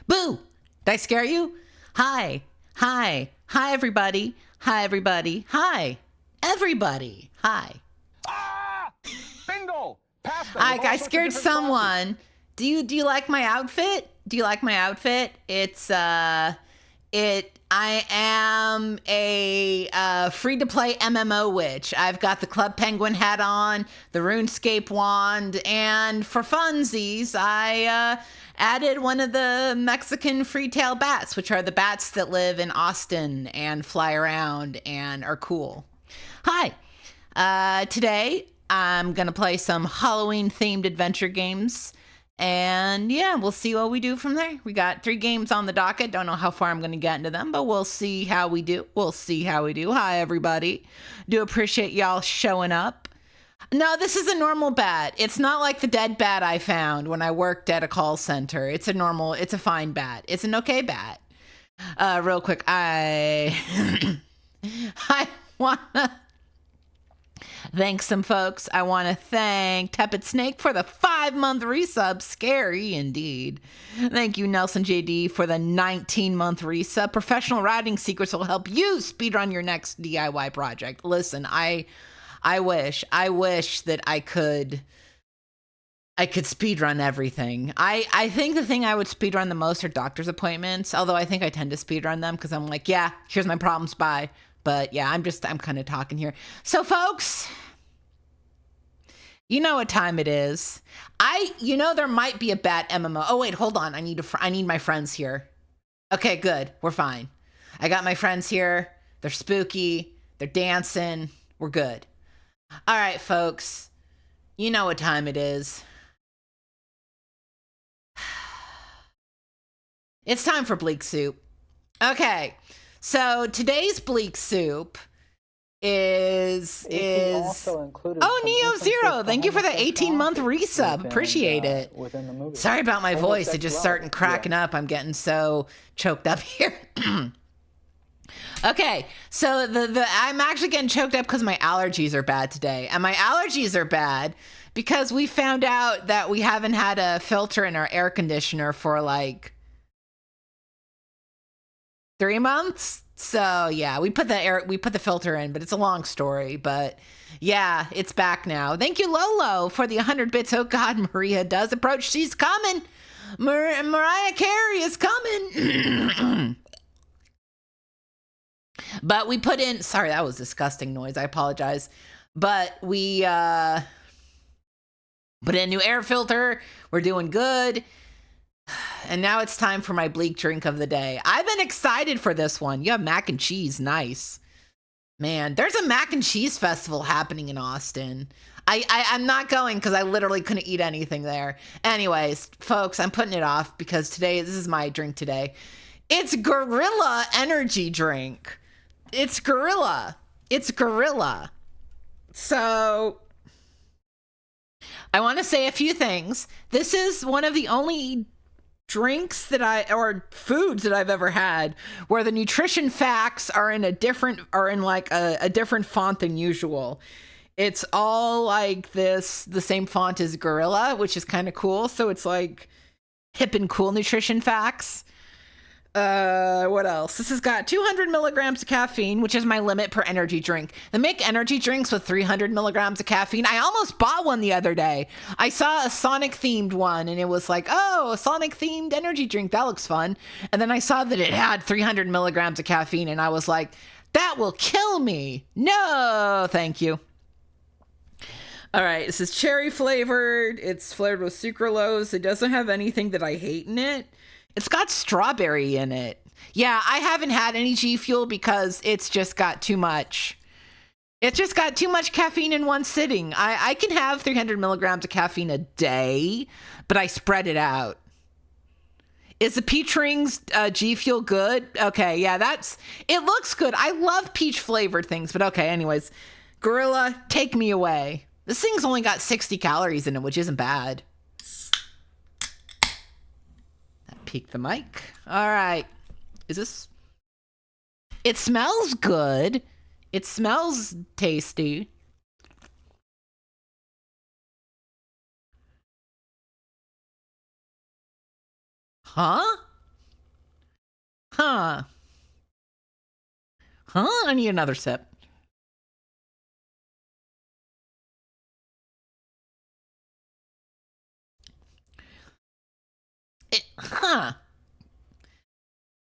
Boo! Did I scare you? Hi. Hi. Hi, everybody. Hi, everybody. Hi. Everybody. Hi. Ah! Bingo! Pasta. I scared someone. Do you like my outfit? Do you like my outfit? I am a free-to-play MMO witch. I've got the Club Penguin hat on, the RuneScape wand, and for funsies, I added one of the Mexican free-tail bats, which are the bats that live in Austin and fly around and are cool. Hi. Today, I'm going to play some Halloween-themed adventure games. And yeah, we'll see what we do from there. We got 3 games on the docket. Don't know how far I'm going to get into them, but we'll see how we do. Hi, everybody. Do appreciate y'all showing up. No, this is a normal bat. It's not like the dead bat I found when I worked at a call center. It's a fine bat. It's an okay bat. Real quick, I wanna thank some folks. I want to thank Tepid Snake for the 5-month resub. Scary indeed. Thank you, Nelson JD, for the 19-month resub. Professional Routing Secrets will help you speedrun your next DIY project. Listen, I wish that I could speedrun everything. I think the thing I would speedrun the most are doctor's appointments, although I think I tend to speedrun them because I'm like, yeah, here's my problems, bye. But yeah, I'm kind of talking here. So folks, you know what time it is. There might be a bat MMO. Oh wait, hold on. I need my friends here. Okay, good. We're fine. I got my friends here. They're spooky. They're dancing. We're good. All right, folks. You know what time it is. It's time for Bleak Soup. Okay. So today's Bleak Soup is Neo Zero. Thank you for the 18-month resub. Appreciate it. Sorry about my voice. It just started cracking up. I'm getting so choked up here. Okay, so I'm actually getting choked up because my allergies are bad today. And my allergies are bad because we found out that we haven't had a filter in our air conditioner for like 3 months. So yeah, we put the filter in, but it's a long story. But yeah, it's back now. Thank you, Lolo, for the 100 bits. Oh God, Maria does approach. She's coming. Mariah Carey is coming. But we put in. Sorry, that was disgusting noise. I apologize. But we put in a new air filter. We're doing good. And now it's time for my bleak drink of the day. I've been excited for this one. You have mac and cheese. Nice. Man, there's a mac and cheese festival happening in Austin. I'm not going because I literally couldn't eat anything there. Anyways, folks, I'm putting it off because this is my drink today. It's Gorilla Energy Drink. It's Gorilla. So I want to say a few things. This is one of the only drinks or foods that I've ever had where the nutrition facts are in a different font than usual. It's all like the same font as Gorilla, which is kind of cool. So it's like hip and cool nutrition facts. What else? This has got 200 milligrams of caffeine, which is my limit per energy drink. They make energy drinks with 300 milligrams of caffeine. I almost bought one the other day. I saw a Sonic themed one and it was like, oh, a Sonic themed energy drink. That looks fun. And then I saw that it had 300 milligrams of caffeine and I was like, that will kill me. No, thank you. All right, this is cherry flavored. It's flavored with sucralose. It doesn't have anything that I hate in it. It's got strawberry in it. Yeah, I haven't had any G Fuel because it's just got too much. It's just got too much caffeine in one sitting. I can have 300 milligrams of caffeine a day, but I spread it out. Is the Peach Rings G Fuel good? Okay, yeah, it looks good. I love peach flavored things, but okay, anyways. Gorilla, take me away. This thing's only got 60 calories in it, which isn't bad. Peek the mic. All right. It smells good. It smells tasty. Huh? Huh. I need another sip.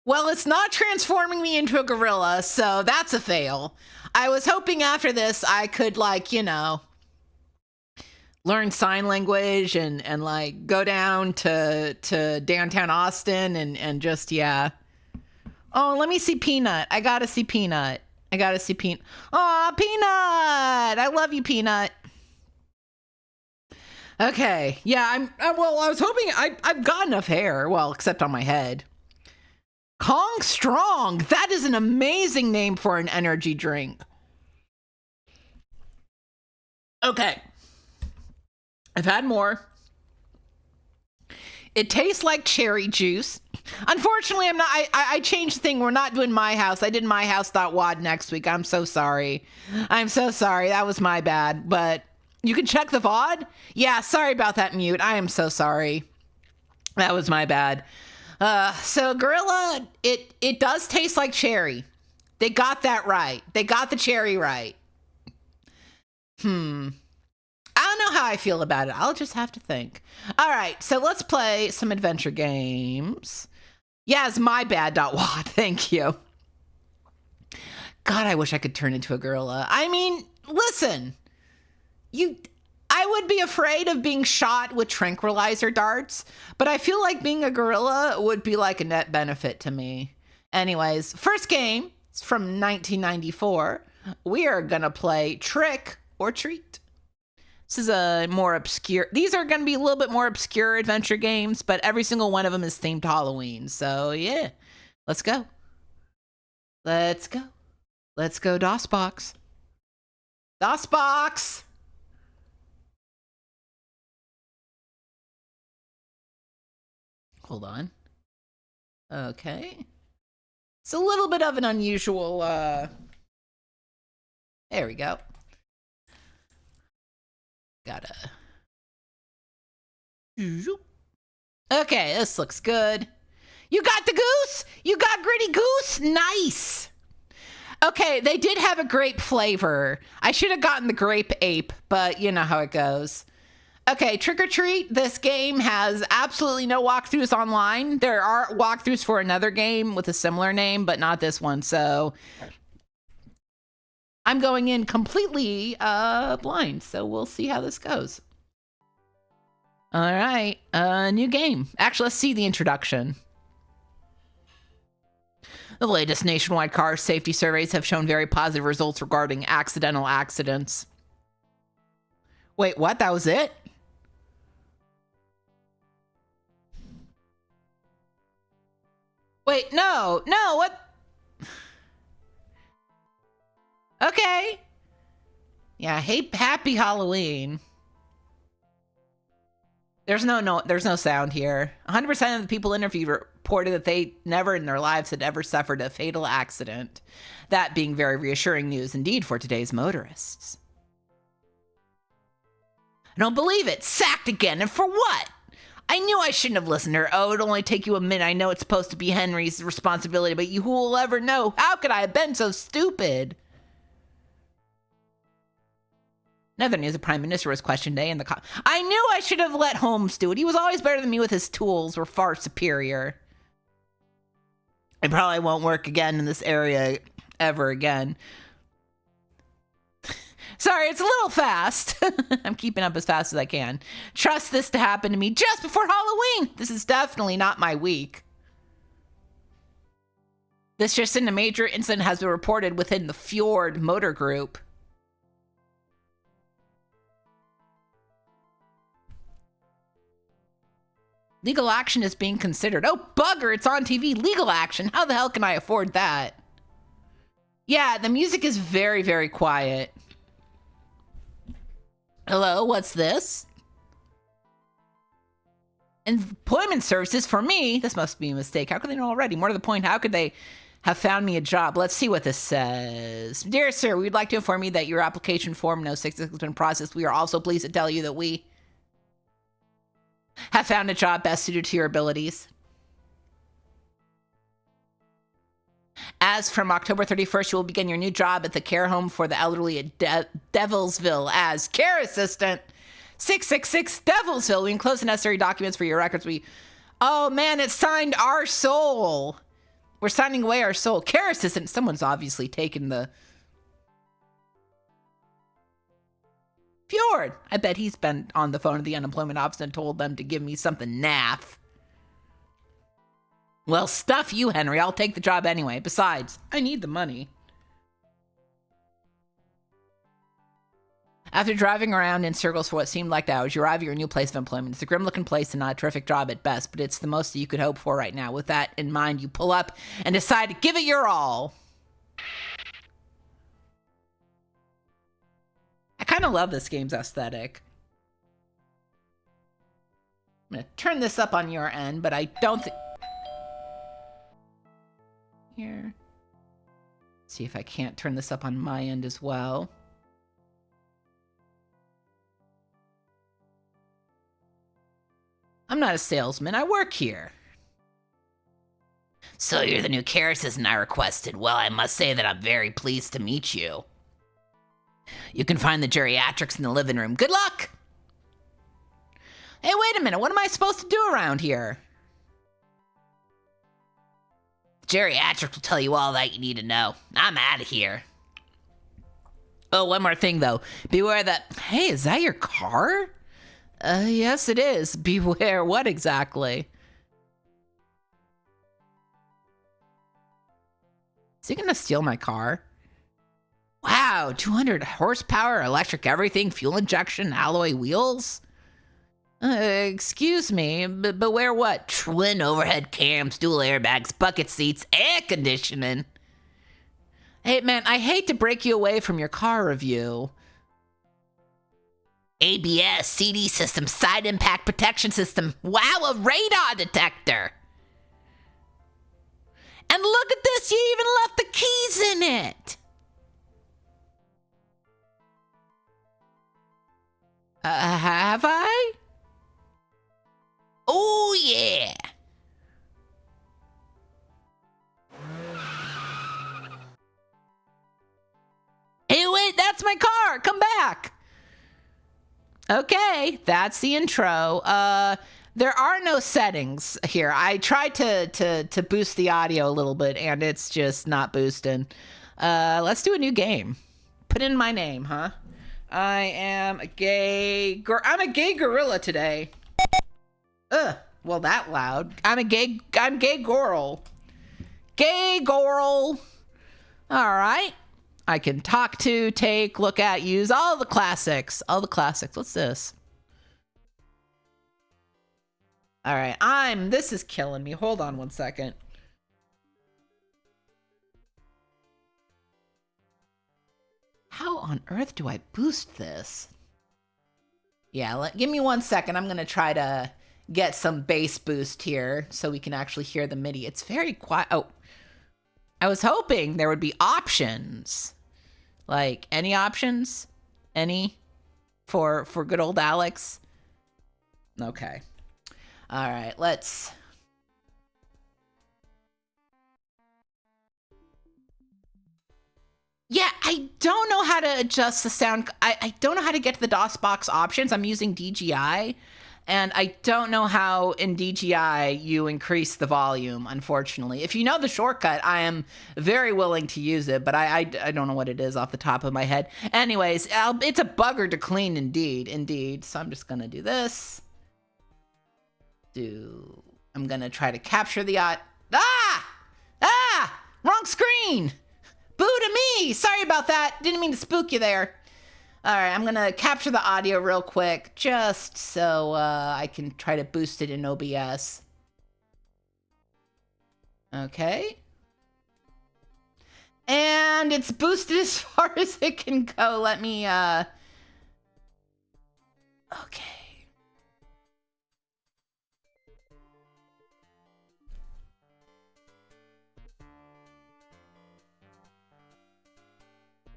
Well, it's not transforming me into a gorilla, so that's a fail. I was hoping after this I could, like, learn sign language and like go down to downtown Austin and just, yeah. Oh, let me see Peanut. I gotta see Peanut. Aw, Peanut! I love you, Peanut. Okay, yeah, well, I was hoping I've got enough hair, well, except on my head. Kong Strong. That is an amazing name for an energy drink. Okay. I've had more. It tastes like cherry juice. Unfortunately, I'm not. I changed the thing. We're not doing My House. I did myhouse.wad next week. I'm so sorry. That was my bad. But you can check the VOD. Yeah, sorry about that mute. I am so sorry. That was my bad. So Gorilla, it does taste like cherry. They got that right. They got the cherry right. I don't know how I feel about it. I'll just have to think. All right, so let's play some adventure games. Yeah, it's my bad.wad. Thank you. God, I wish I could turn into a gorilla. I mean, listen. I would be afraid of being shot with tranquilizer darts, but I feel like being a gorilla would be like a net benefit to me. Anyways, first game is from 1994. We are going to play Trick or Treat. This is a more obscure... These are going to be a little bit more obscure adventure games, but every single one of them is themed to Halloween. So, yeah. Let's go. Let's go, DOSBox. DOSBox! Hold on. Okay. It's a little bit of an unusual... There we go. Gotta... Okay, this looks good. You got the goose? You got Gritty Goose? Nice! Okay, they did have a grape flavor. I should have gotten the grape ape, but you know how it goes. Okay, Trick or Treat. This game has absolutely no walkthroughs online. There are walkthroughs for another game with a similar name, but not this one, so... I'm going in completely blind, so we'll see how this goes. All right, new game. Actually, let's see the introduction. The latest nationwide car safety surveys have shown very positive results regarding accidental accidents. Wait, what? That was it? Wait, no, what? Okay. Yeah, happy Halloween. There's no sound here. 100% of the people interviewed reported that they never in their lives had ever suffered a fatal accident. That being very reassuring news indeed for today's motorists. I don't believe it. Sacked again, and for what? I knew I shouldn't have listened to her. Oh, it'll only take you a minute. I know it's supposed to be Henry's responsibility, but who will ever know? How could I have been so stupid? Another news, the Prime Minister was questioned today in the... I knew I should have let Holmes do it. He was always better than me with his tools. We're far superior. It probably won't work again in this area ever again. Sorry, it's a little fast. I'm keeping up as fast as I can. Trust this to happen to me just before Halloween. This is definitely not my week. This just in, a major incident has been reported within the Fjord Motor Group. Legal action is being considered. Oh, bugger, it's on TV. Legal action. How the hell can I afford that? Yeah, the music is very, very quiet. Hello, what's this? Employment services for me? This must be a mistake. How could they know already? More to the point, how could they have found me a job? Let's see what this says. Dear sir, we'd like to inform you that your application form No. 6 has been processed. We are also pleased to tell you that we have found a job best suited to your abilities. As from October 31st, you will begin your new job at the care home for the elderly at Devilsville as care assistant. 666 Devilsville. We enclose the necessary documents for your records. Oh man, it signed our soul. We're signing away our soul. Care assistant. Someone's obviously taken the Fjord. I bet he's been on the phone to the unemployment office and told them to give me something naff. Well, stuff you, Henry. I'll take the job anyway. Besides, I need the money. After driving around in circles for what seemed like hours, you arrive at your new place of employment. It's a grim-looking place and not a terrific job at best, but it's the most that you could hope for right now. With that in mind, you pull up and decide to give it your all. I kind of love this game's aesthetic. I'm going to turn this up on your end, but I don't think... Here. See if I can't turn this up on my end as well. I'm not a salesman. I work here. So you're the new care assistant I requested. Well, I must say that I'm very pleased to meet you. You can find the geriatrics in the living room. Good luck! Hey, wait a minute. What am I supposed to do around here? Geriatrics will tell you all that you need to know. I'm out of here. Oh, one more thing, though. Beware that... Hey, is that your car? Yes, it is. Beware what exactly? Is he gonna steal my car? Wow, 200 horsepower, electric everything, fuel injection, alloy wheels? Excuse me, but beware what? Twin overhead cams, dual airbags, bucket seats, air conditioning. Hey man, I hate to break you away from your car review. ABS, CD system, side impact protection system. Wow, a radar detector. And look at this, you even left the keys in it. Have I? Oh, yeah. Hey, wait, that's my car. Come back. Okay, that's the intro. There are no settings here. I tried to boost the audio a little bit, and it's just not boosting. Let's do a new game. Put in my name, huh? I am a gay... I'm a gay gorilla today. Well, that loud. I'm gay girl. Gay girl. All right. I can talk to, take, look at, use, all the classics. All the classics. What's this? All right. This is killing me. Hold on one second. How on earth do I boost this? Yeah, give me 1 second. I'm going to try to get some bass boost here so we can actually hear the MIDI. It's very quiet. Oh, I was hoping there would be options. Like, any options? Any? For good old Alex? Okay. All right, let's... Yeah, I don't know how to adjust the sound. I don't know how to get to the DOSBox options. I'm using DJI, and I don't know how in DJI you increase the volume, unfortunately. If you know the shortcut, I am very willing to use it, but I don't know what it is off the top of my head. Anyways, it's a bugger to clean indeed. So I'm just going to do this. I'm going to try to capture the... Wrong screen! Boo to me! Sorry about that. Didn't mean to spook you there. All right, I'm going to capture the audio real quick just so I can try to boost it in OBS. Okay. And it's boosted as far as it can go. Let me... Okay.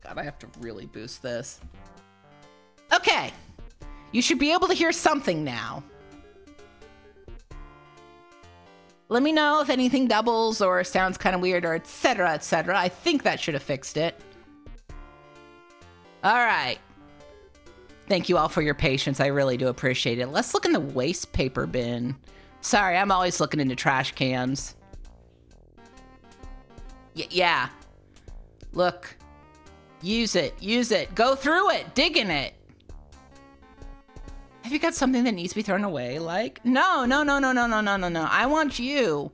God, I have to really boost this. Okay. You should be able to hear something now. Let me know if anything doubles or sounds kind of weird or etc., etc. I think that should have fixed it. All right. Thank you all for your patience. I really do appreciate it. Let's look in the waste paper bin. Sorry, I'm always looking into trash cans. Yeah. Look. Use it. Use it. Go through it. Dig in it. Have you got something that needs to be thrown away? Like, no. I want you,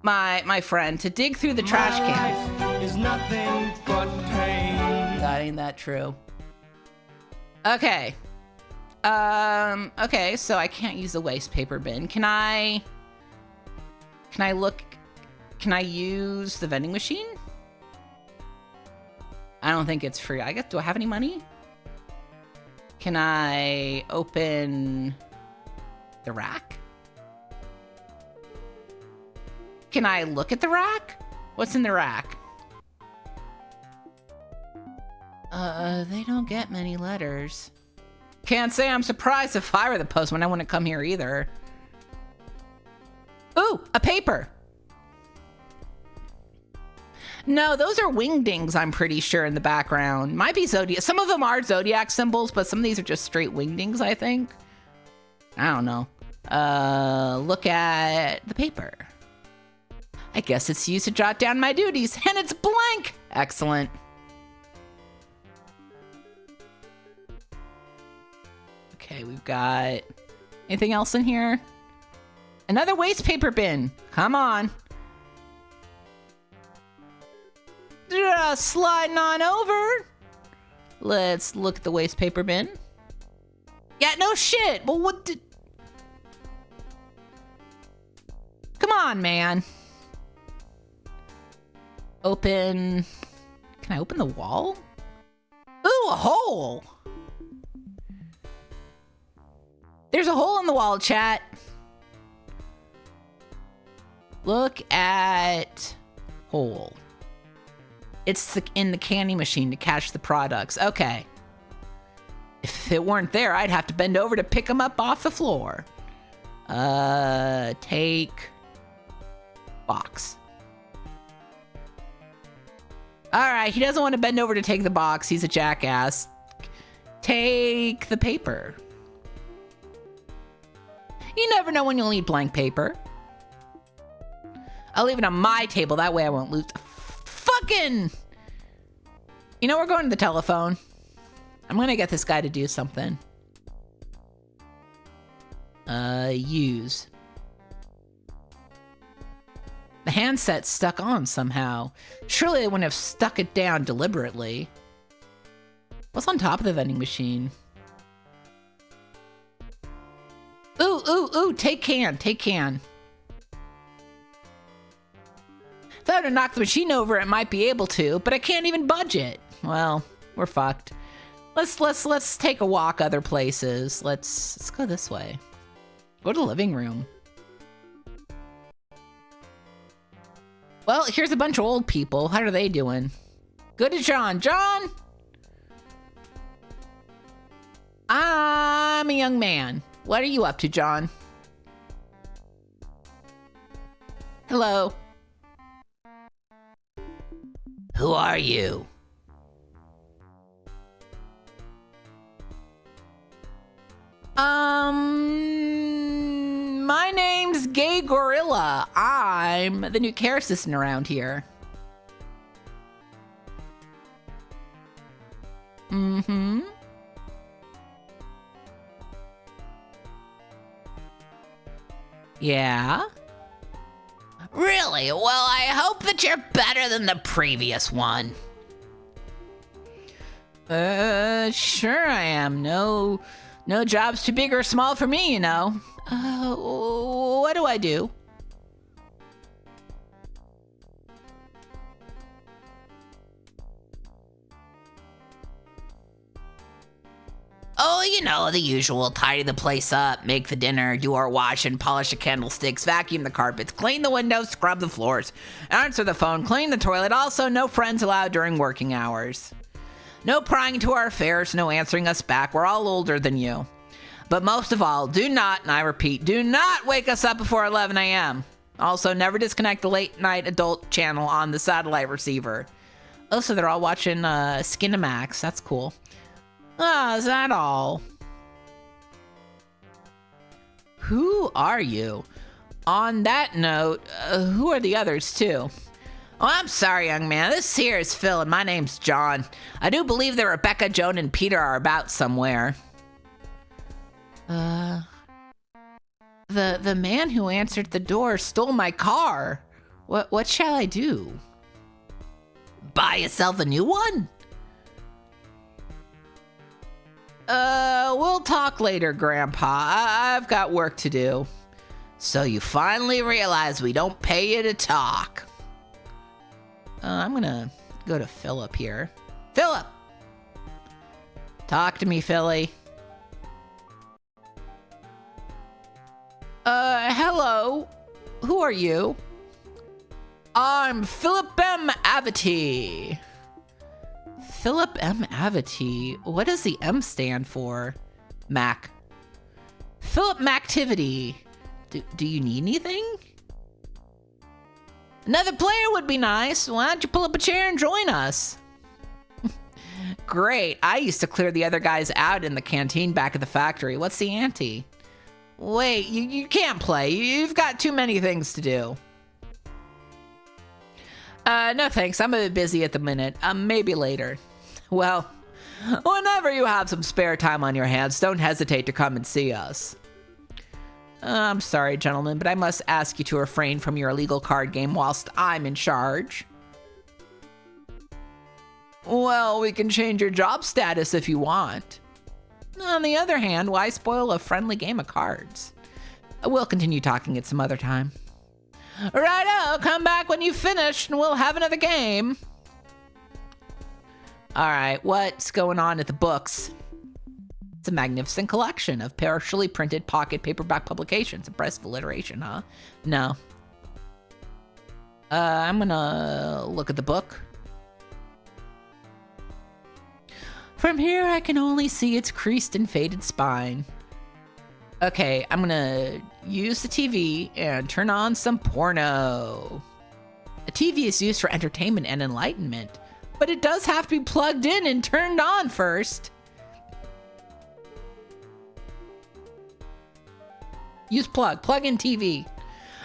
my friend, to dig through the trash can. Life is nothing but pain. That ain't that true. Okay. Okay, so I can't use the waste paper bin. Can I use the vending machine? I don't think it's free. I guess, do I have any money? Can I open the rack? Can I look at the rack? What's in the rack? They don't get many letters. Can't say I'm surprised if I were the postman. I wouldn't come here either. Ooh, a paper. No, those are wingdings, I'm pretty sure, in the background. Might be zodiac. Some of them are zodiac symbols, but some of these are just straight wingdings, I think. I don't know. Look at the paper. I guess it's used to jot down my duties, and it's blank. Excellent. Okay, we've got... anything else in here? Another waste paper bin. Come on. Just sliding on over. Let's look at the waste paper bin. Yeah, no shit. Well, what did... Come on, man. Open... Can I open the wall? Ooh, a hole. There's a hole in the wall, chat. Look at hole. It's in the candy machine to catch the products. Okay. If it weren't there, I'd have to bend over to pick them up off the floor. Take box. All right, he doesn't want to bend over to take the box. He's a jackass. Take the paper. You never know when you'll need blank paper. I'll leave it on my table. That way I won't lose. Fucking... You know, we're going to the telephone. I'm going to get this guy to do something. Use. The handset's stuck on somehow. Surely they wouldn't have stuck it down deliberately. What's on top of the vending machine? Ooh, take can. If I were to knock the machine over, it might be able to, but I can't even budge it. Well, we're fucked. Let's take a walk other places. Let's go this way. Go to the living room. Well, here's a bunch of old people. How are they doing? Good to John. John! I'm a young man. What are you up to, John? Hello. Who are you? My name's Gay Gorilla. I'm the new care assistant around here. Mm-hmm. Yeah? Really? Well, I hope that you're better than the previous one. Sure I am. No job's too big or small for me, you know. What do I do? Oh, you know, the usual. Tidy the place up, make the dinner, do our washing, polish the candlesticks, vacuum the carpets, clean the windows, scrub the floors, answer the phone, clean the toilet. Also, no friends allowed during working hours. No prying into our affairs, no answering us back. We're all older than you. But most of all, do not, and I repeat, do not wake us up before 11 a.m. Also, never disconnect the late night adult channel on the satellite receiver. Oh, so they're all watching Skinamax. That's cool. Oh, is that all? Who are you? On that note, who are the others too? Oh, I'm sorry, young man. This here is Phil, and my name's John. I do believe that Rebecca, Joan, and Peter are about somewhere. The man who answered the door stole my car. What shall I do? Buy yourself a new one? We'll talk later, Grandpa. I've got work to do. So you finally realize we don't pay you to talk. I'm gonna go to Philip here. Philip! Talk to me, Philly. Hello. Who are you? I'm Philip M. Avity. Philip M. Avity. What does the M stand for? Mac. Philip Mactivity. Do you need anything? Another player would be nice. Why don't you pull up a chair and join us? Great. I used to clear the other guys out in the canteen back at the factory. What's the ante? Wait, you can't play. You've got too many things to do. No thanks. I'm a bit busy at the minute. Maybe later. Well, whenever you have some spare time on your hands, don't hesitate to come and see us. I'm sorry, gentlemen, but I must ask you to refrain from your illegal card game whilst I'm in charge. Well, we can change your job status if you want. On the other hand, why spoil a friendly game of cards? We'll continue talking at some other time. Righto, come back when you've finished and we'll have another game. Alright, what's going on at the books? It's a magnificent collection of partially printed pocket paperback publications. Impressive alliteration, huh? No. I'm gonna look at the book. From here, I can only see its creased and faded spine. Okay, I'm gonna use the TV and turn on some porno. A TV is used for entertainment and enlightenment, but it does have to be plugged in and turned on first. Use plug in TV.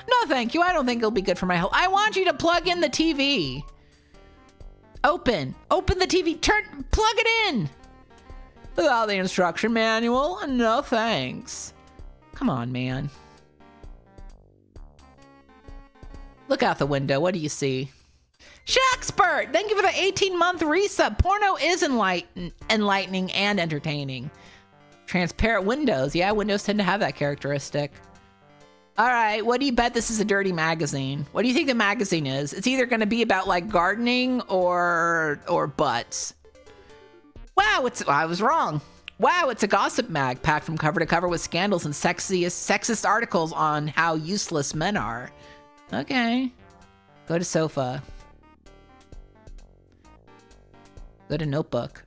No, thank you. I don't think it'll be good for my health. I want you to plug in the TV. Open the TV, plug it in. Without the instruction manual, no thanks. Come on, man. Look out the window, what do you see? Shaxpert, thank you for the 18-month resub. Porno is enlightening and entertaining. Transparent windows, yeah, windows tend to have that characteristic. All right, what do you bet this is a dirty magazine? What do you think the magazine is? It's either going to be about like gardening or butts. Wow, I was wrong. Wow, it's a gossip mag packed from cover to cover with scandals and sexist articles on how useless men are. Okay, go to sofa. Go to notebook.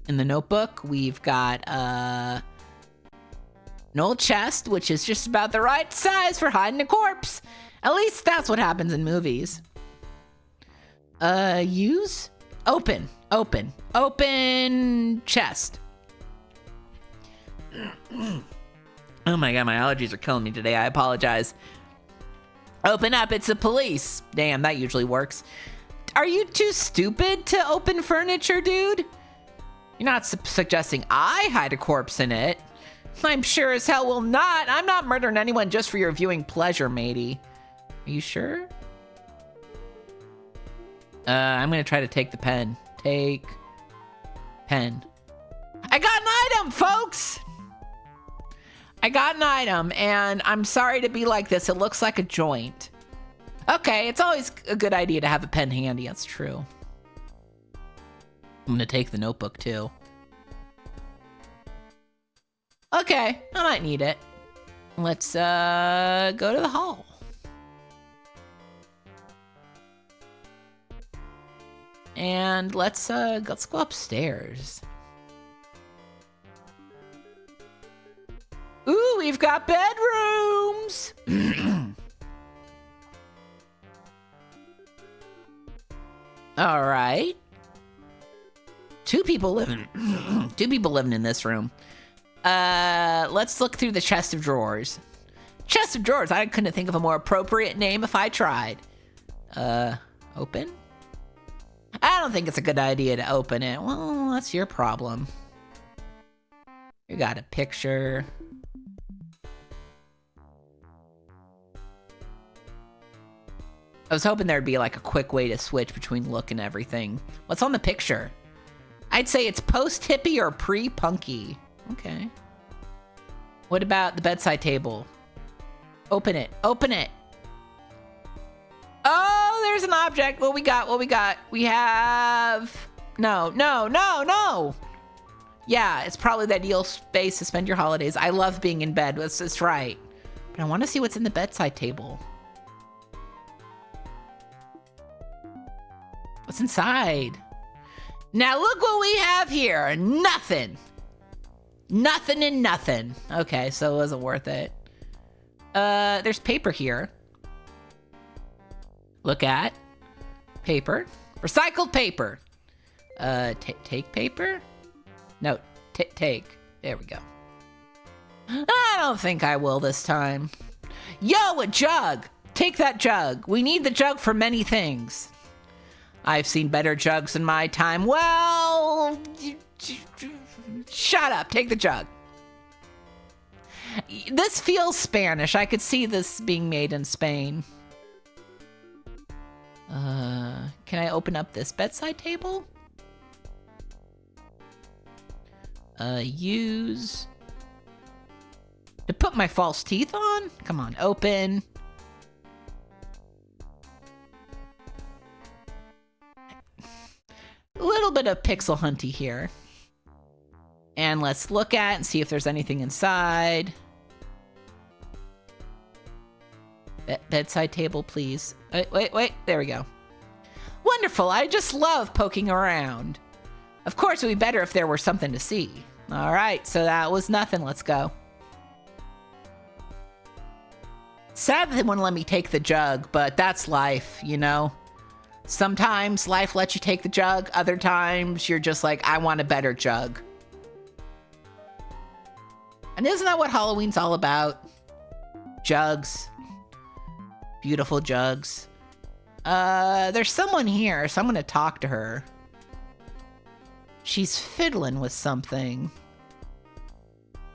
In the notebook, we've got an old chest, which is just about the right size for hiding a corpse. At least that's what happens in movies. Use? Open chest. Oh my god, my allergies are killing me today. I apologize. Open up, it's the police. Damn, that usually works. Are you too stupid to open furniture, dude? You're not suggesting I hide a corpse in it. I'm sure as hell will not. I'm not murdering anyone just for your viewing pleasure, matey. Are you sure? I'm gonna try to take the pen. Take pen. I got an item, folks! I got an item, and I'm sorry to be like this. It looks like a joint. Okay, it's always a good idea to have a pen handy. That's true. I'm gonna take the notebook, too. Okay, I might need it. Let's go to the hall. And let's go upstairs. Ooh, we've got bedrooms. All right. Two people living in this room. Let's look through the chest of drawers. Chest of drawers. I couldn't think of a more appropriate name if I tried. Open? I don't think it's a good idea to open it. Well, that's your problem. You got a picture. I was hoping there'd be like a quick way to switch between look and everything. What's on the picture? I'd say it's post-hippie or pre-punky. Okay. What about the bedside table? Open it. Open it. Oh, there's an object. What we got? What we got? We have... No. Yeah, it's probably the ideal space to spend your holidays. I love being in bed. That's right. But I want to see what's in the bedside table. What's inside? Now look what we have here. Nothing. Nothing and nothing. Okay, so it wasn't worth it. There's paper here. Look at. Paper. Recycled paper. Take paper? No, take. There we go. I don't think I will this time. Yo, a jug! Take that jug. We need the jug for many things. I've seen better jugs in my time. Well, shut up. Take the jug. This feels Spanish. I could see this being made in Spain. Can I open up this bedside table? Use to put my false teeth on? Come on, open. A little bit of pixel hunty here. And let's look at and see if there's anything inside. Bedside table, please. Wait. There we go. Wonderful. I just love poking around. Of course, it would be better if there were something to see. All right, so that was nothing. Let's go. Sad that they wouldn't let me take the jug, but that's life, you know? Sometimes life lets you take the jug. Other times, you're just like, I want a better jug. And isn't that what Halloween's all about? Jugs. Beautiful jugs. There's someone here, so I'm gonna talk to her. She's fiddling with something.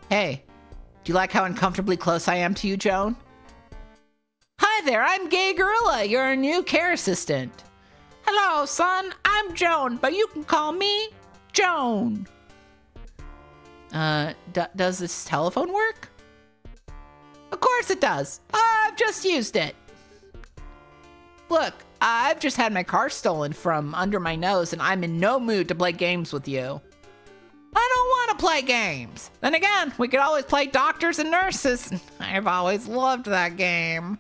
Hey, do you like how uncomfortably close I am to you, Joan? Hi there, I'm Gay Gorilla, your new care assistant. Hello, son, I'm Joan, but you can call me Joan. Does this telephone work? Of course it does. I've just used it. Look, I've just had my car stolen from under my nose and I'm in no mood to play games with you. I don't want to play games. Then again, we could always play doctors and nurses. I've always loved that game.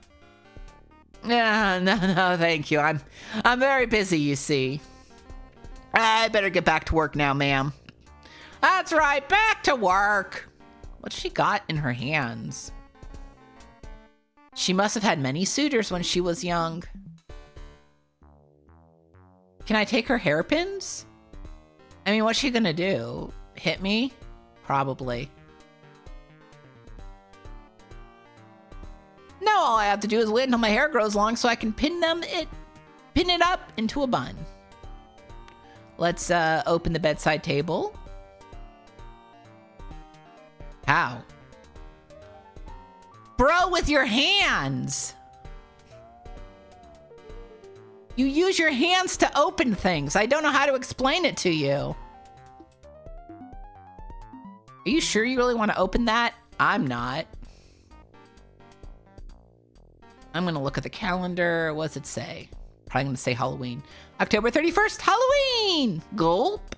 Yeah, no, thank you. I'm very busy, you see. I better get back to work now, ma'am. That's right, back to work. What's she got in her hands? She must have had many suitors when she was young. Can I take her hairpins? I mean, what's she gonna do? Hit me? Probably. Now all I have to do is wait until my hair grows long so I can pin it up into a bun. Let's open the bedside table. How? Bro, with your hands! You use your hands to open things. I don't know how to explain it to you. Are you sure you really want to open that? I'm not. I'm going to look at the calendar. What does it say? Probably going to say Halloween. October 31st, Halloween! Gulp.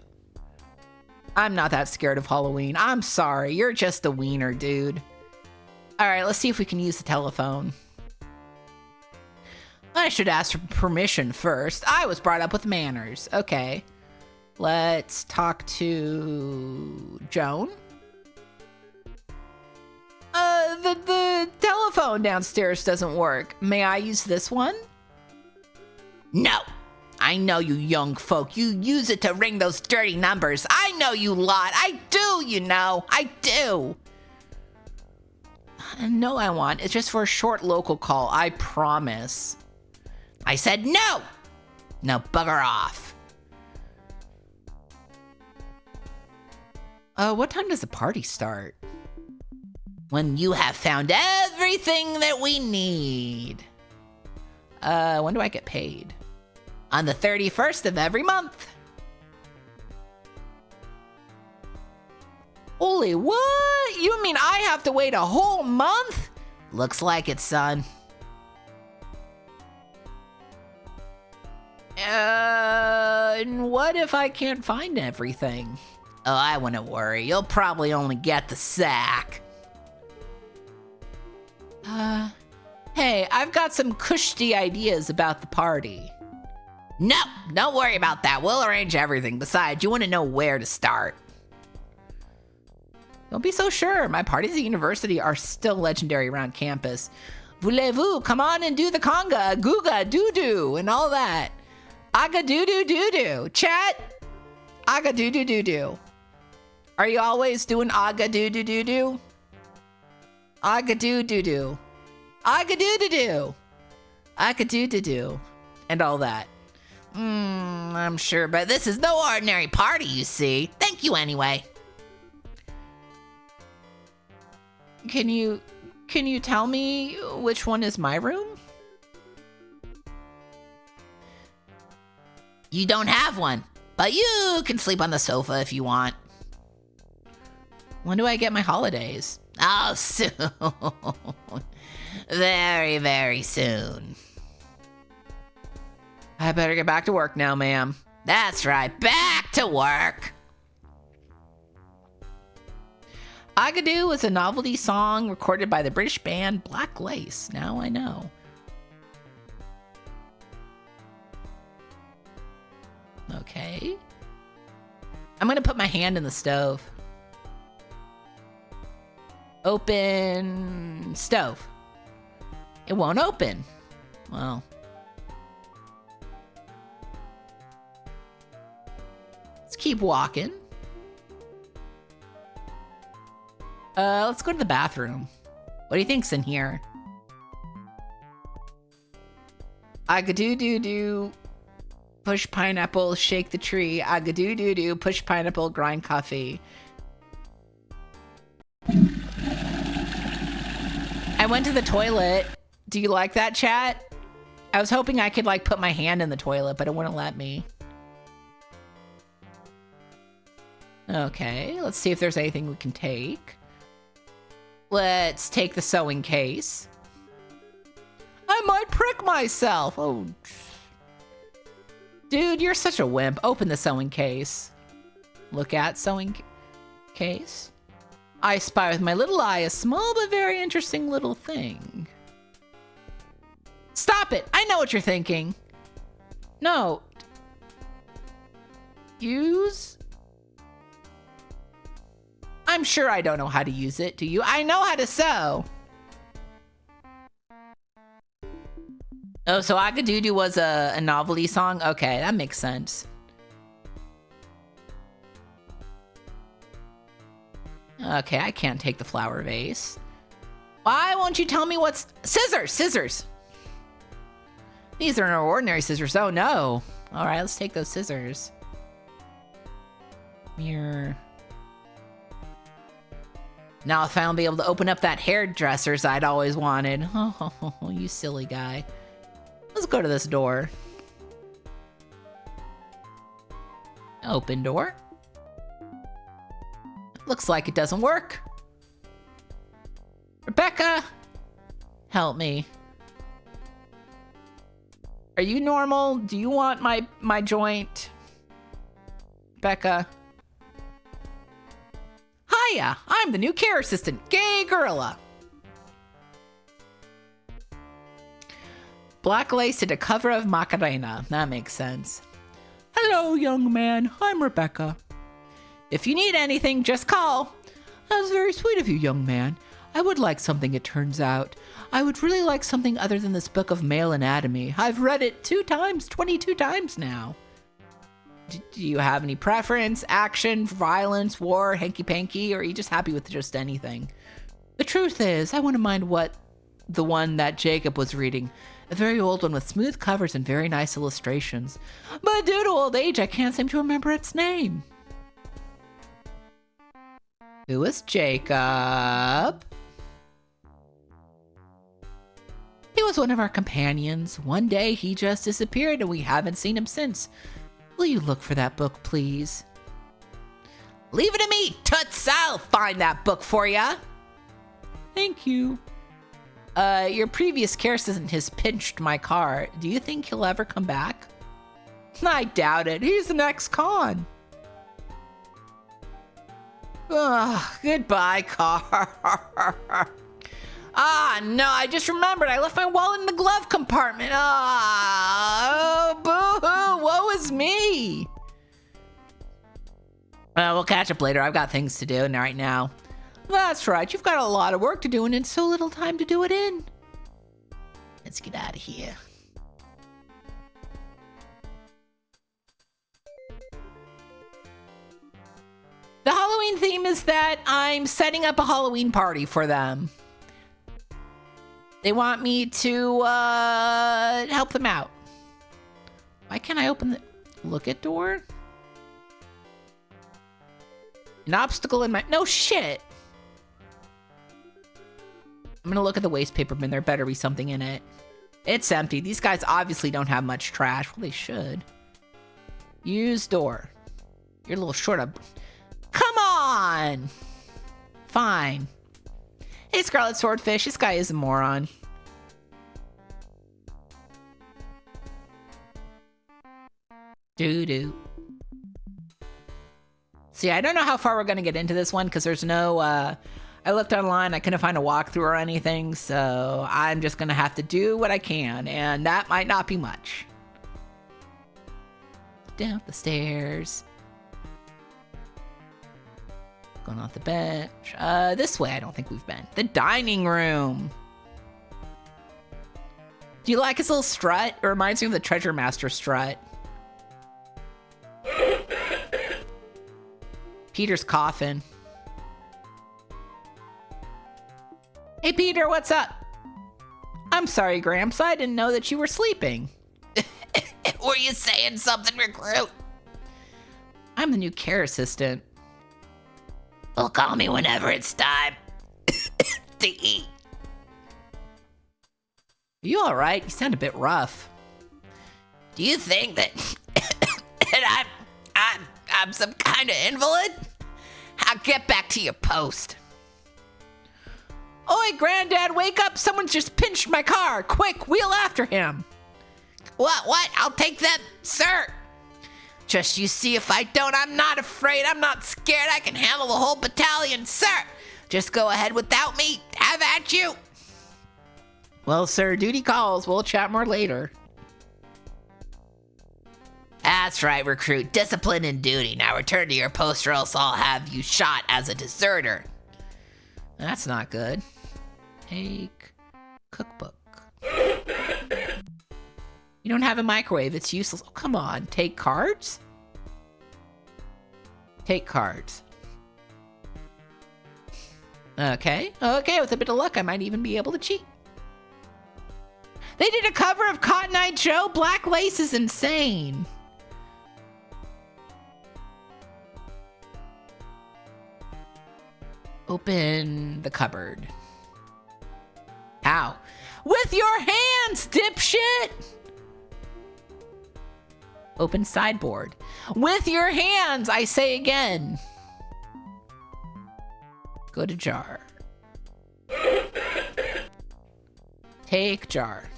I'm not that scared of Halloween. I'm sorry. You're just a wiener, dude. All right, let's see if we can use the telephone. I should ask for permission first. I was brought up with manners. Okay. Let's talk to Joan. the telephone downstairs doesn't work. May I use this one? No. I know you young folk. You use it to ring those dirty numbers. I know you lot. I do, you know. I do. No, I won't. It's just for a short local call. I promise. I said no. Now bugger off. What time does the party start? When you have found everything that we need. When do I get paid? On the 31st of every month. Holy what? You mean I have to wait a whole month? Looks like it, son. And what if I can't find everything? Oh, I wouldn't worry. You'll probably only get the sack. Hey, I've got some cushy ideas about the party. No, don't worry about that. We'll arrange everything. Besides, you want to know where to start. Don't be so sure. My parties at university are still legendary around campus. Voulez-vous come on and do the conga, googa, doo-doo, and all that. Aga doo-doo-doo-doo. Chat, aga doo-doo-doo-doo. Are you always doing aga doo-doo-doo-doo? Aga doo-doo-doo. Aga doo-doo-doo. Aga doo-doo-doo. And all that. I'm sure, but this is no ordinary party, you see. Thank you anyway. Can you tell me which one is my room? You don't have one, but you can sleep on the sofa if you want. When do I get my holidays? Oh, soon. Very, very soon. I better get back to work now, ma'am. That's right, back to work. Agadoo was a novelty song recorded by the British band Black Lace. Now I know. Okay. I'm gonna put my hand in the stove. Open stove. It won't open. Well. Let's keep walking. Let's go to the bathroom. What do you think's in here? Agadoo-doo-doo. Push pineapple, shake the tree. Agadoo-doo-doo. Push pineapple, grind coffee. I went to the toilet. Do you like that, chat? I was hoping I could like put my hand in the toilet, but it wouldn't let me. Okay, let's see if there's anything we can take. Let's take the sewing case. I might prick myself. Oh, dude, you're such a wimp. Open the sewing case. Look at sewing case. I spy with my little eye a small but very interesting little thing. Stop it! I know what you're thinking. No. Use? I'm sure I don't know how to use it, do you? I know how to sew. Oh, so Agadoo-doo was a novelty song? Okay, that makes sense. Okay, I can't take the flower vase. Why won't you tell me what's... Scissors! Scissors! These are no ordinary scissors. Oh, no. All right, let's take those scissors. Mirror. Now I'll finally be able to open up that hairdressers I'd always wanted. Oh, you silly guy. Let's go to this door. Open door. Looks like it doesn't work. Rebecca, help me. Are you normal? Do you want my joint? Becca. Hiya, I'm the new care assistant, Gay Gorilla. Black lace did a cover of Macarena. That makes sense. Hello, young man. I'm Rebecca. If you need anything, just call. That was very sweet of you, young man. I would like something, it turns out. I would really like something other than this book of male anatomy. I've read it 22 times now. Do you have any preference? Action, violence, war, hanky-panky, or are you just happy with just anything? The truth is, I wouldn't mind the one that Jacob was reading. A very old one with smooth covers and very nice illustrations. But due to old age, I can't seem to remember its name. Who is Jacob? He was one of our companions. One day he just disappeared and we haven't seen him since. Will you look for that book, please? Leave it to me, Toots. I'll find that book for ya. Thank you. Your previous care assistant has pinched my car. Do you think he'll ever come back? I doubt it. He's an ex-con. Ugh, goodbye, car. Ah, no, I just remembered. I left my wallet in the glove compartment. Ah, boo-hoo, woe is me. We'll catch up later. I've got things to do right now. That's right. You've got a lot of work to do and so little time to do it in. Let's get out of here. The Halloween theme is that I'm setting up a Halloween party for them. They want me to help them out. Why can't I open the look at door? An obstacle in my... No shit. I'm gonna look at the waste paper bin. There better be something in it. It's empty. These guys obviously don't have much trash. Well, they should. Use door. You're a little short of... Come on! Fine. Hey, Scarlet Swordfish. This guy is a moron. Doo-doo. See, I don't know how far we're going to get into this one because there's no... I looked online. I couldn't find a walkthrough or anything, so I'm just going to have to do what I can, and that might not be much. Down the stairs. Going off the bench. This way I don't think we've been. The dining room. Do you like his little strut? It reminds me of the Treasure Master strut. Peter's coughing. Hey, Peter, what's up? I'm sorry, Gramps. I didn't know that you were sleeping. Were you saying something, recruit? I'm the new care assistant. Well, call me whenever it's time to eat. Are you all right? You sound a bit rough. Do you think that I'm some kind of invalid? I'll get back to your post. Oi, Granddad, wake up. Someone's just pinched my car. Quick, wheel after him. What? I'll take that, sir. Just you see if I don't. I'm not afraid. I'm not scared. I can handle the whole battalion, sir. Just go ahead without me. Have at you. Well, sir, duty calls. We'll chat more later. That's right, recruit. Discipline and duty. Now return to your post or else I'll have you shot as a deserter. That's not good. Take cookbook. You don't have a microwave. It's useless. Oh, come on. Take cards? Take cards. Okay. With a bit of luck, I might even be able to cheat. They did a cover of Cotton Eye Joe. Black Lace is insane. Open the cupboard. How? With your hands, dipshit! Open sideboard. With your hands, I say again. Go to jar. Take jar.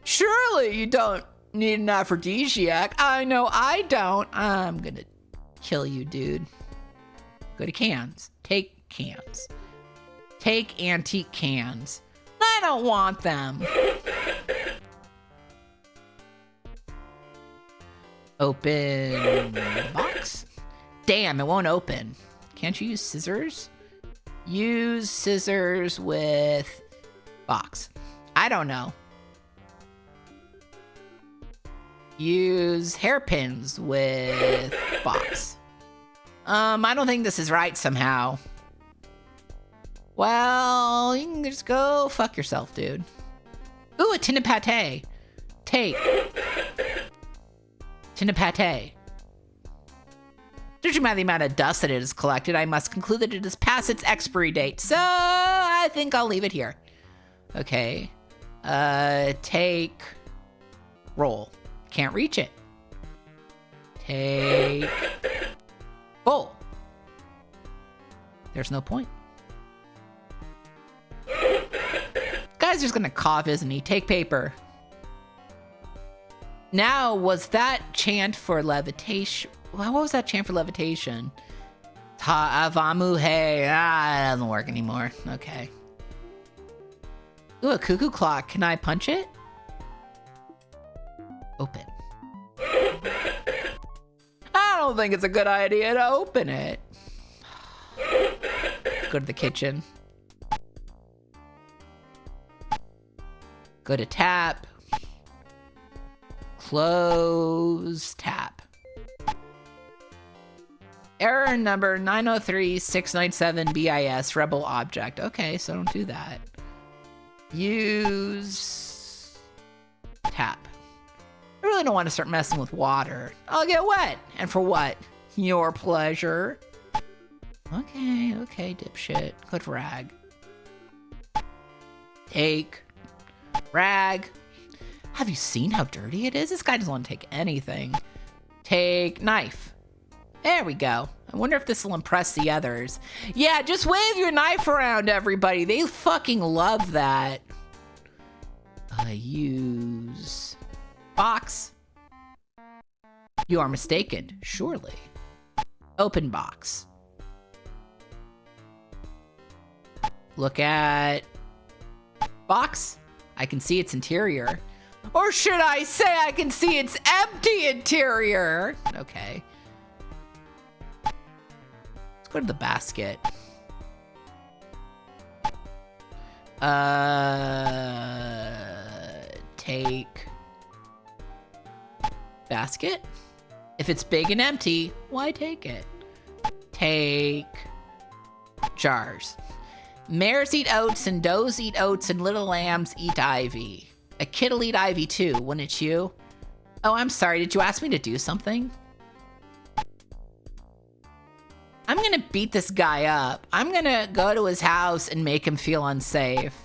Surely you don't need an aphrodisiac. I know I don't. I'm gonna kill you, dude. Go to cans. Take cans. Take antique cans. I don't want them. Open box. Damn, it won't open. Can't you use scissors? Use scissors with box. I don't know. Use hairpins with box. I don't think this is right somehow. Well, you can just go fuck yourself, dude. Ooh, a tin of pate. Take. Tin of pate. Judging by the amount of dust that it has collected, I must conclude that it has passed its expiry date. So I think I'll leave it here. Okay. Take. Roll. Can't reach it. Take. Bowl. There's no point. Guy's just gonna cough, isn't he? Take paper. Now, was that chant for levitation? What was that chant for levitation? Ta'avamu hey. It doesn't work anymore. Okay. Ooh, a cuckoo clock. Can I punch it? Open. I don't think it's a good idea to open it. Go to the kitchen. Go to tap. Close tap. Error number 903697 BIS rebel object. Okay, so don't do that. Use tap. I really don't want to start messing with water. I'll get wet. And for what? Your pleasure. Okay, dipshit. Good rag. Take. Rag. Have you seen how dirty it is? This guy doesn't want to take anything. Take knife. There we go. I wonder if this will impress the others. Yeah, just wave your knife around, everybody. They fucking love that. Use box. You are mistaken, surely. Open box. Look at box. I can see its interior. Or should I say I can see its empty interior? Okay. Let's go to the basket. Take basket. If it's big and empty, why take it? Take jars. Mares eat oats and does eat oats and little lambs eat ivy. A kid'll eat ivy too, wouldn't you? Oh, I'm sorry. Did you ask me to do something? I'm gonna beat this guy up. I'm gonna go to his house and make him feel unsafe.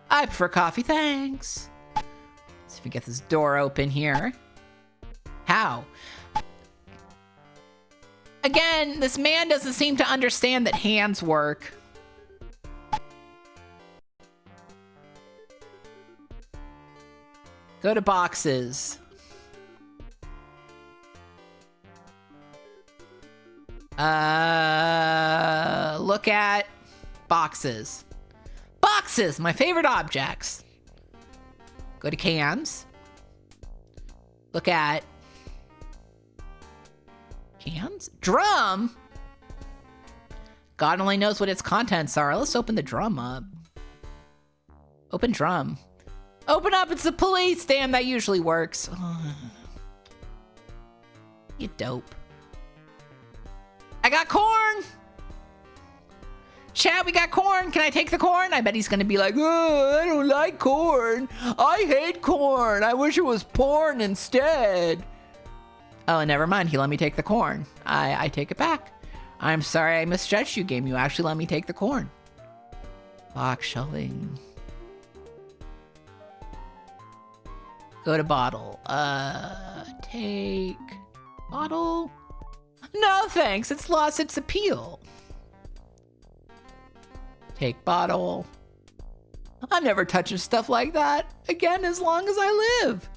I prefer coffee, thanks. Let's see if we get this door open here. How? Again, this man doesn't seem to understand that hands work. Go to boxes. Look at boxes. Boxes, my favorite objects. Go to cans. Look at cans. Drum. God only knows what its contents are. Let's open the drum up. Open drum. Open up, it's the police. Damn, that usually works. Oh. You dope. I got corn. Chat, we got corn. Can I take the corn? I bet he's gonna be like, oh, I don't like corn. I hate corn. I wish it was porn instead. Oh, never mind. He let me take the corn. I take it back. I'm sorry I misjudged you, game. You actually let me take the corn. Box shelving. Go to bottle. Take bottle. No, thanks. It's lost its appeal. Take bottle. I'm never touching stuff like that again as long as I live.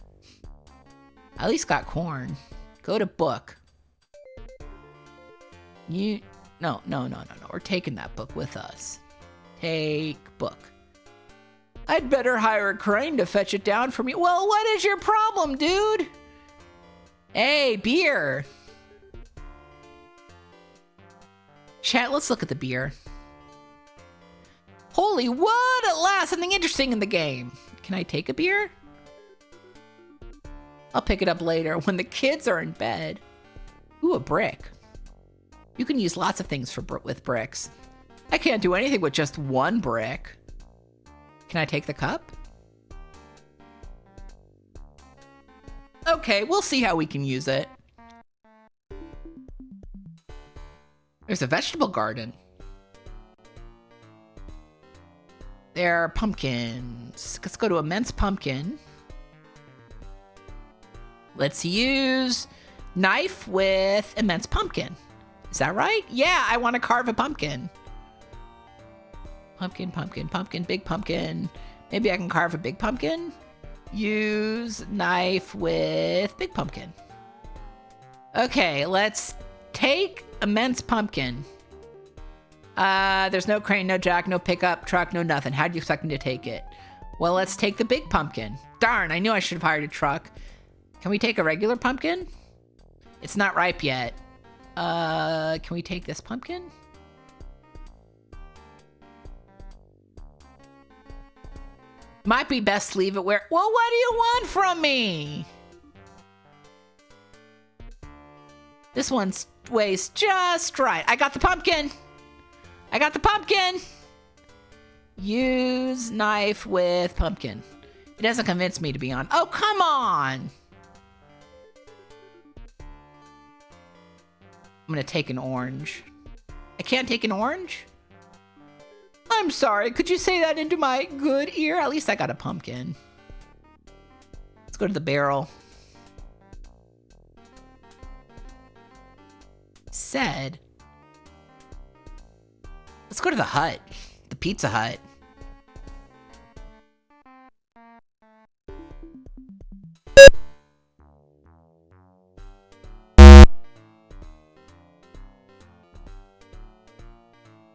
I at least got corn. Go to book. No. We're taking that book with us. Take book. I'd better hire a crane to fetch it down for me. Well, what is your problem, dude? Hey, beer. Chat, let's look at the beer. Holy, what? At last, something interesting in the game. Can I take a beer? I'll pick it up later when the kids are in bed. Ooh, a brick. You can use lots of things with bricks. I can't do anything with just one brick. Can I take the cup? Okay, we'll see how we can use it. There's a vegetable garden. There are pumpkins. Let's go to immense pumpkin. Let's use knife with immense pumpkin. Is that right? Yeah, I want to carve a pumpkin. Pumpkin, pumpkin, pumpkin, big pumpkin. Maybe I can carve a big pumpkin. Use knife with big pumpkin. Okay, let's take immense pumpkin. There's no crane, no jack, no pickup truck, no nothing. How do you expect me to take it? Well, let's take the big pumpkin. Darn, I knew I should have hired a truck. Can we take a regular pumpkin? It's not ripe yet. Can we take this pumpkin? Might be best to leave it where... Well, what do you want from me? This one's weighs just right. I got the pumpkin. I got the pumpkin. Use knife with pumpkin. It doesn't convince me to be on. Oh, come on. I'm gonna take an orange. I can't take an orange? I'm sorry, could you say that into my good ear? At least I got a pumpkin. Let's go to the barrel. Said. Let's go to the hut. The Pizza Hut.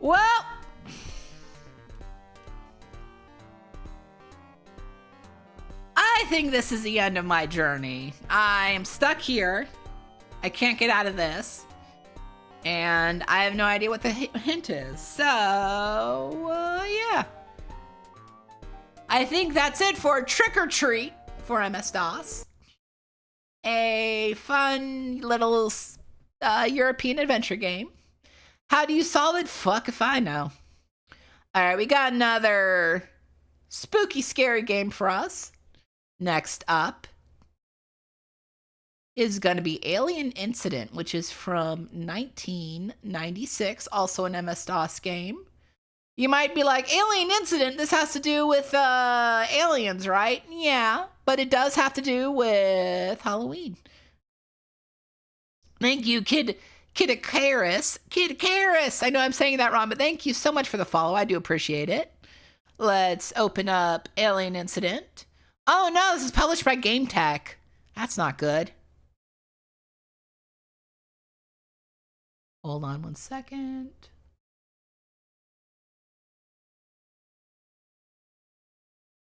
Well, I think this is the end of my journey. I am stuck here. I can't get out of this. And I have no idea what the hint is. So, yeah. I think that's it for Trick or Treat for MS-DOS. A fun little European adventure game. How do you solve it? Fuck if I know. All right, we got another spooky, scary game for us. Next up is going to be Alien Incident, which is from 1996, also an MS-DOS game. You might be like, Alien Incident, this has to do with aliens, right? Yeah, but it does have to do with Halloween. Thank you, Kid Icarus. I know I'm saying that wrong, but thank you so much for the follow. I do appreciate it. Let's open up Alien Incident. Oh no, this is published by Game Tech. That's not good. Hold on one second.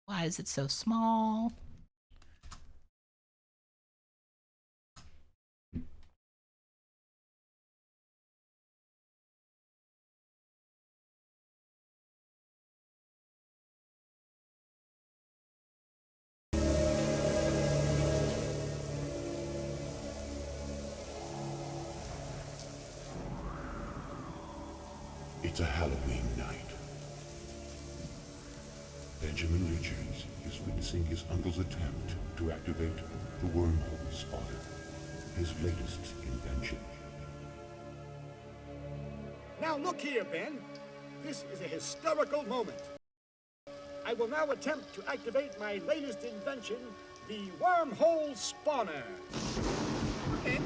Why is it so small? It's a Halloween night. Benjamin Richards is witnessing his uncle's attempt to activate the wormhole spotter, his latest invention. Now look here, Ben. This is a historical moment. I will now attempt to activate my latest invention, the wormhole spawner. Ben,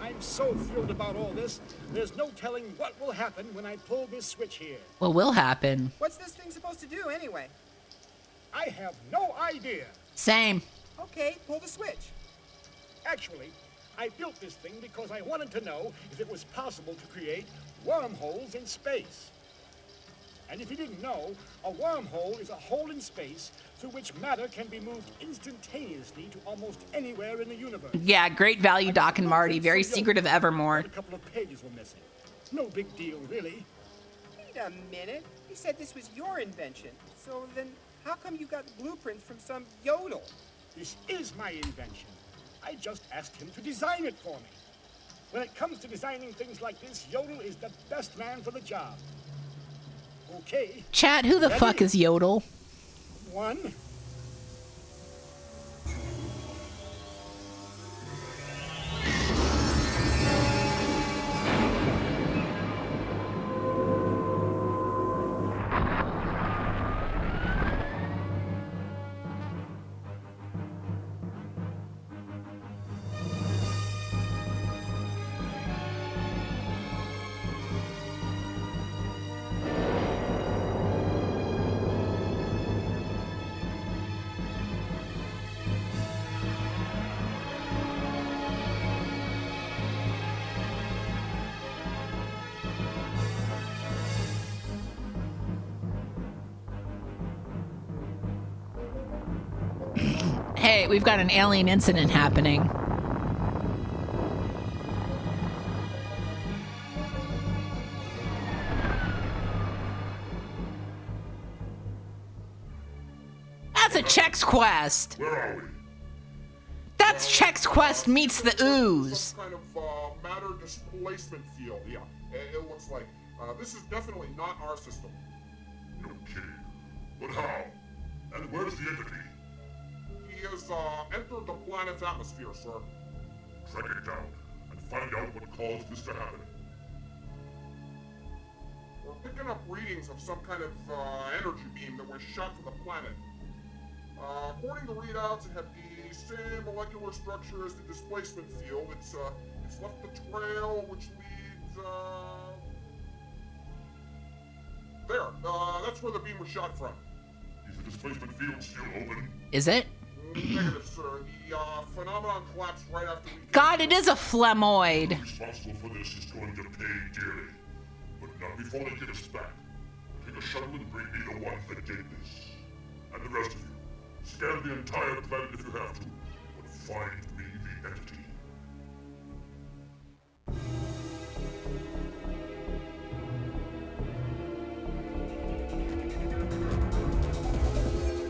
I'm so thrilled about all this. There's no telling what will happen when I pull this switch here. What will happen? What's this thing supposed to do anyway? I have no idea. Same. Okay, pull the switch. Actually, I built this thing because I wanted to know if it was possible to create wormholes in space. And if you didn't know, a wormhole is a hole in space through which matter can be moved instantaneously to almost anywhere in the universe. Yeah, great value, Doc and Marty. Very secret of Evermore. A couple of pages were missing. no big deal, really. Wait a minute. You said this was your invention. So then, how come you got blueprints from some yodel? This is my invention. I just asked him to design it for me. When it comes to designing things like this, Yodel is the best man for the job. Okay. Chat, who the Ready? fuck is Yodel? 1. Hey, we've got an alien incident happening. That's a Chex Quest. Where are we? That's Chex Quest meets the ooze. Some kind of matter displacement field. Yeah, it looks like. This is definitely not our system. No kidding. But how? And where's the entity? He has entered the planet's atmosphere, sir. Track it down and find out what caused this to happen. We're picking up readings of some kind of energy beam that was shot from the planet. According to readouts, it had the same molecular structure as the displacement field. It's left the trail which leads, there. That's where the beam was shot from. Is the displacement field still open? Is it? Negative, sir. The phenomenon collapsed right after we... God, it is a phlemoid. The responsible for this is going to pay dearly. But not before they get us back. Take a shuttle and bring me the one that did this. And the rest of you, scan the entire planet if you have to, but find me the entity.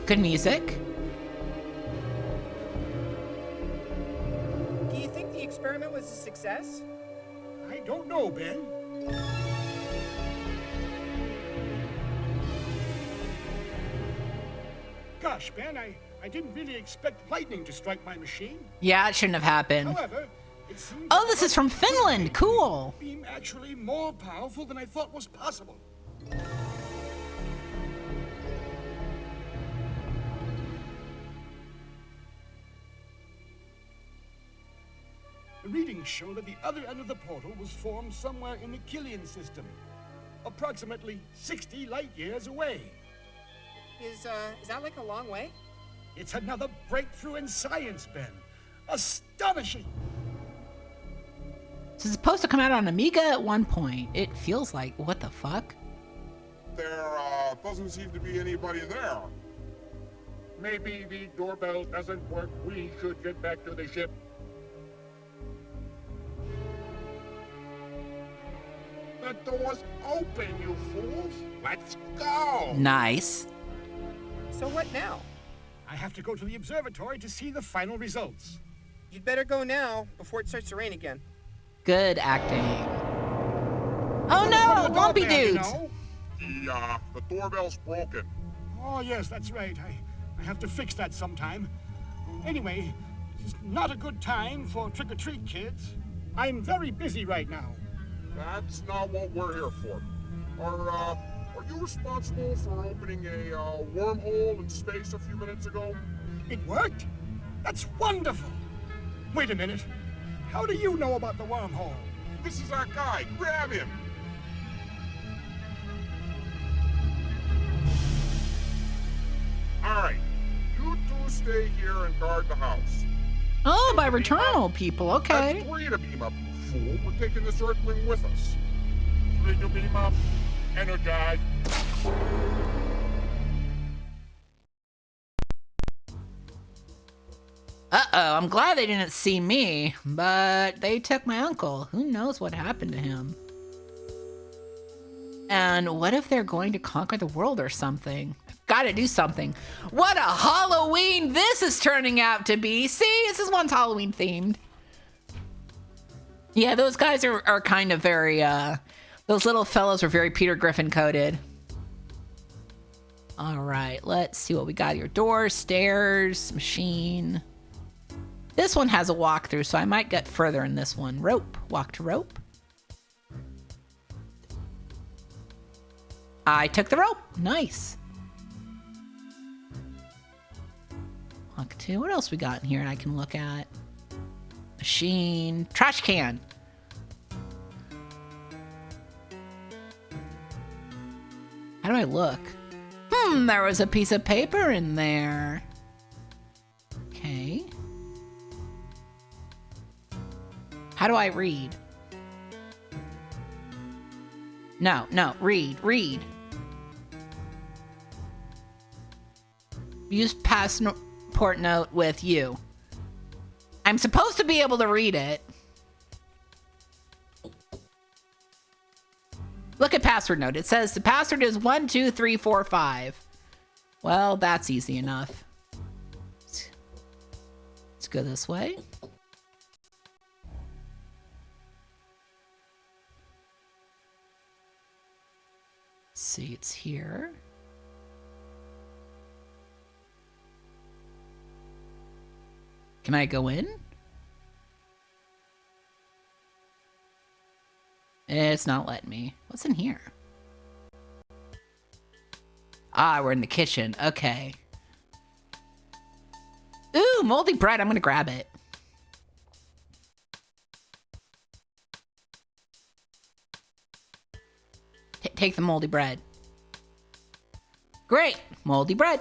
Good music. Do you think the experiment was a success? I don't know, Ben. Gosh, Ben, I didn't really expect lightning to strike my machine. Yeah, it shouldn't have happened. However, it seems... Oh, this is from Finland. Cool. ...beam actually more powerful than I thought was possible. The readings show that the other end of the portal was formed somewhere in the Killian system, approximately 60 light years away. Is that like a long way? It's another breakthrough in science, Ben. Astonishing! This is supposed to come out on Amiga at one point. It feels like, what the fuck? There, doesn't seem to be anybody there. Maybe the doorbell doesn't work. We should get back to the ship. The door's open, you fools. Let's go. Nice. So what now? I have to go to the observatory to see the final results. You'd better go now, before it starts to rain again. Good acting. Oh no, lumpy Doorbell, you dudes. know? The doorbell's broken. Oh, yes, that's right. I have to fix that sometime. Anyway, it's not a good time for trick-or-treat, kids. I'm very busy right now. That's not what we're here for. Are you responsible for opening a wormhole in space a few minutes ago? It worked? That's wonderful! Wait a minute. How do you know about the wormhole? This is our guy. Grab him. All right. You two stay here and guard the house. Oh, by Returnal people. Okay. That's 3 to beam up, you fool. We're taking this Earthling with us. 3 to beam up. Energize. Uh-oh, I'm glad they didn't see me, but they took my uncle. Who knows what happened to him? And what if they're going to conquer the world or something? Gotta do something. What a Halloween this is turning out to be. See, this is one's Halloween themed. Yeah, those guys are kind of very, those little fellows are very Peter Griffin coded. All right, let's see what we got here. Doors, stairs, machine. This one has a walkthrough, so I might get further in this one. Rope, walk to rope. I took the rope, nice. Walk to, what else we got in here I can look at? Machine, trash can. How do I look? There was a piece of paper in there. Okay. How do I read? No, read. Use passport note with you. I'm supposed to be able to read it. Look at password note. It says the password is 12345. Well, that's easy enough. Let's go this way. Let's see, it's here. Can I go in? It's not letting me. What's in here? Ah, we're in the kitchen. Okay. Ooh, moldy bread. I'm gonna grab it. Take the moldy bread. Great. Moldy bread.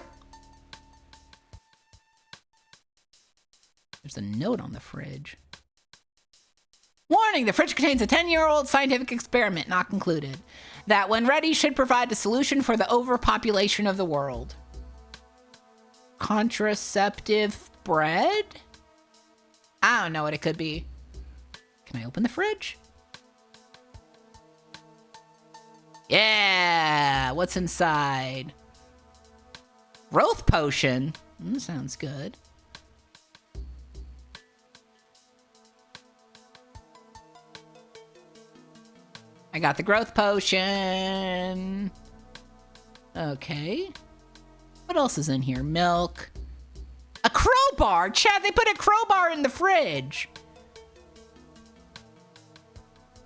There's a note on the fridge. Warning, the fridge contains a 10-year-old scientific experiment not concluded that when ready should provide the solution for the overpopulation of the world. Contraceptive bread? I don't know what it could be. Can I open the fridge? Yeah, what's inside? Growth potion? Sounds good. I got the growth potion. Okay. What else is in here? Milk. A crowbar! Chad, they put a crowbar in the fridge.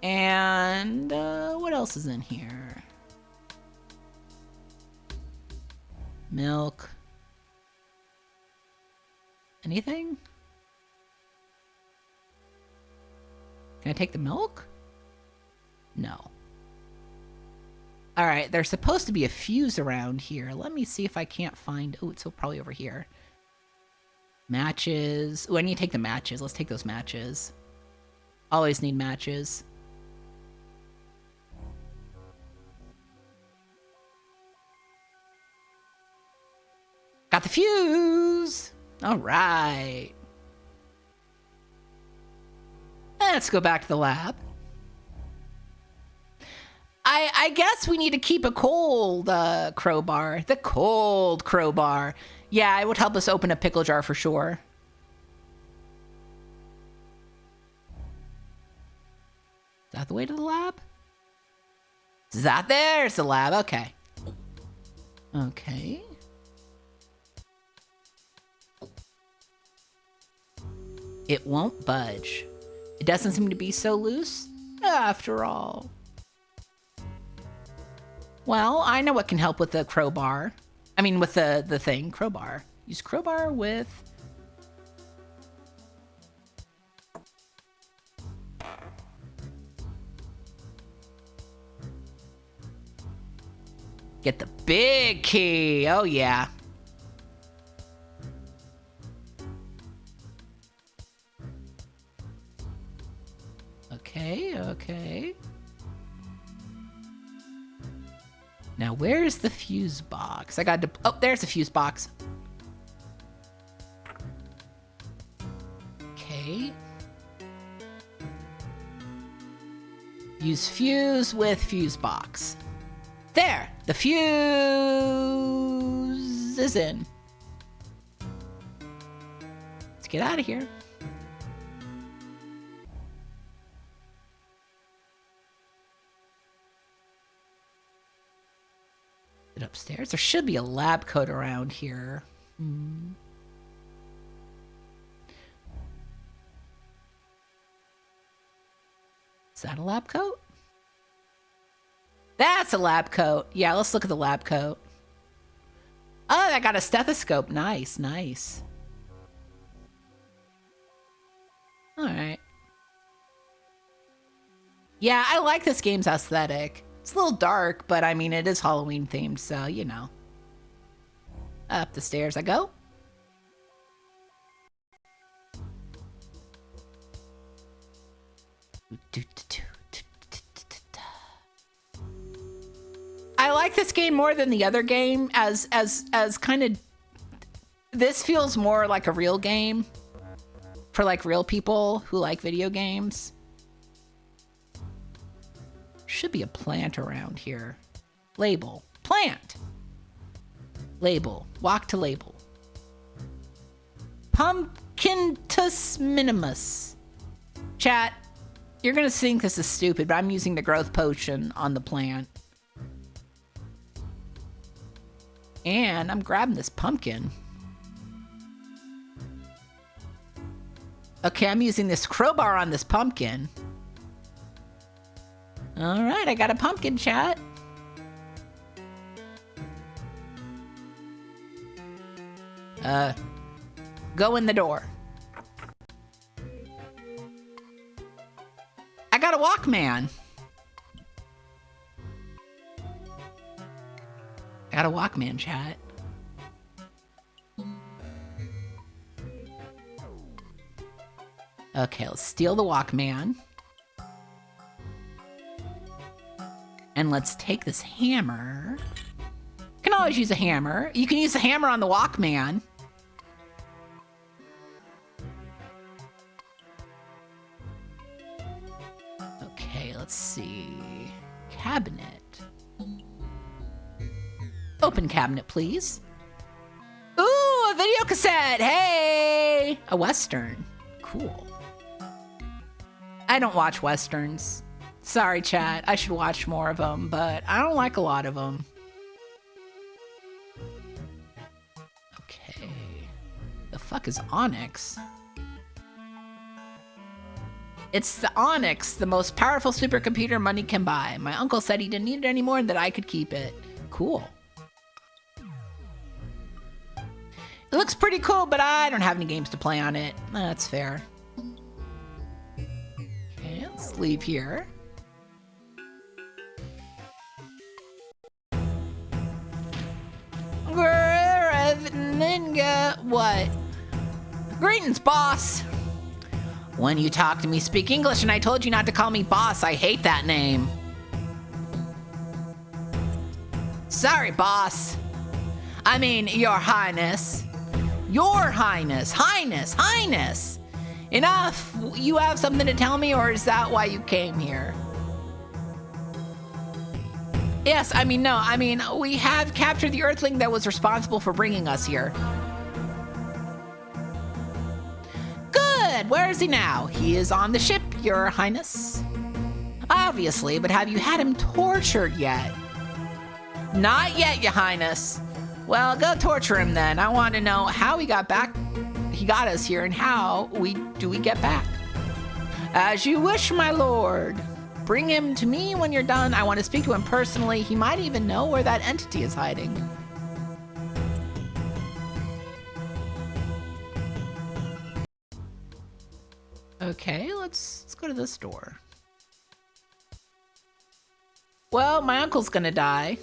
And what else is in here? Milk. Anything? Can I take the milk? No. All right, there's supposed to be a fuse around here. Let me see if I can't find... Oh, it's probably over here. Matches. Oh, I need to take the matches. Let's take those matches. Always need matches. Got the fuse! All right. Let's go back to the lab. I guess we need to keep a cold crowbar. The cold crowbar. Yeah, it would help us open a pickle jar for sure. Is that the way to the lab? Is that there's the lab? Okay. Okay. It won't budge. It doesn't seem to be so loose after all. Well, I know what can help with the crowbar. I mean, with the thing, crowbar. Use crowbar with... Get the big key. Oh, yeah. Okay, okay. Now, where's the fuse box? I got to... Oh, there's the fuse box. Okay. Use fuse with fuse box. There, the fuse is in. Let's get out of here. Is it upstairs? There should be a lab coat around here. Is that a lab coat? That's a lab coat. Yeah, let's look at the lab coat. Oh, I got a stethoscope. Nice, nice. All right. Yeah, I like this game's aesthetic. It's a little dark, but I mean, it is Halloween themed, so, you know. Up the stairs I go. I like this game more than the other game as kind of, this feels more like a real game for like real people who like video games. Should be a plant around here. Label. Plant. Label. Walk to label. Pumpkintus minimus. Chat, you're gonna think this is stupid, but I'm using the growth potion on the plant. And I'm grabbing this pumpkin. Okay, I'm using this crowbar on this pumpkin. All right, I got a pumpkin, chat. Go in the door. I got a Walkman. I got a Walkman, chat. Okay, let's steal the Walkman. And let's take this hammer. You can always use a hammer. You can use the hammer on the Walkman. Okay, let's see. Cabinet. Open cabinet, please. Ooh, a video cassette. Hey! A Western. Cool. I don't watch Westerns. Sorry, chat. I should watch more of them, but I don't like a lot of them. Okay. The fuck is Onyx? It's the Onyx, the most powerful supercomputer money can buy. My uncle said he didn't need it anymore and that I could keep it. Cool. It looks pretty cool, but I don't have any games to play on it. That's fair. Okay, let's leave here. What? Greetings, boss. When you talk to me, speak English, and I told you not to call me boss. I hate that name. Sorry, boss. I mean, your highness. Your highness. Highness. Highness. Enough. You have something to tell me, or is that why you came here? Yes, I mean, no. I mean, we have captured the Earthling that was responsible for bringing us here. Good. Where is he now? He is on the ship, your highness. Obviously, but have you had him tortured yet? Not yet, your highness. Well, go torture him then. I want to know how he got back. He got us here, and how we get back. As you wish, my lord. Bring him to me when you're done. I want to speak to him personally. He might even know where that entity is hiding. Okay, let's go to this door. Well, my uncle's gonna die.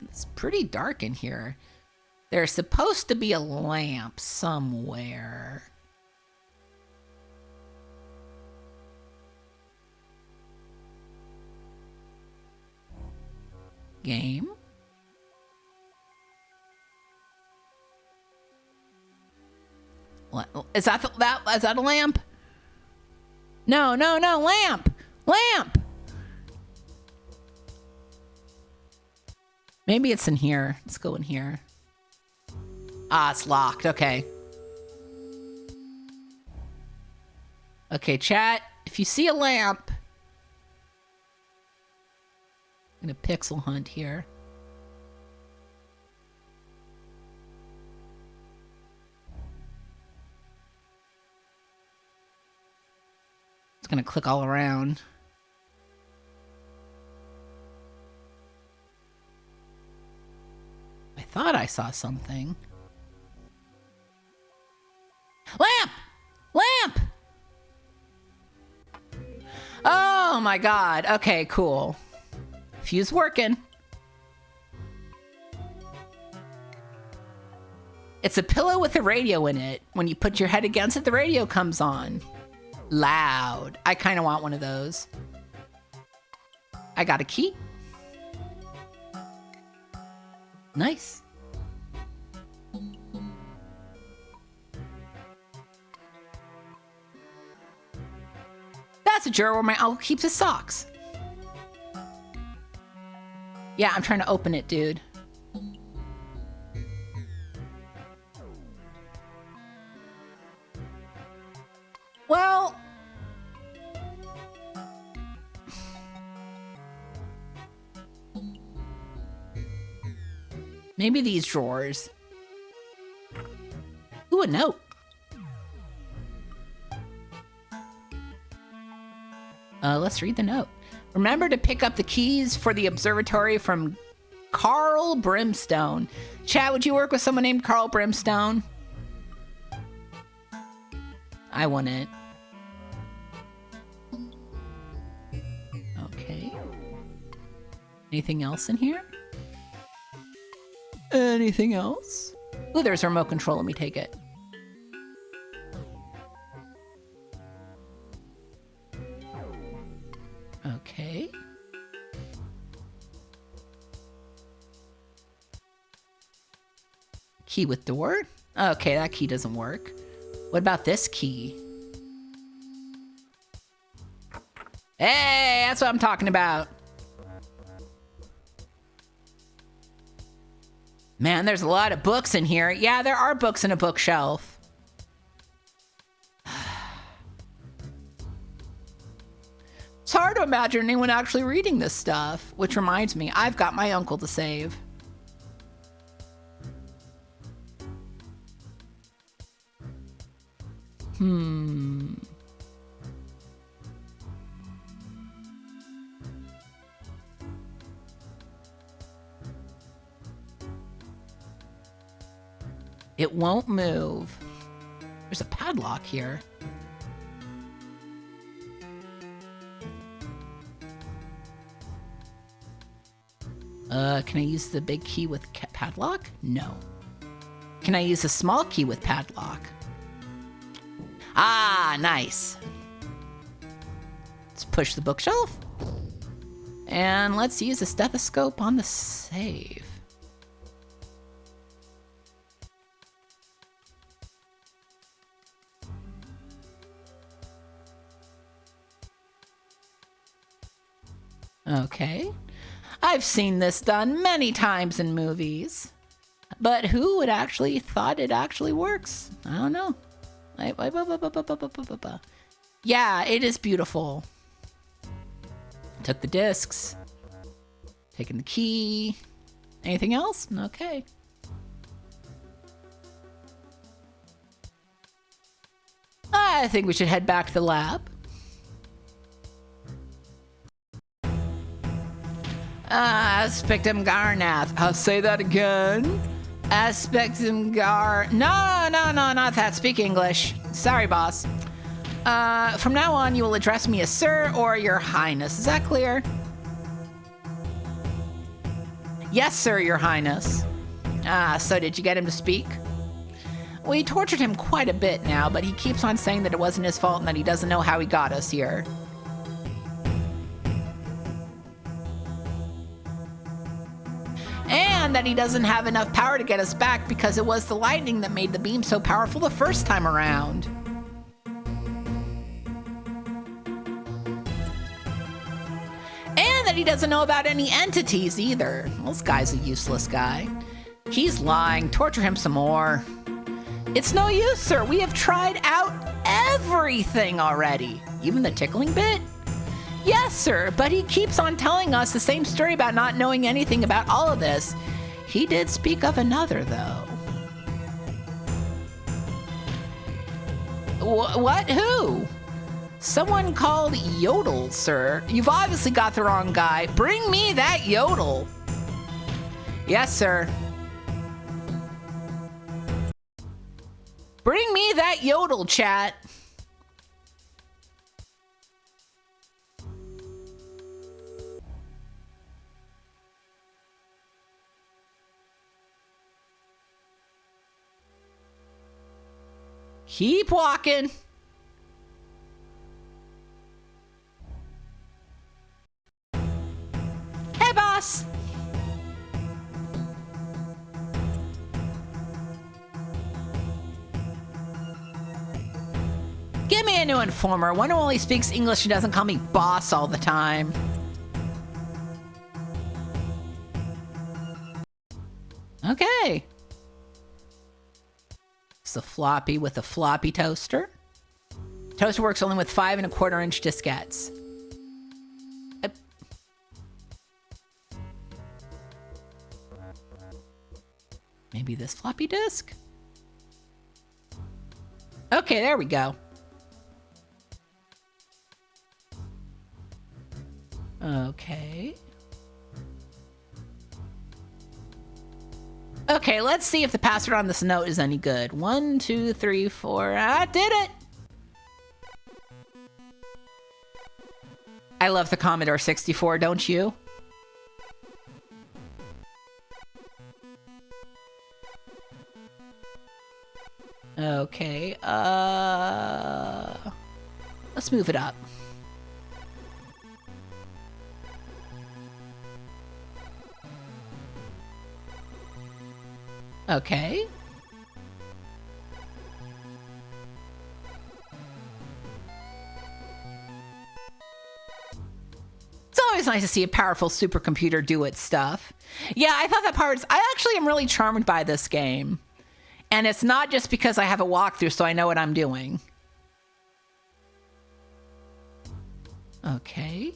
It's pretty dark in here. There's supposed to be a lamp somewhere. Game. What is that? Is that a lamp? No, no, no, lamp! Lamp! Maybe it's in here. Let's go in here. Ah, it's locked. Okay. Okay, chat. If you see a lamp, I'm gonna pixel hunt here. It's gonna click all around. I thought I saw something. Lamp! Lamp! Oh my god. Okay, cool. Fuse working. It's a pillow with a radio in it. When you put your head against it, the radio comes on. Loud. I kind of want one of those. I got a key. Nice. That's a drawer where my uncle keeps his socks. Yeah, I'm trying to open it, dude. Well, maybe these drawers. Ooh, a note. Let's read the note. Remember to pick up the keys for the observatory from Carl Brimstone. Chat, would you work with someone named Carl Brimstone? I wouldn't. Okay. Anything else in here? Anything else? Ooh, there's a remote control. Let me take it. Okay. Key with door? Okay, that key doesn't work. What about this key? Hey, that's what I'm talking about. Man, there's a lot of books in here. Yeah, there are books in a bookshelf. It's hard to imagine anyone actually reading this stuff, which reminds me, I've got my uncle to save. It won't move. There's a padlock here. Can I use the big key with padlock? No. Can I use a small key with padlock? Ah, nice. Let's push the bookshelf. And let's use a stethoscope on the save. Okay. I've seen this done many times in movies. But who would actually thought it actually works? I don't know. Yeah, it is beautiful. Took the discs. Taking the key. Anything else? Okay. I think we should head back to the lab. Aspectum Garnath. I'll say that again. Aspectum Gar... No, not that. Speak English. Sorry, boss. From now on, you will address me as Sir or Your Highness. Is that clear? Yes, sir, Your Highness. So did you get him to speak? We tortured him quite a bit now, but he keeps on saying that it wasn't his fault and that he doesn't know how he got us here. and that he doesn't have enough power to get us back because it was the lightning that made the beam so powerful the first time around. And that he doesn't know about any entities either. Well, this guy's a useless guy. He's lying. Torture him some more. It's no use, sir. We have tried out everything already. Even the tickling bit? Yes, sir, but he keeps on telling us the same story about not knowing anything about all of this. He did speak of another, though. What? Who? Someone called Yodel, sir. You've obviously got the wrong guy. Bring me that Yodel. Yes, sir. Bring me that Yodel, chat. Keep walking. Hey, boss. Give me a new informer, one who only speaks English and doesn't call me boss all the time. Okay. It's a floppy with a floppy toaster. Toaster works only with 5 1/4-inch diskettes. Maybe this floppy disk? Okay, there we go. Okay. Okay, let's see if the password on this note is any good. 1, 2, 3, 4. I did it! I love the Commodore 64, don't you? Okay, let's move it up. Okay. It's always nice to see a powerful supercomputer do its stuff. Yeah, I thought that part was... I actually am really charmed by this game. And it's not just because I have a walkthrough so I know what I'm doing. Okay.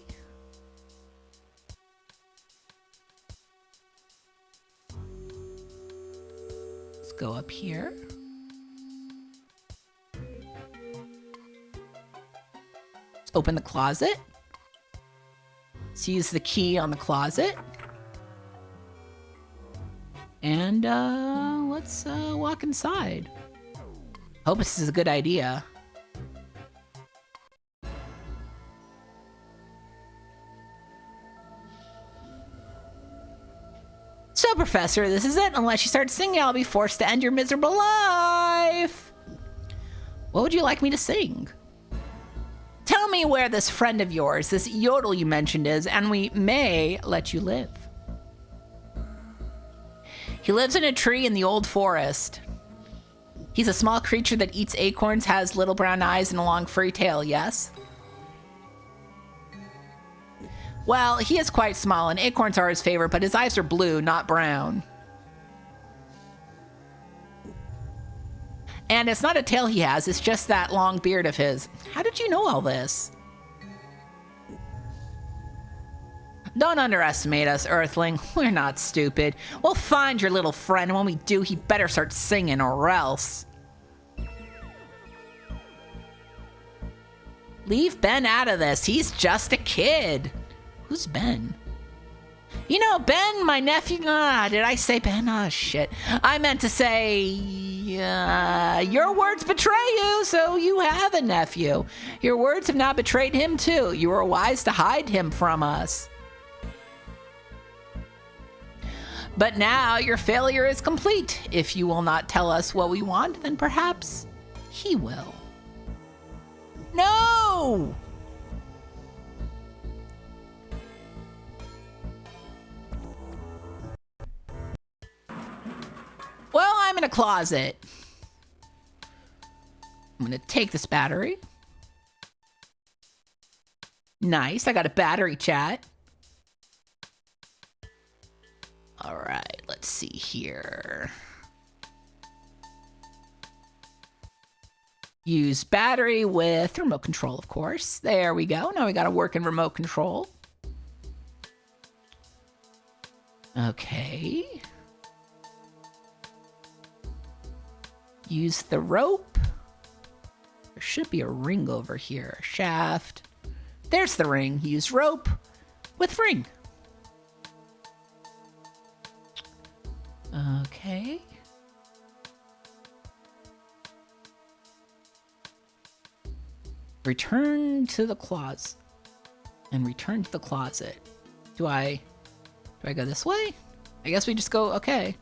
Let's go up here. Let's open the closet. Let's use the key on the closet. And let's walk inside. Hope this is a good idea. So, Professor, this is it. Unless you start singing, I'll be forced to end your miserable life. What would you like me to sing? Tell me where this friend of yours, this Yodel you mentioned, is, and we may let you live. He lives in a tree in the old forest. He's a small creature that eats acorns, has little brown eyes, and a long furry tail, yes? Well, he is quite small, and acorns are his favorite, but his eyes are blue, not brown. And it's not a tail he has, it's just that long beard of his. How did you know all this? Don't underestimate us, Earthling. We're not stupid. We'll find your little friend, and when we do, he better start singing or else. Leave Ben out of this. He's just a kid. Who's Ben? You know, Ben, my nephew... did I say Ben? Oh, shit. I meant to say... your words betray you, so you have a nephew. Your words have not betrayed him, too. You were wise to hide him from us. But now your failure is complete. If you will not tell us what we want, then perhaps he will. No! I'm in a closet. I'm gonna take this battery. Nice, I got a battery chat. All right, let's see here. Use battery with remote control, of course. There we go. Now we got a working remote control. Okay. Use the rope. There should be a ring over here. Shaft. There's the ring. Use rope with ring. Okay. Return to the closet. And return to the closet. Do I go this way? I guess we just go, okay.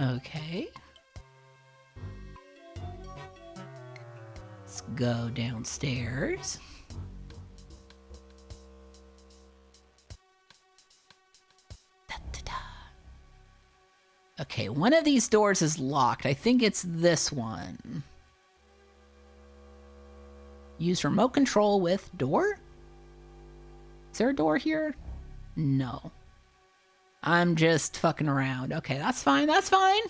Okay. Let's go downstairs. Da-da-da. Okay, one of these doors is locked. I think it's this one. Use remote control with door? Is there a door here? No. I'm just fucking around. Okay, that's fine, that's fine.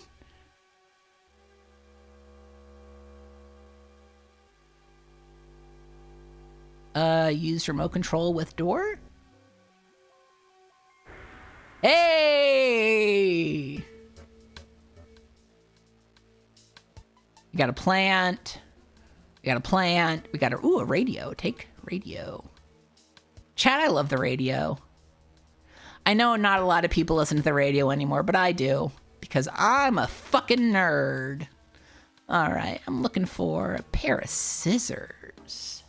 Use remote control with door? Hey! We got a plant. We got a plant. We got a radio. Take radio. Chat, I love the radio. I know not a lot of people listen to the radio anymore, but I do. Because I'm a fucking nerd. Alright, I'm looking for a pair of scissors.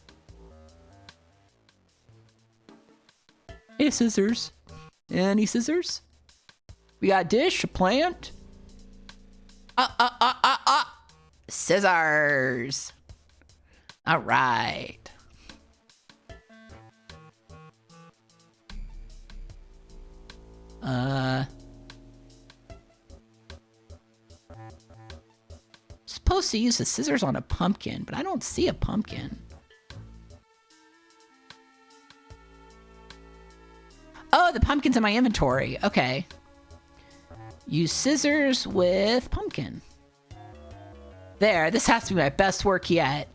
Hey, scissors. Any scissors? We got a dish, a plant. Scissors. Alright. Supposed to use the scissors on a pumpkin, but I don't see a pumpkin. Oh, the pumpkin's in my inventory. Okay. Use scissors with pumpkin. There, this has to be my best work yet.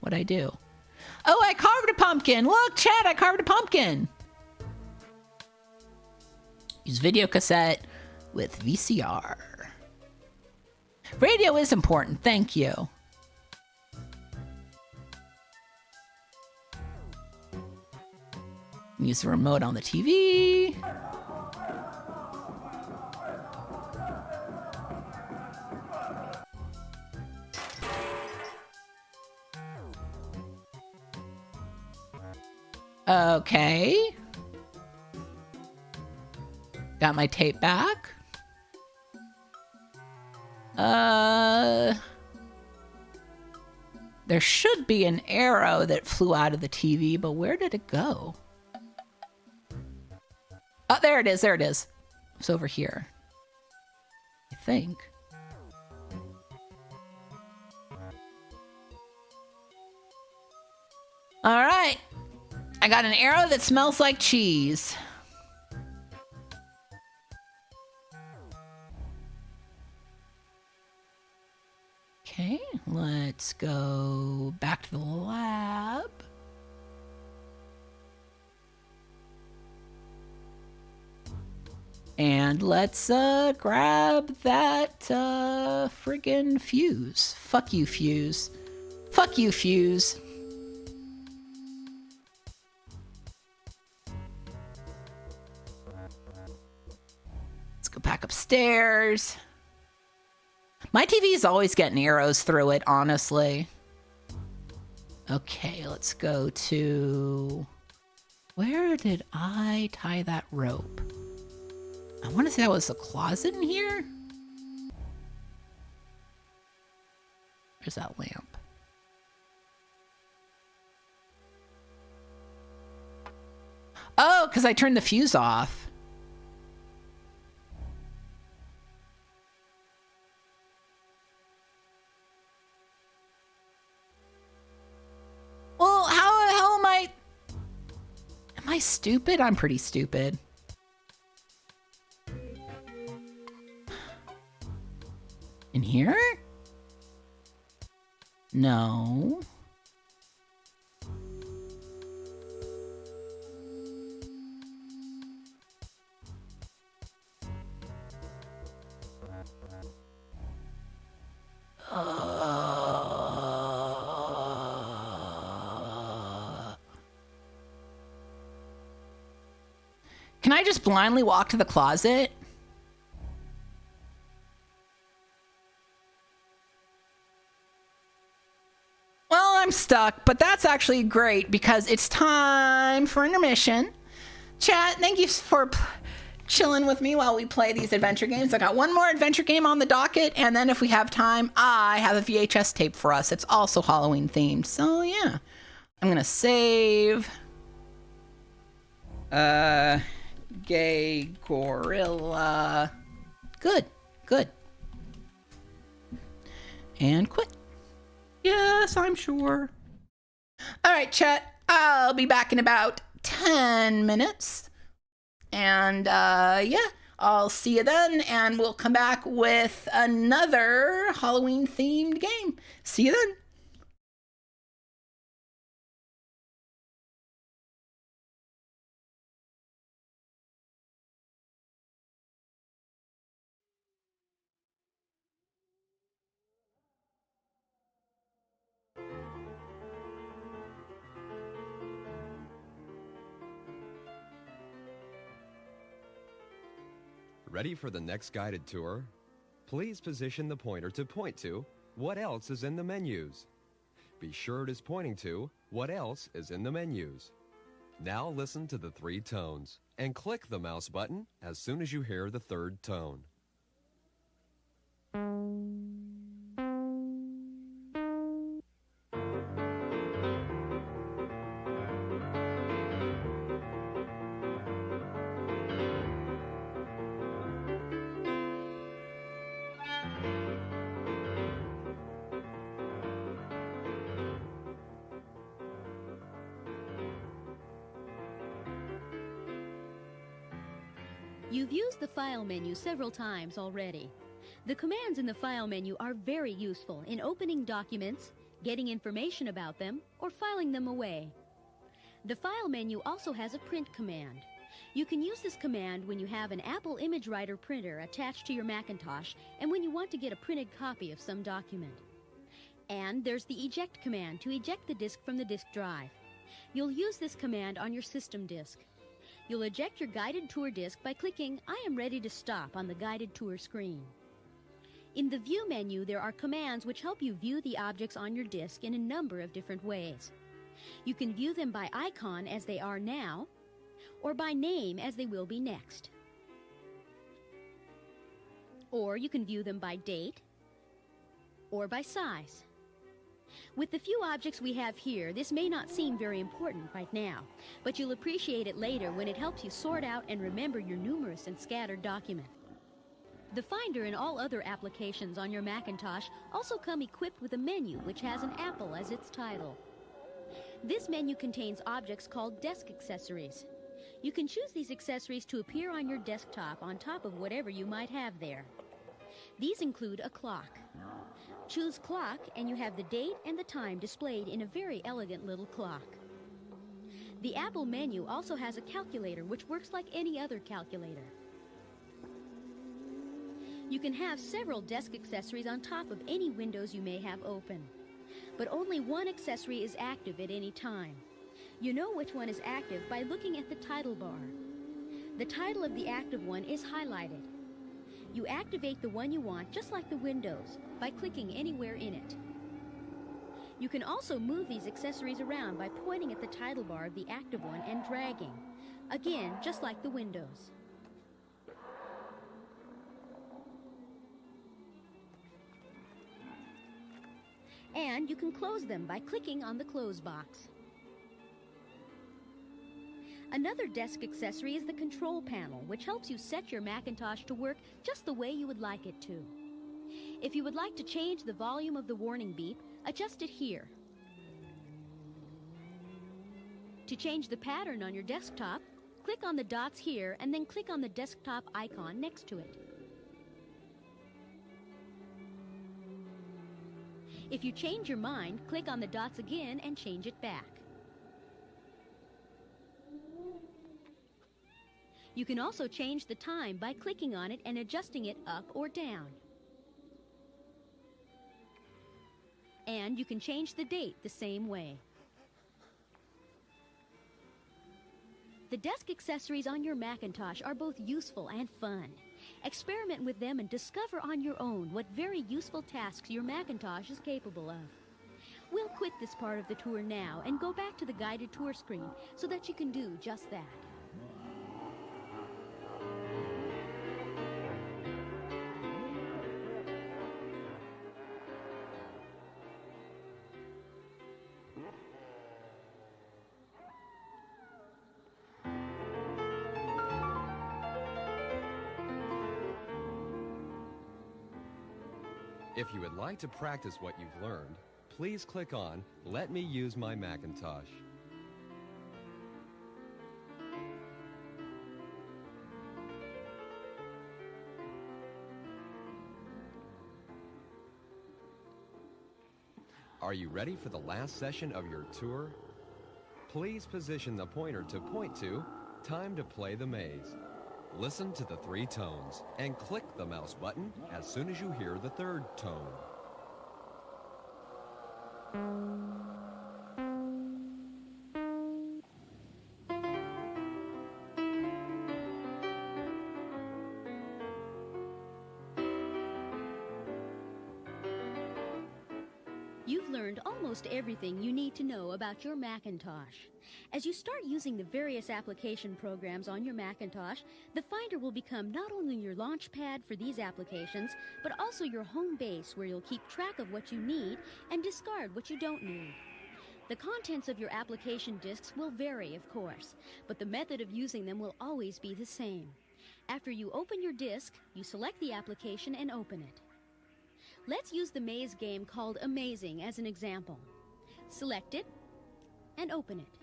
What'd I do? Oh, I carved a pumpkin. Look, chat, I carved a pumpkin. Use video cassette with VCR. Radio is important, thank you. Use the remote on the TV. Okay. Got my tape back. There should be an arrow that flew out of the TV, but where did it go? Oh, there it is, there it is. It's over here. I think. All right. I got an arrow that smells like cheese. Okay, let's go back to the lab. And let's grab that friggin' fuse. Fuck you, fuse. Fuck you, fuse. Let's go back upstairs. My TV is always getting arrows through it, honestly. Okay, let's go to... Where did I tie that rope? I want to say that was a closet in here. Where's that lamp? Oh, because I turned the fuse off. Well, how the hell am I... Am I stupid? I'm pretty stupid. In here? No. Can I just blindly walk to the closet? Well, I'm stuck, but that's actually great because it's time for intermission. Chat, thank you for chilling with me while we play these adventure games. I got one more adventure game on the docket, and then if we have time, I have a VHS tape for us. It's also Halloween themed, so yeah. I'm gonna save. Gay gorilla. Good. And quit. Yes, I'm sure. All right, chat. I'll be back in about 10 minutes. And yeah, I'll see you then. And we'll come back with another Halloween themed game. See you then. Ready for the next guided tour? Please position the pointer to point to what else is in the menus. Be sure it is pointing to what else is in the menus. Now listen to the 3 tones and click the mouse button as soon as you hear the 3rd tone. You've used the File menu several times already. The commands in the File menu are very useful in opening documents, getting information about them, or filing them away. The File menu also has a print command. You can use this command when you have an Apple ImageWriter printer attached to your Macintosh and when you want to get a printed copy of some document. And there's the eject command to eject the disk from the disk drive. You'll use this command on your system disk. You'll eject your guided tour disk by clicking I am ready to stop on the guided tour screen. In the View menu, there are commands which help you view the objects on your disk in a number of different ways. You can view them by icon as they are now, or by name as they will be next. Or you can view them by date, or by size. With the few objects we have here, this may not seem very important right now, but you'll appreciate it later when it helps you sort out and remember your numerous and scattered documents. The Finder and all other applications on your Macintosh also come equipped with a menu which has an apple as its title. This menu contains objects called desk accessories. You can choose these accessories to appear on your desktop on top of whatever you might have there. These include a clock. Choose clock and you have the date and the time displayed in a very elegant little clock. The Apple menu also has a calculator which works like any other calculator. You can have several desk accessories on top of any windows you may have open. But only one accessory is active at any time. You know which one is active by looking at the title bar. The title of the active one is highlighted. You activate the one you want just like the windows by clicking anywhere in it. You can also move these accessories around by pointing at the title bar of the active one and dragging. Again, just like the windows. And you can close them by clicking on the close box. Another desk accessory is the control panel, which helps you set your Macintosh to work just the way you would like it to. If you would like to change the volume of the warning beep, adjust it here. To change the pattern on your desktop, click on the dots here and then click on the desktop icon next to it. If you change your mind, click on the dots again and change it back. You can also change the time by clicking on it and adjusting it up or down. And you can change the date the same way. The desk accessories on your Macintosh are both useful and fun. Experiment with them and discover on your own what very useful tasks your Macintosh is capable of. We'll quit this part of the tour now and go back to the guided tour screen so that you can do just that. If you would like to practice what you've learned, please click on Let Me Use My Macintosh. Are you ready for the last session of your tour? Please position the pointer to point to Time to Play the Maze. Listen to the 3 tones and click the mouse button as soon as you hear the 3rd tone. You've learned almost everything you need to know about your Macintosh. As you start using the various application programs on your Macintosh, the Finder will become not only your launch pad for these applications, but also your home base where you'll keep track of what you need and discard what you don't need. The contents of your application disks will vary, of course, but the method of using them will always be the same. After you open your disk, you select the application and open it. Let's use the maze game called Amazing as an example. Select it and open it.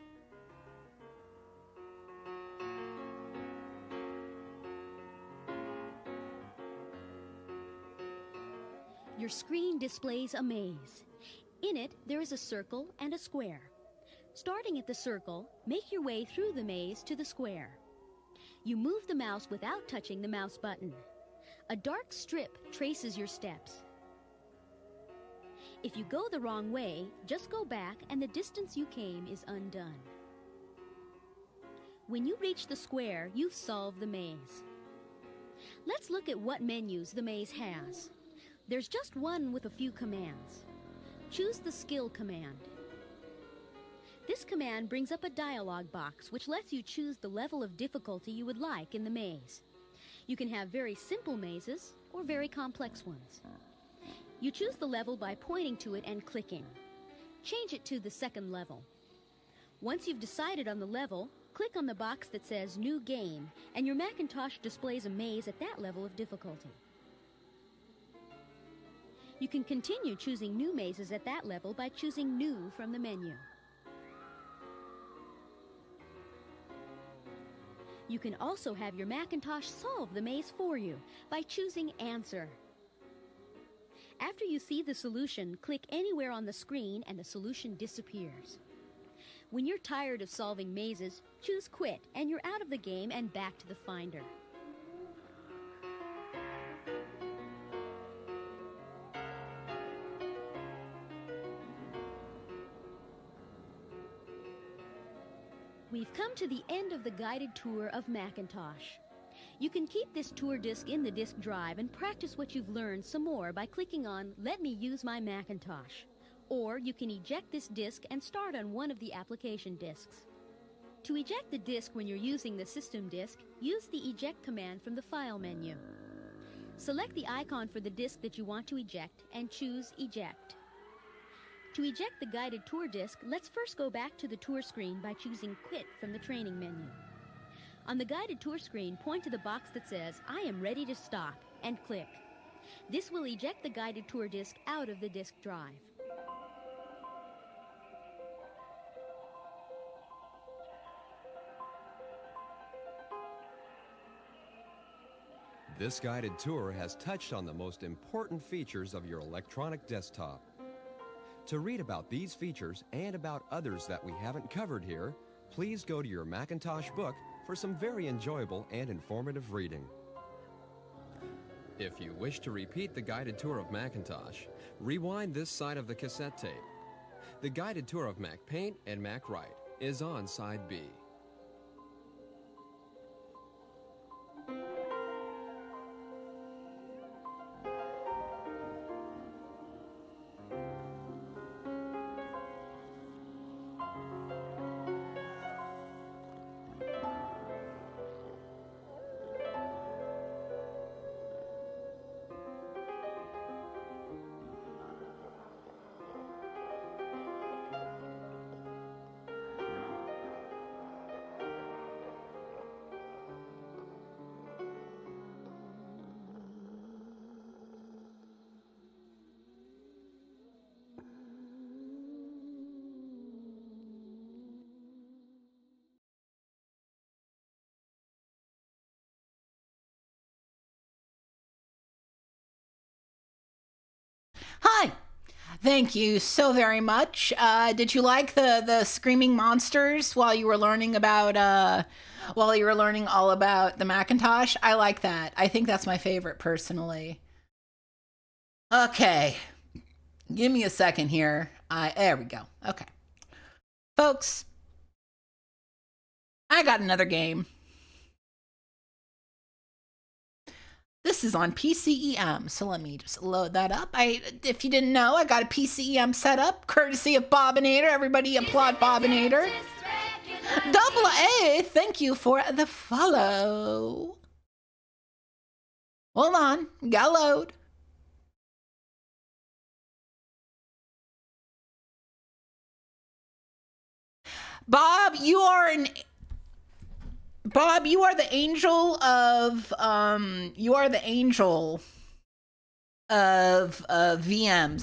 Your screen displays a maze. In it, there is a circle and a square. Starting at the circle, make your way through the maze to the square. You move the mouse without touching the mouse button. A dark strip traces your steps. If you go the wrong way, just go back and the distance you came is undone. When you reach the square, you've solved the maze. Let's look at what menus the maze has. There's just one with a few commands. Choose the Skill command. This command brings up a dialog box which lets you choose the level of difficulty you would like in the maze. You can have very simple mazes or very complex ones. You choose the level by pointing to it and clicking. Change it to the 2nd level. Once you've decided on the level, click on the box that says New Game, and your Macintosh displays a maze at that level of difficulty. You can continue choosing new mazes at that level by choosing New from the menu. You can also have your Macintosh solve the maze for you by choosing Answer. After you see the solution, click anywhere on the screen and the solution disappears. When you're tired of solving mazes, choose Quit and you're out of the game and back to the Finder. We've come to the end of the guided tour of Macintosh. You can keep this tour disc in the disk drive and practice what you've learned some more by clicking on Let Me Use My Macintosh. Or you can eject this disk and start on one of the application disks. To eject the disk when you're using the system disk, use the Eject command from the File menu. Select the icon for the disk that you want to eject and choose Eject. To eject the guided tour disc, let's first go back to the tour screen by choosing Quit from the training menu. On the guided tour screen, point to the box that says, I am ready to stop, and click. This will eject the guided tour disc out of the disk drive. This guided tour has touched on the most important features of your electronic desktop. To read about these features and about others that we haven't covered here, please go to your Macintosh book for some very enjoyable and informative reading. If you wish to repeat the guided tour of Macintosh, rewind this side of the cassette tape. The guided tour of Mac Paint and Mac Write is on side B. Hi. Thank you so very much. Did you like the screaming monsters while you were learning about all about the Macintosh? I like that. I think that's my favorite personally. Okay. Give me a second here. There we go. Okay. Folks, I got another game. This is on PCEM, so let me just load that up. If you didn't know, I got a PCEM set up, courtesy of Bobinator. Everybody applaud Bobinator. Double A, thank you for the follow. Hold on, gotta load. Bob, you are the angel of VMs.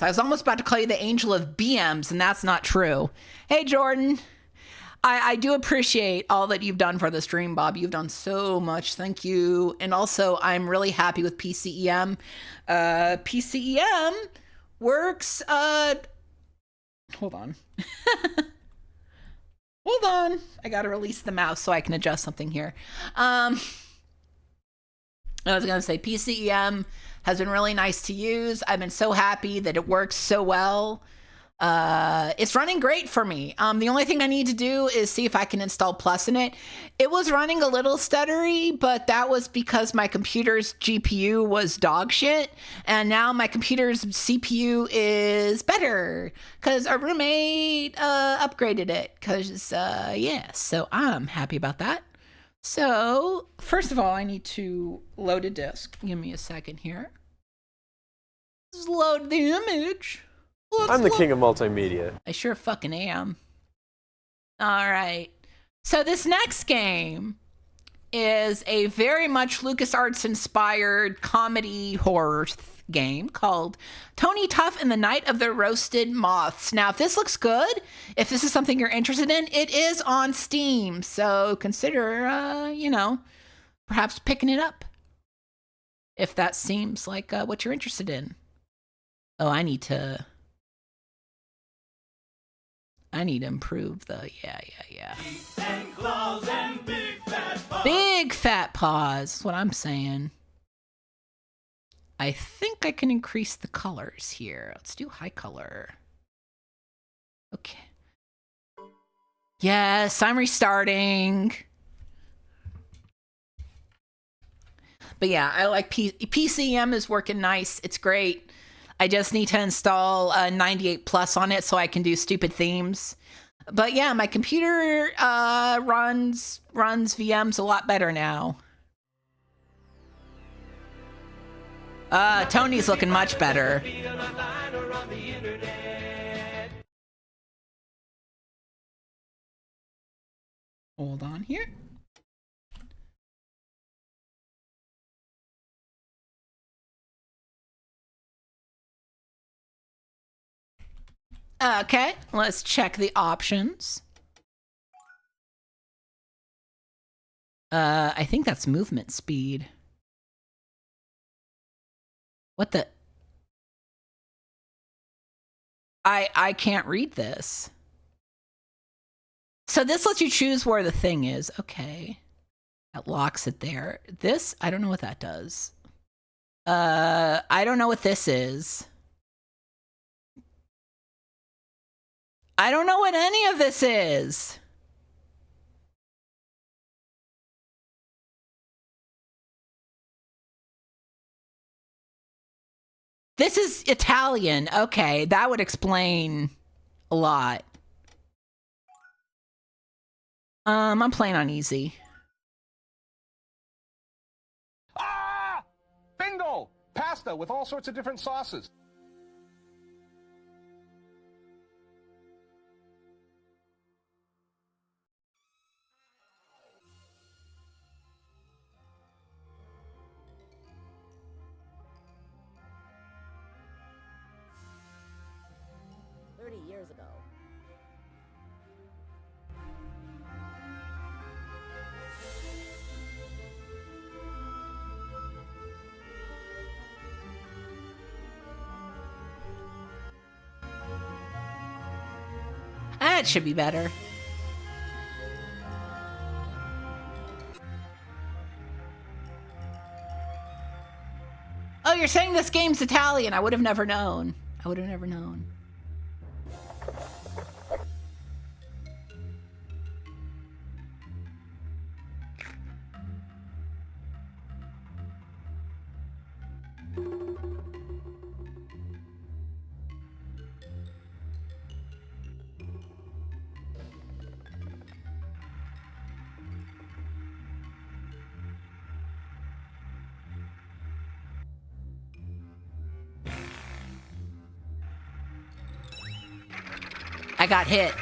I was almost about to call you the angel of BMs, and that's not true. Hey, Jordan. I do appreciate all that you've done for the stream, Bob. You've done so much. Thank you. And also, I'm really happy with PCEM. PCEM works... Hold on. Hold on. I got to release the mouse so I can adjust something here. I was going to say PCEM has been really nice to use. I've been so happy that it works so well. It's running great for me. The only thing I need to do is see if I can install Plus in it. It was running a little stuttery, but that was because my computer's GPU was dog shit. And now my computer's CPU is better because our roommate upgraded it. So I'm happy about that. So first of all, I need to load a disk. Give me a second here. Just load the image. I'm the king of multimedia. I sure fucking am. All right. So this next game is a very much LucasArts inspired comedy horror game called Tony Tough and the Night of the Roasted Moths. Now, if this looks good, if this is something you're interested in, it is on Steam. So consider, perhaps picking it up if that seems like what you're interested in. Oh, I need to improve the, yeah. Big fat paws, is what I'm saying. I think I can increase the colors here. Let's do high color. Okay. Yes, I'm restarting. But yeah, I like PCM is working nice. It's great. I just need to install 98 Plus on it so I can do stupid themes. But yeah, my computer runs VMs a lot better now. Tony's looking much better. Hold on here. Okay, let's check the options. I think that's movement speed. What the? I can't read this. So this lets you choose where the thing is. Okay. That locks it there. This, I don't know what that does. I don't know what this is. I don't know what any of this is. This is Italian. Okay, that would explain a lot. I'm playing on easy. Ah! Bingo! Pasta with all sorts of different sauces. Years ago. That should be better. Oh, you're saying this game's Italian. I would have never known. I would have never known. I got hit.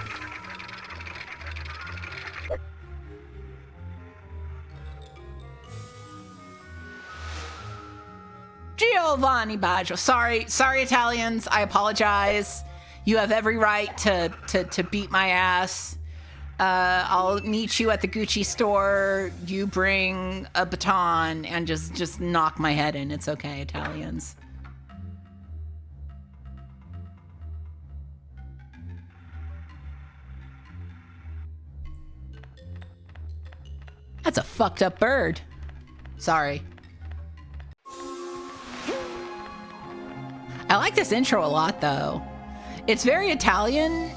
Giovanni Baggio. Sorry, Italians. I apologize. You have every right to beat my ass. I'll meet you at the Gucci store. You bring a baton and just knock my head in. It's okay, Italians. That's a fucked up bird. Sorry. I like this intro a lot, though. It's very Italian,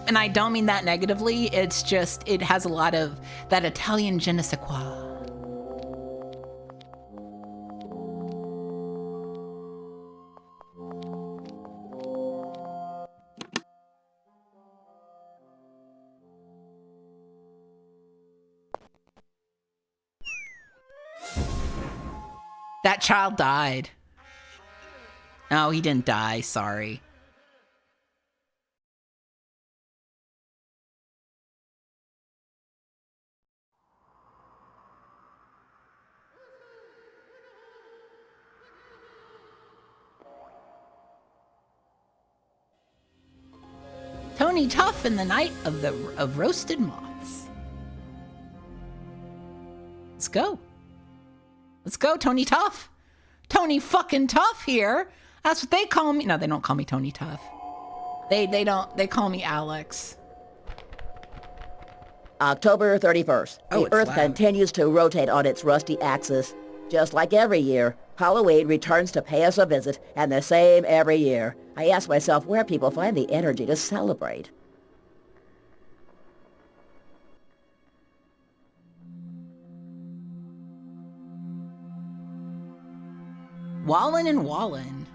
and I don't mean that negatively. It's just, it has a lot of that Italian je ne sais quoi. That child died. No, he didn't die. Sorry. Tony Tough in the Night of Roasted Moths. Let's go. Let's go, Tony Tough. Tony fucking Tough here. That's what they call me. No, they don't call me Tony Tough. They don't. They call me Alex. October 31st. Oh, The Earth loud. continues to rotate on its rusty axis. Just like every year, Halloween returns to pay us a visit, and the same every year. I ask myself where people find the energy to celebrate. Wallin and Wallin.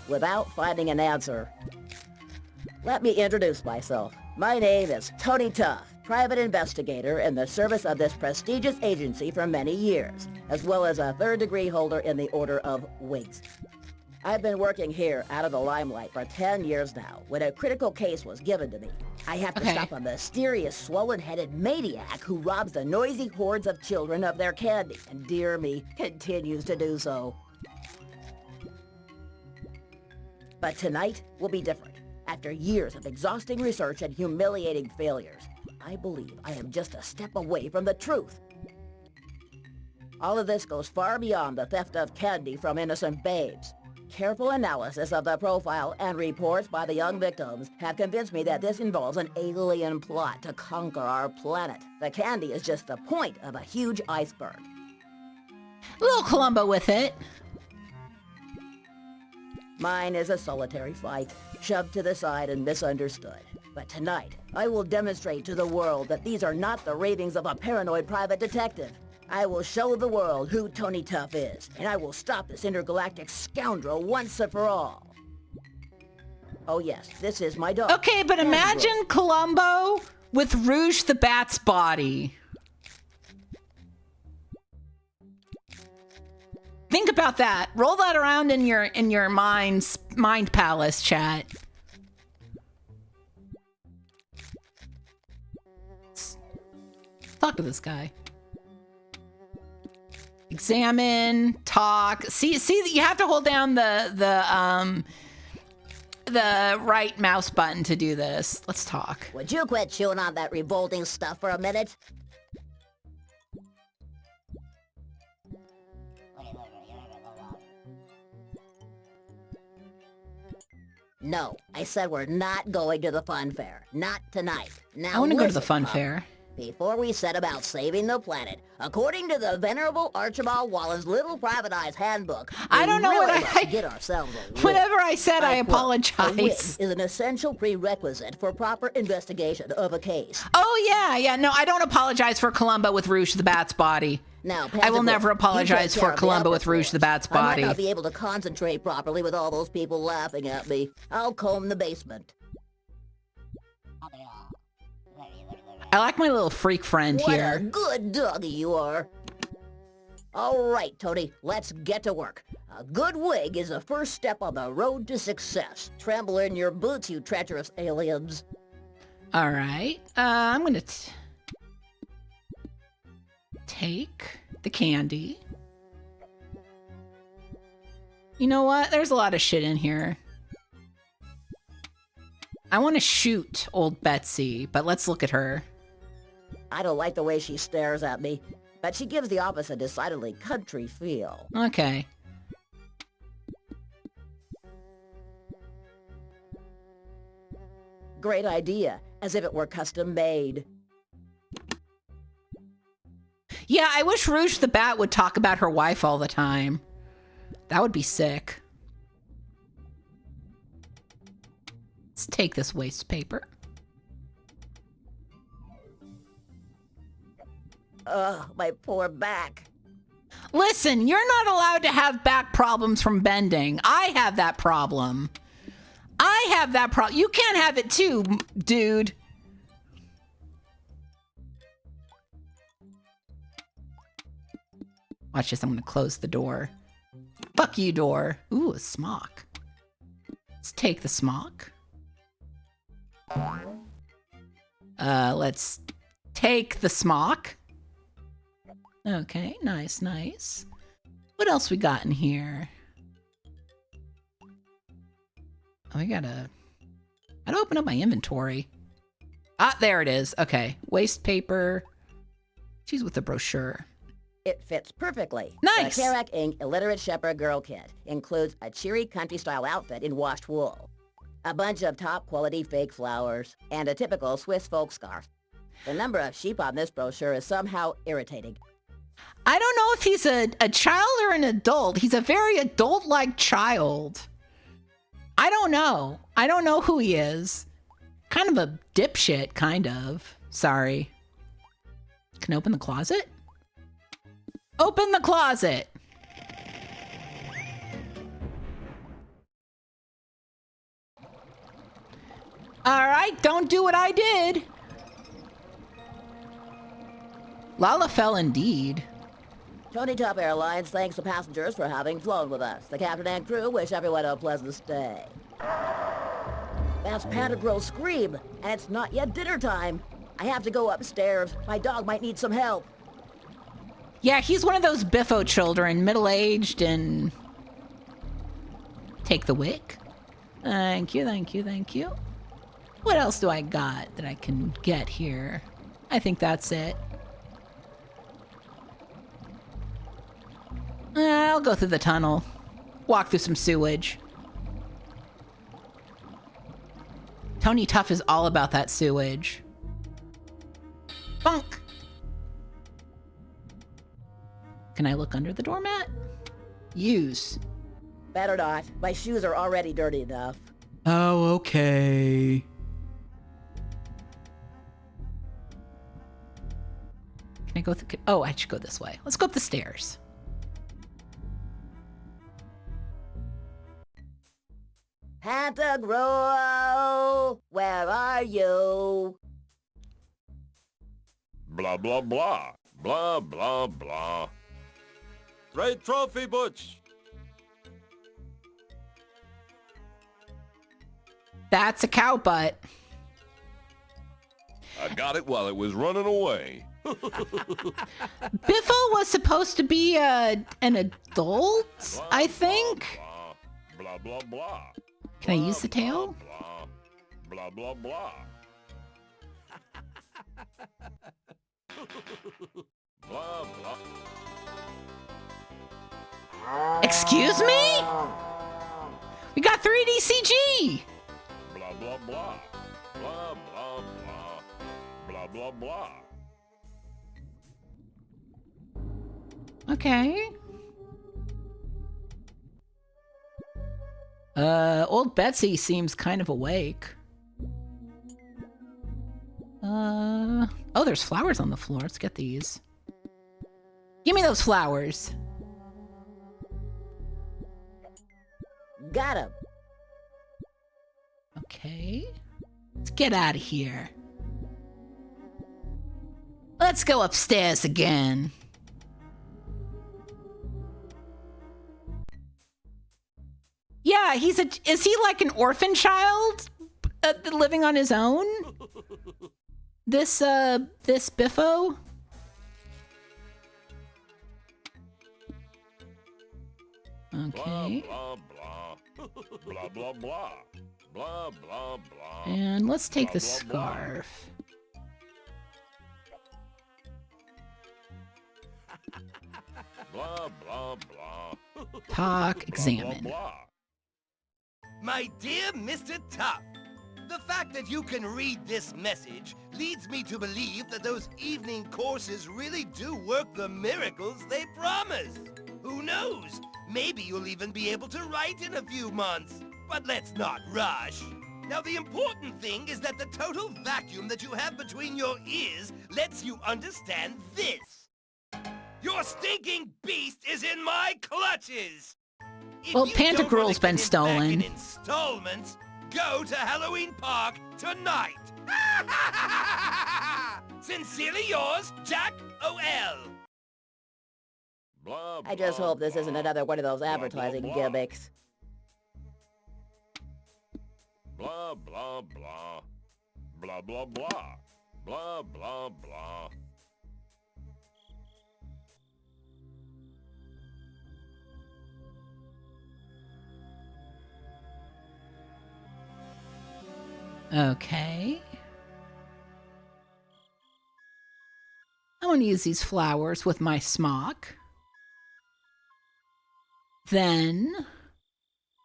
Without finding an answer, let me introduce myself. My name is Tony Tough, private investigator in the service of this prestigious agency for many years, as well as a third-degree holder in the Order of Wigs. I've been working here out of the limelight for 10 years now when a critical case was given to me. I have to stop a mysterious, swollen-headed maniac who robs the noisy hordes of children of their candy, and dear me, continues to do so. But tonight will be different. After years of exhausting research and humiliating failures, I believe I am just a step away from the truth. All of this goes far beyond the theft of candy from innocent babes. Careful analysis of the profile and reports by the young victims have convinced me that this involves an alien plot to conquer our planet. The candy is just the point of a huge iceberg. A little Columbo with it. Mine is a solitary fight, shoved to the side and misunderstood. But tonight, I will demonstrate to the world that these are not the ravings of a paranoid private detective. I will show the world who Tony Tough is, and I will stop this intergalactic scoundrel once and for all. Oh yes, this is my dog. Okay, but imagine Columbo with Rouge the Bat's body. Think about that. Roll that around in your mind palace, chat. Talk to this guy. Examine, talk. See that you have to hold down the right mouse button to do this. Let's talk. Would you quit chewing on that revolting stuff for a minute? No, I said we're not going to the fun fair. Not tonight. Now I want to go to the fun Pup. fair. Before we set about saving the planet, according to the venerable Archibald Wallen's Little Private Eye's handbook, I don't know really what I get ourselves a wig. Whatever I said, I quote, apologize. A wig is an essential prerequisite for proper investigation of a case. Oh yeah. No, I don't apologize for Columbo with Rouge the Bat's body. Now, I will never apologize for Columbo with Rouge the Bat's body. I might not be able to concentrate properly with all those people laughing at me. I'll comb the basement. I like my little freak friend What here. a good doggy you are. All right, Tony, let's get to work. A good wig is the first step on the road to success. Tremble in your boots, you treacherous aliens. All right. I'm going to take the candy. You know what? There's a lot of shit in here. I want to shoot old Betsy, but let's look at her. I don't like the way she stares at me, but she gives the office a decidedly country feel. Okay. Great idea, as if it were custom made. Yeah, I wish Rouge the Bat would talk about her wife all the time. That would be sick. Let's take this waste paper. Ugh, my poor back. Listen, you're not allowed to have back problems from bending. I have that problem. I have that problem. You can't have it too, dude. Watch this. I'm going to close the door. Fuck you, door. Ooh, a smock. Let's take the smock. Let's take the smock. Okay, nice, nice. What else we got in here? Oh, I gotta open up my inventory. Ah, there it is. Okay, waste paper. She's with the brochure. It fits perfectly. Nice. The Kerak Inc. Illiterate Shepherd Girl Kit includes a cheery country-style outfit in washed wool, a bunch of top-quality fake flowers, and a typical Swiss folk scarf. The number of sheep on this brochure is somehow irritating. I don't know if he's a child or an adult. He's a very adult-like child. I don't know. I don't know who he is. Kind of a dipshit, kind of. Sorry. Can I open the closet? Open the closet! Alright, don't do what I did. Lalafell indeed. Tony Top Airlines thanks the passengers for having flown with us. The captain and crew wish everyone a pleasant stay. That's Pantagruel's scream, and it's not yet dinner time. I have to go upstairs. My dog might need some help. Yeah, he's one of those Biffo children, middle-aged and... Take the wick. Thank you, thank you, thank you. What else do I got that I can get here? I think that's it. I'll go through the tunnel. Walk through some sewage. Tony Tuff is all about that sewage. Bunk! Can I look under the doormat? Use. Better not. My shoes are already dirty enough. Oh, okay. Can I go through? Oh, I should go this way. Let's go up the stairs. Pantagruel, where are you? Blah, blah, blah. Blah, blah, blah. Great trophy, Butch. That's a cow butt. I got it while it was running away. Biffo was supposed to be an adult, I think. Blah, blah, blah. Can I use the tail? Blah, blah, blah. Blah, blah. Excuse me? We got 3D CG. Blah, blah, blah. Blah, blah, blah. Blah, blah, blah. Okay. Old Betsy seems kind of awake. Oh, there's flowers on the floor. Let's get these. Give me those flowers. Got him. Okay. Let's get out of here. Let's go upstairs again. Yeah, is he like an orphan child living on his own? This Biffo? Okay. Blah, blah, blah. Blah, blah, blah. Blah, blah, blah. And let's take Blah, the blah, blah. scarf. Blah, blah, blah. Talk, Blah, examine. blah, blah. My dear Mr. Tuff, the fact that you can read this message leads me to believe that those evening courses really do work the miracles they promise. Who knows? Maybe you'll even be able to write in a few months. But let's not rush. Now, the important thing is that the total vacuum that you have between your ears lets you understand this. Your stinking beast is in my clutches! If Well, you don't Pantagruel's wanna been get it back stolen. in installments, go to Halloween Park tonight! Sincerely yours, Jack O.L. Blah, I just blah, hope this blah. isn't another one of those Blah, advertising blah, blah. gimmicks. Blah, blah, blah. Blah, blah, blah. Blah, blah, blah. Okay. I want to use these flowers with my smock. Then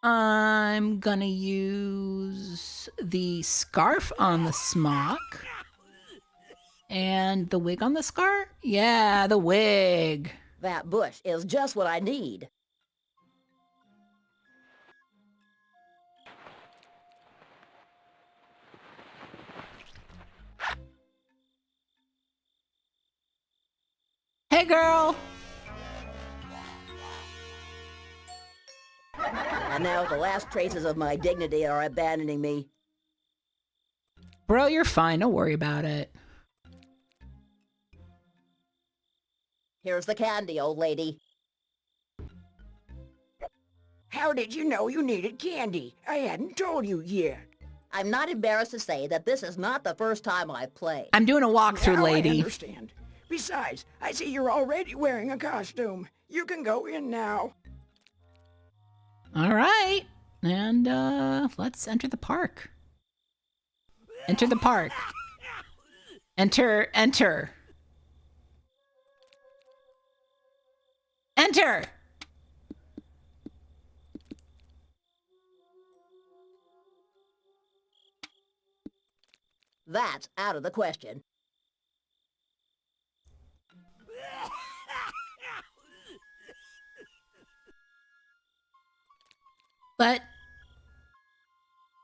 I'm gonna use the scarf on the smock. And the wig on the scarf? Yeah, the wig. That bush is just what I need. Hey, girl. And now the last traces of my dignity are abandoning me. Bro, you're fine. Don't worry about it. Here's the candy, old lady. How did you know you needed candy? I hadn't told you yet. I'm not embarrassed to say that this is not the first time I've played. I'm doing a walkthrough, Now lady. I understand. Besides, I see you're already wearing a costume. You can go in now. All right. And let's enter the park. Enter the park. Enter. Enter. Enter. That's out of the question. But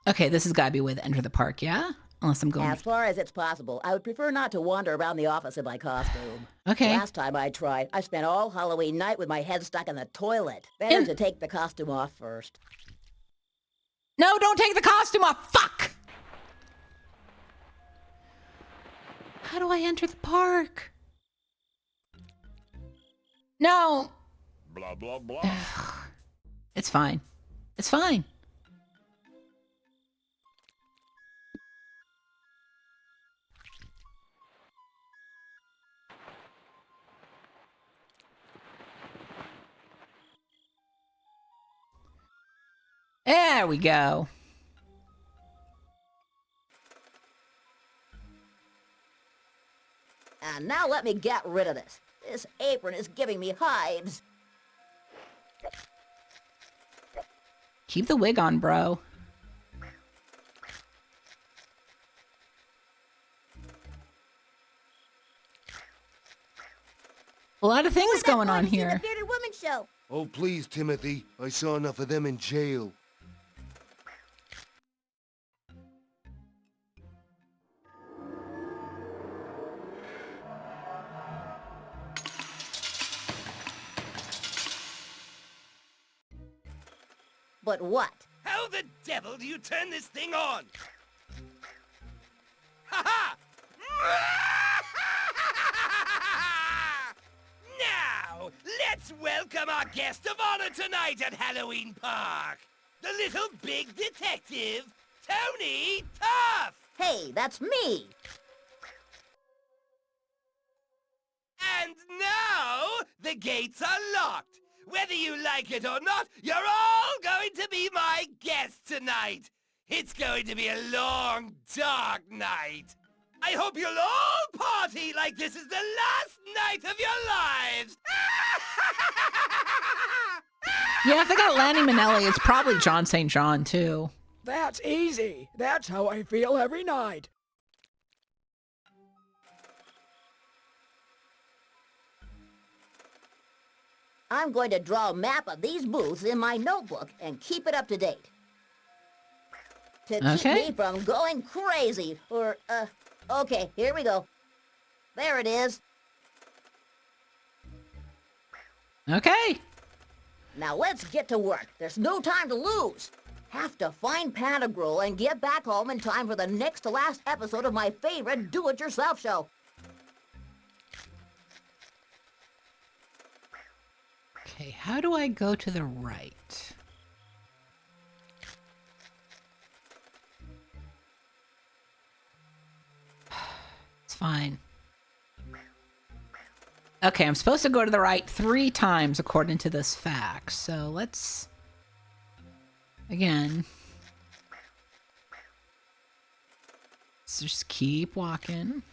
okay, this has got to be with enter the park, yeah? Unless I'm going. As far as it's possible, I would prefer not to wander around the office in my costume. Okay. Last time I tried, I spent all Halloween night with my head stuck in the toilet. Better to take the costume off first. No, don't take the costume off. Fuck! How do I enter the park? No. Blah, blah, blah. It's fine. It's fine. There we go. And now let me get rid of this. This apron is giving me hives. Keep the wig on, bro. A lot of things going on here. The bearded woman show. Oh, please, Timothy. I saw enough of them in jail. But what? How the devil do you turn this thing on? Ha-ha! Now, let's welcome our guest of honor tonight at Halloween Park. The little big detective, Tony Tuff! Hey, that's me! And now, the gates are locked. Whether you like it or not, you're all going to be my guests tonight. It's going to be a long, dark night. I hope you'll all party like this is the last night of your lives. Yeah, if they got Lanny Minnelli, it's probably John St. John, too. That's easy. That's how I feel every night. I'm going to draw a map of these booths in my notebook and keep it up to date. To keep me from going crazy, okay, here we go. There it is. Okay. Now let's get to work. There's no time to lose. Have to find Pantagruel and get back home in time for the next to last episode of my favorite do-it-yourself show. Okay, how do I go to the right? It's fine. Okay, I'm supposed to go to the right 3 times according to this fact. So let's... Again. Let's just keep walking.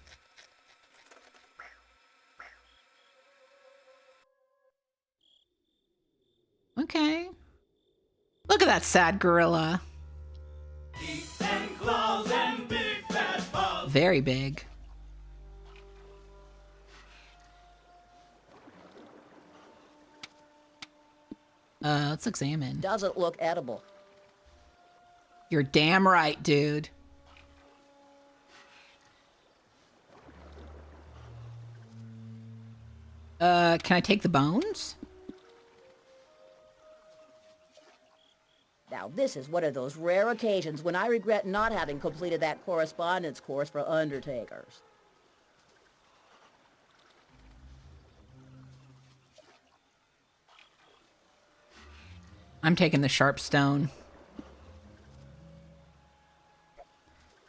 Okay. Look at that sad gorilla. Teeth and claws and big fat paws. Very big. Let's examine. Doesn't look edible. You're damn right, dude. Can I take the bones? Now, this is one of those rare occasions when I regret not having completed that correspondence course for undertakers. I'm taking the sharp stone.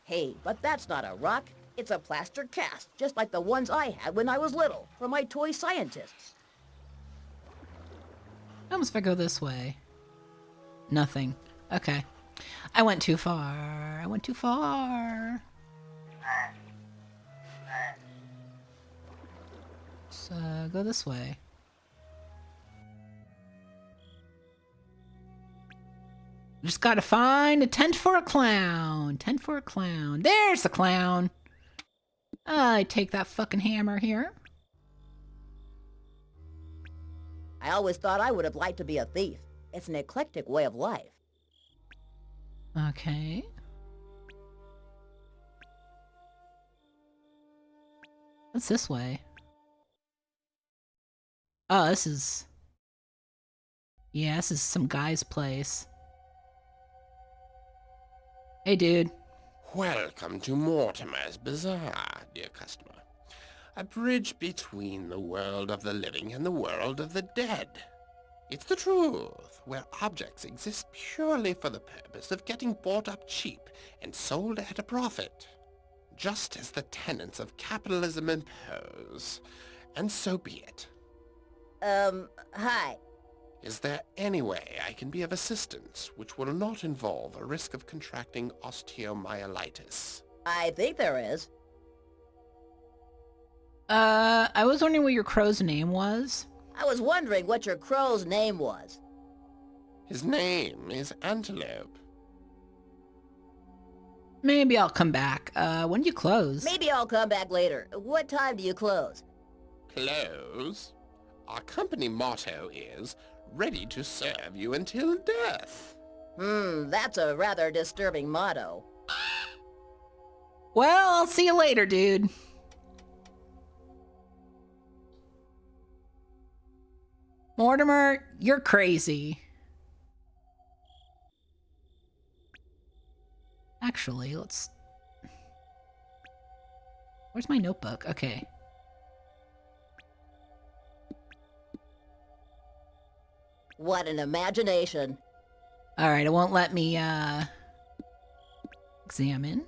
Hey, but that's not a rock. It's a plaster cast, just like the ones I had when I was little, for my toy scientists. What happens if I go this way? Nothing. Okay. I went too far. I went too far. Let's go this way. Just gotta find a tent for a clown. Tent for a clown. There's the clown. I take that fucking hammer here. I always thought I would have liked to be a thief. It's an eclectic way of life. Okay. What's this way? Oh, this is... Yeah, this is some guy's place. Hey, dude. Welcome to Mortimer's Bazaar, dear customer. A bridge between the world of the living and the world of the dead. It's the truth, where objects exist purely for the purpose of getting bought up cheap and sold at a profit. Just as the tenets of capitalism impose. And so be it. Hi. Is there any way I can be of assistance which will not involve a risk of contracting osteomyelitis? I think there is. I was wondering what your crow's name was. I was wondering what your crow's name was. His name is Antelope. Maybe I'll come back. When do you close? Maybe I'll come back later. What time do you close? Close? Our company motto is, ready to serve you until death. That's a rather disturbing motto. Well, I'll see you later, dude. Mortimer, you're crazy. Actually, let's... Where's my notebook? Okay. What an imagination. Alright, it won't let me, examine.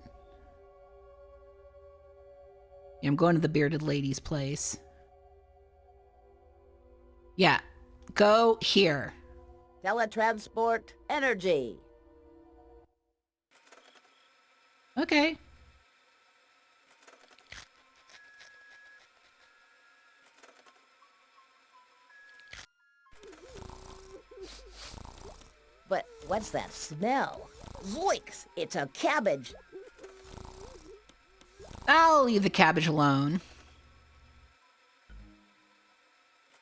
Yeah, I'm going to the bearded lady's place. Yeah, go here. Teletransport energy. Okay. But what's that smell? Zoinks! It's a cabbage. I'll leave the cabbage alone.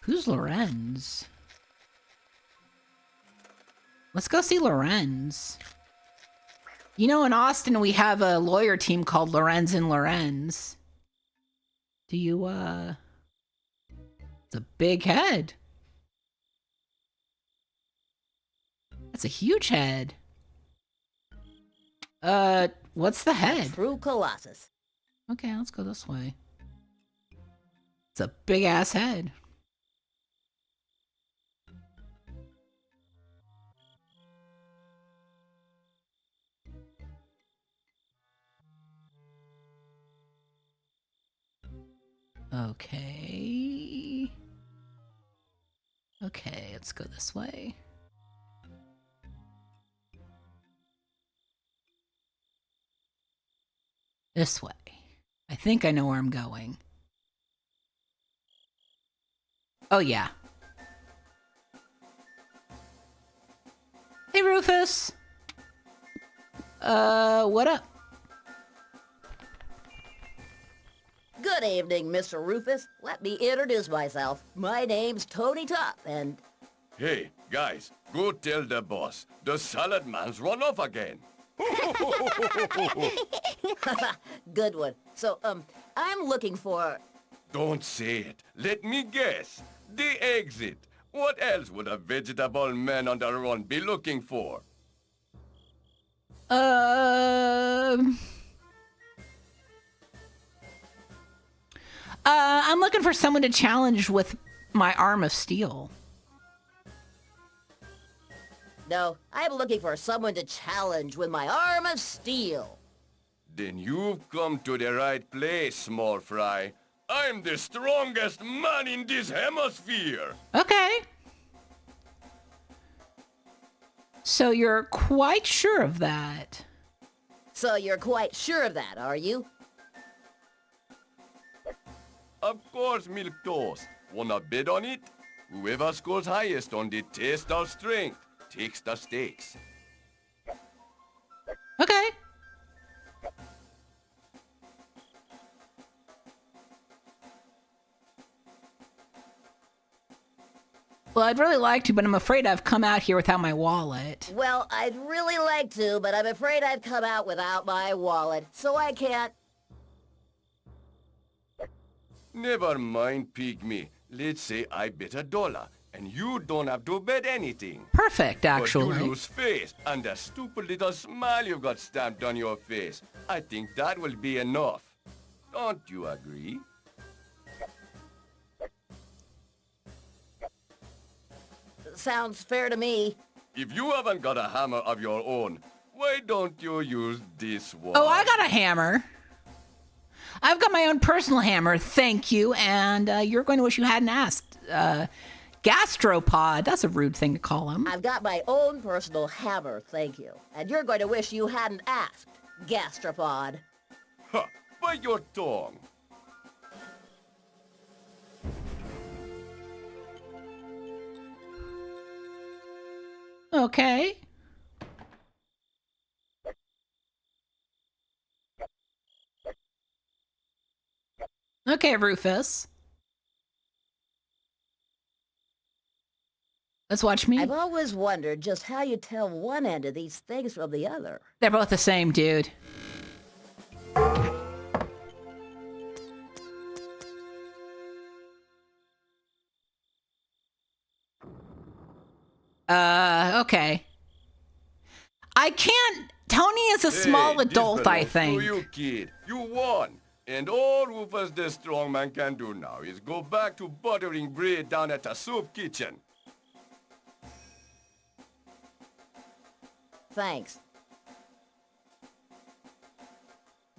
Who's Lorenz? Let's go see Lorenz. You know, in Austin, we have a lawyer team called Lorenz and Lorenz. Do you, It's a big head. That's a huge head. What's the head? True Colossus. Okay, let's go this way. It's a big-ass head. Okay. Okay, let's go this way. This way. I think I know where I'm going. Oh, yeah. Hey, Rufus. What up? Good evening, Mr. Rufus. Let me introduce myself. My name's Tony Top, and... Hey, guys, go tell the boss. The salad man's run off again. Good one. So, I'm looking for... Don't say it. Let me guess. The exit. What else would a vegetable man on the run be looking for? I'm looking for someone to challenge with my arm of steel. No, I'm looking for someone to challenge with my arm of steel. Then you've come to the right place, small fry. I'm the strongest man in this hemisphere. Okay. So you're quite sure of that? So you're quite sure of that, are you? Of course, milquetoast. Wanna bet on it? Whoever scores highest on the test of strength takes the stakes. Okay. Well, I'd really like to, but I'm afraid I've come out here without my wallet. Well, I'd really like to, but I'm afraid I've come out without my wallet, so I can't. Never mind, pygmy. Let's say I bet $1, and you don't have to bet anything. Perfect, But actually. you lose face, and the stupid little smile you've got stamped on your face. I think that will be enough. Don't you agree? Sounds fair to me. If you haven't got a hammer of your own, why don't you use this one? Oh, I got a hammer. I've got my own personal hammer, thank you, and you're going to wish you hadn't asked. Gastropod, that's a rude thing to call him. I've got my own personal hammer, thank you. And you're going to wish you hadn't asked, gastropod. Ha! Bite your tongue. Okay. Okay, Rufus. Let's watch me. I've always wondered just how you tell one end of these things from the other. They're both the same, dude. Okay. I can't. Tony is a small adult, I think. To you, kid. You won. And all Rufus the Strongman can do now is go back to buttering bread down at the soup kitchen. Thanks.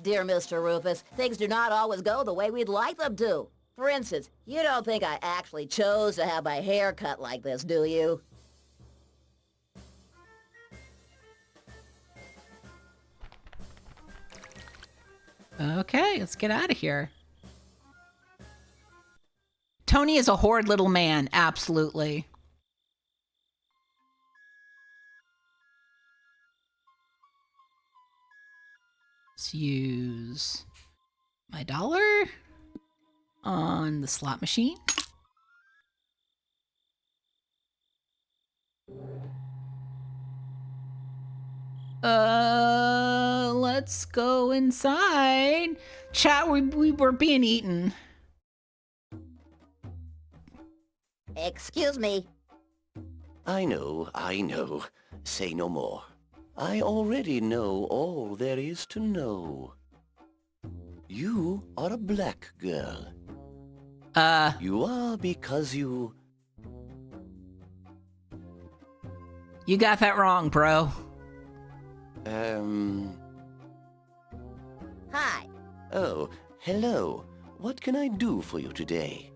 Dear Mr. Rufus, things do not always go the way we'd like them to. For instance, you don't think I actually chose to have my hair cut like this, do you? Okay, let's get out of here. Tony is a horrid little man, absolutely. Let's use my $1 on the slot machine. Let's go inside. Chat, we were being eaten. Excuse me. I know. Say no more. I already know all there is to know. You are a black girl. You are because you... You got that wrong, bro. Hi. Oh, hello. What can I do for you today?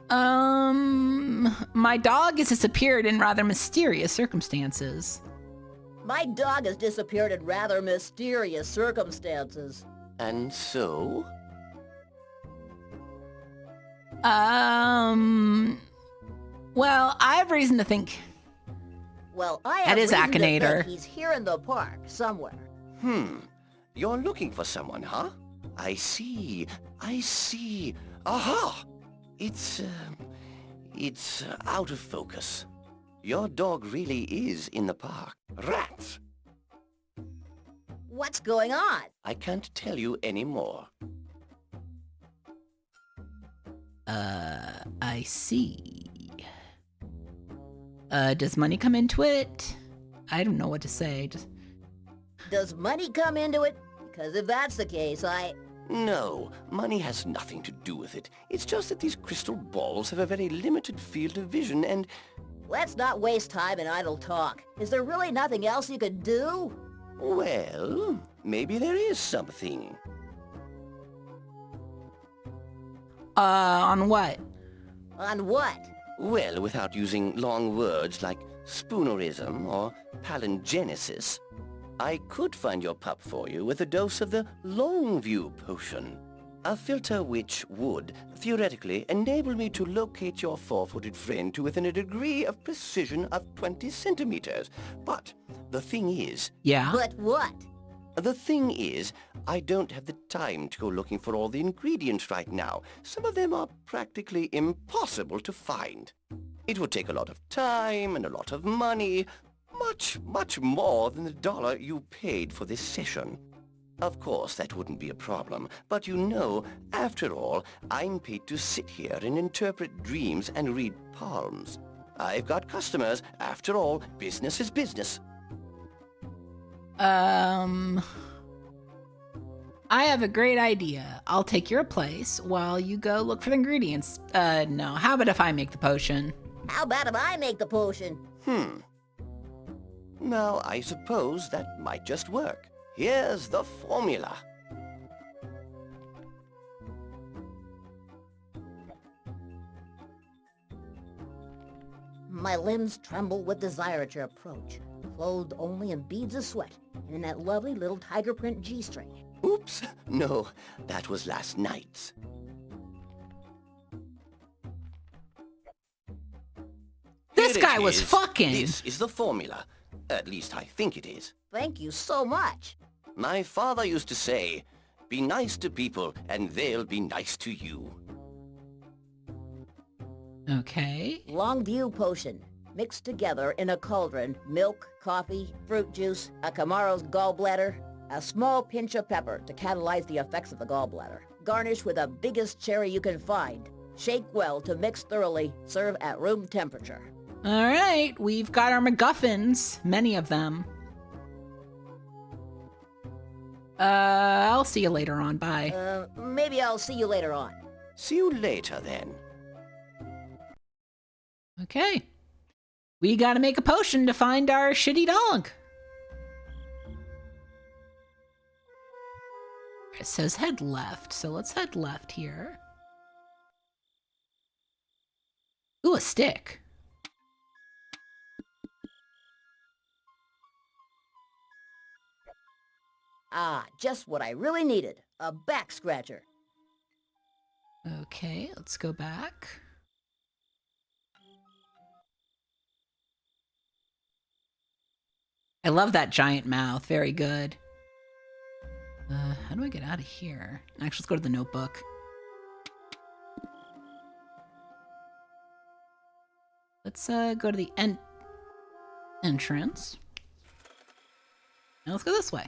My dog has disappeared in rather mysterious circumstances. My dog has disappeared in rather mysterious circumstances. And so? Well, I have reason to think... Well, I have that is reason to Akinator. think he's here in the park somewhere. You're looking for someone, huh? I see. Aha! It's out of focus. Your dog really is in the park. Rats! What's going on? I can't tell you any more. I see. Does money come into it? I don't know what to say. Does money come into it? Because if that's the case, No, money has nothing to do with it. It's just that these crystal balls have a very limited field of vision and... Let's not waste time in idle talk. Is there really nothing else you could do? Well, maybe there is something. On what? On what? Well, without using long words like spoonerism or palingenesis, I could find your pup for you with a dose of the Longview potion. A filter which would, theoretically, enable me to locate your four-footed friend to within a degree of precision of 20 centimeters. But the thing is... Yeah? But what? The thing is, I don't have the time to go looking for all the ingredients right now. Some of them are practically impossible to find. It would take a lot of time and a lot of money, much more than the $1 you paid for this session. Of course, that wouldn't be a problem, but you know, after all, I'm paid to sit here and interpret dreams and read palms. I've got customers. After all, business is business. I have a great idea. I'll take your place while you go look for the ingredients. No. How about if I make the potion? How about if I make the potion? Now, I suppose that might just work. Here's the formula. My limbs tremble with desire at your approach, clothed only in beads of sweat and in that lovely little tiger print G-string. Oops, no, that was last night's. This guy was fucking. This is the formula. At least I think it is. Thank you so much. My father used to say, be nice to people and they'll be nice to you. Okay. Longview potion. Mixed together in a cauldron, milk, coffee, fruit juice, a Camaro's gallbladder, a small pinch of pepper to catalyze the effects of the gallbladder. Garnish with the biggest cherry you can find. Shake well to mix thoroughly. Serve at room temperature. All right, we've got our MacGuffins, many of them. I'll see you later on. Bye. Maybe I'll see you later on. See you later, then. Okay. We gotta make a potion to find our shitty dog. It says head left, so let's head left here. Ooh, a stick. Ah, just what I really needed. A back scratcher. Okay, let's go back. I love that giant mouth. Very good. How do I get out of here? Actually, let's go to the notebook. Let's go to the entrance. Now let's go this way.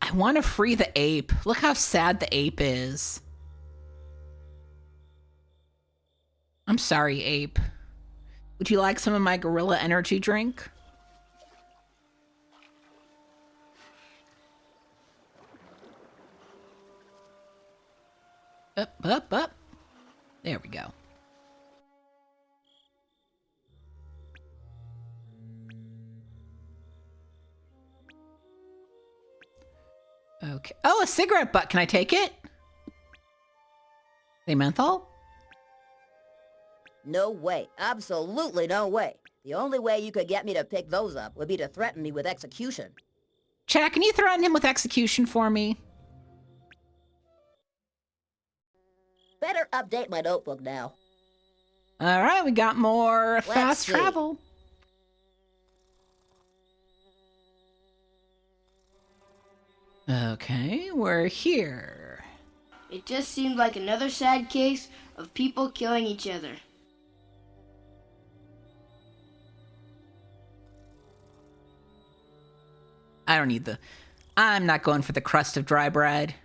I want to free the ape. Look how sad the ape is. I'm sorry, ape. Would you like some of my gorilla energy drink? Up. There we go. Okay. Oh, a cigarette butt. Can I take it? They menthol? No way. Absolutely no way. The only way you could get me to pick those up would be to threaten me with execution. Chad, can you threaten him with execution for me? Better update my notebook now. All right, we got more Let's fast see. travel. Okay, we're here. It just seemed like another sad case of people killing each other. I don't need I'm not going for the crust of dry bread.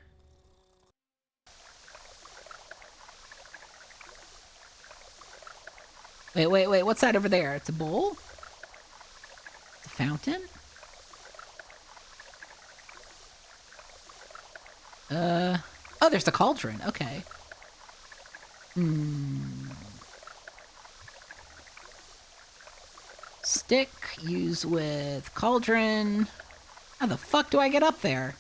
Wait, what's that over there? It's a bowl? A fountain? Oh, there's the cauldron. Okay. Stick, use with cauldron. How the fuck do I get up there?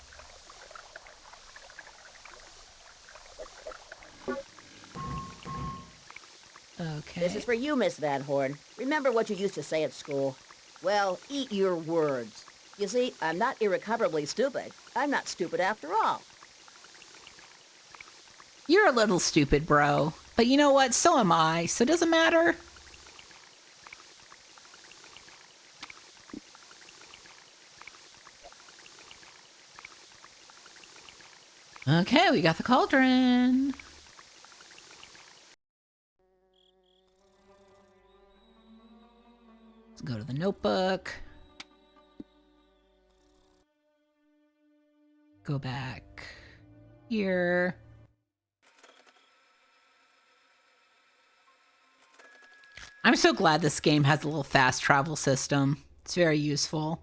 Okay. This is for you, Miss Van Horn. Remember what you used to say at school. Well, eat your words. You see, I'm not irrecoverably stupid. I'm not stupid after all. You're a little stupid, bro. But you know what? So am I, so it doesn't matter. Okay, we got the cauldron. Let's go to the notebook. Go back here. I'm so glad this game has a little fast travel system. It's very useful.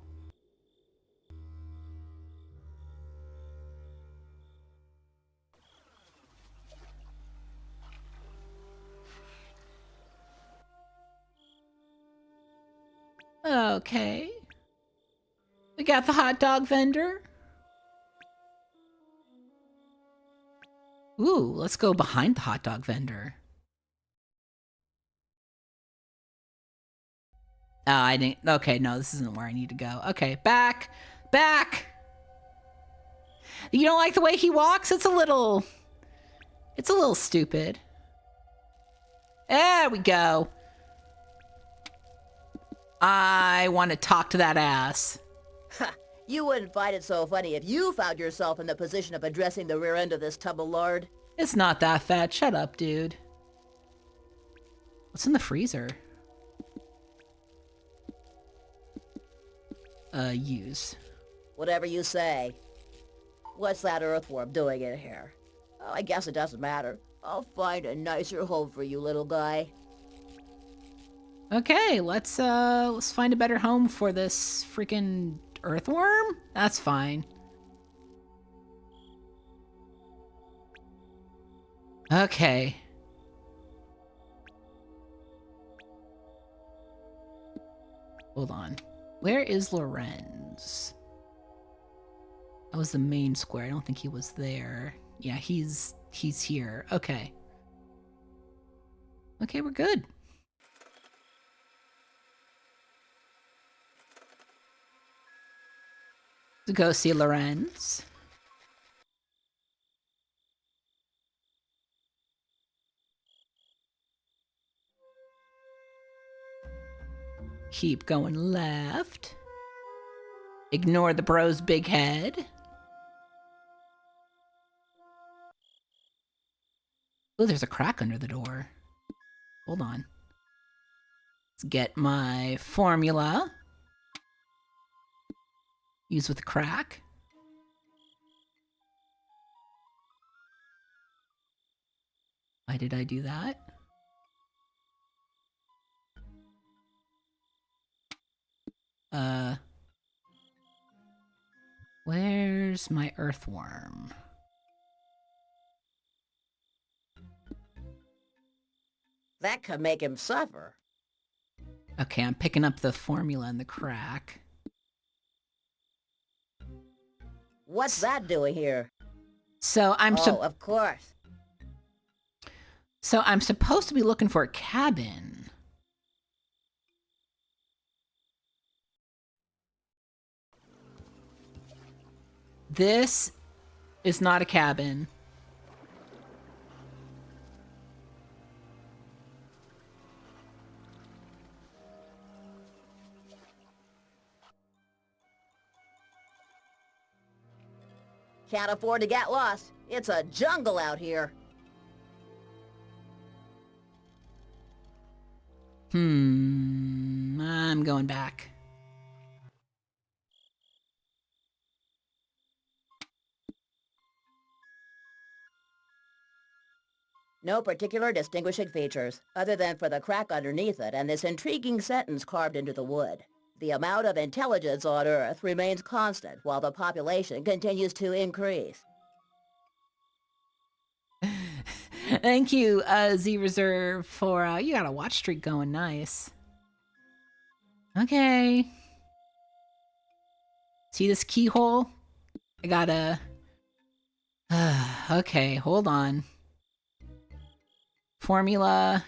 Okay. We got the hot dog vendor. Ooh, let's go behind the hot dog vendor. Oh, I didn't. Okay, no, this isn't where I need to go. Okay, back. Back! You don't like the way he walks? It's a little stupid. There we go. I want to talk to that ass. Ha! You wouldn't find it so funny if you found yourself in the position of addressing the rear end of this tub of lard. It's not that fat. Shut up, dude. What's in the freezer? Use. Whatever you say. What's that earthworm doing in here? Oh, I guess it doesn't matter. I'll find a nicer home for you, little guy. Okay, let's find a better home for this freaking earthworm? That's fine. Okay. Hold on. Where is Lorenz? That was the main square. I don't think he was there. Yeah, he's here. Okay. Okay, we're good. To go see Lorenz. Keep going left. Ignore the bro's big head. Oh, there's a crack under the door. Hold on. Let's get my formula. Use with the crack. Why did I do that? Where's my earthworm? That could make him suffer. Okay, I'm picking up the formula and the crack. What's that doing here? So I'm of course. So I'm supposed to be looking for a cabin. This is not a cabin. Can't afford to get lost. It's a jungle out here. I'm going back. No particular distinguishing features, other than for the crack underneath it and this intriguing sentence carved into the wood. The amount of intelligence on Earth remains constant while the population continues to increase. Thank you, Z Reserve, for you got a watch streak going. Nice. Okay. See this keyhole? I gotta. Okay, hold on. Formula.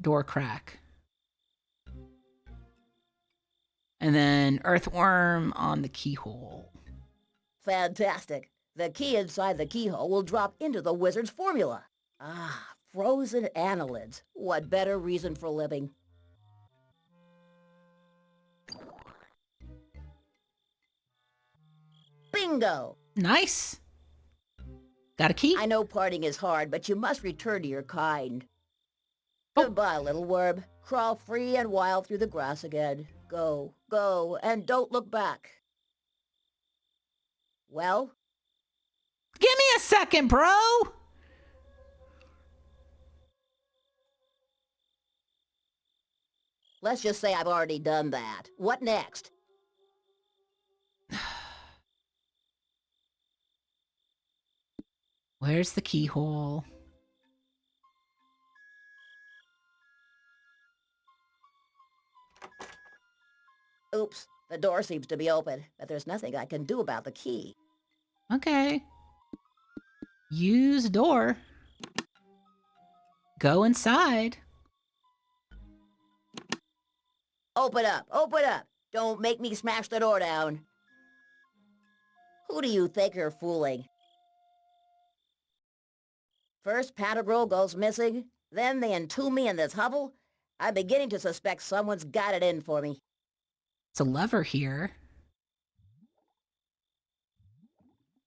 Door crack. And then earthworm on the keyhole. Fantastic. The key inside the keyhole will drop into the wizard's formula. Ah, frozen annelids. What better reason for living? Bingo! Nice. Got a key? I know parting is hard, but you must return to your kind. Goodbye, little worm. Crawl free and wild through the grass again. Go, go, and don't look back. Well? Give me a second, bro! Let's just say I've already done that. What next? Where's the keyhole? Oops, the door seems to be open, but there's nothing I can do about the key. Okay. Use door. Go inside. Open up, open up! Don't make me smash the door down. Who do you think you're fooling? First Pantagruel goes missing, then they entomb me in this hovel. I'm beginning to suspect someone's got it in for me. It's a lever here.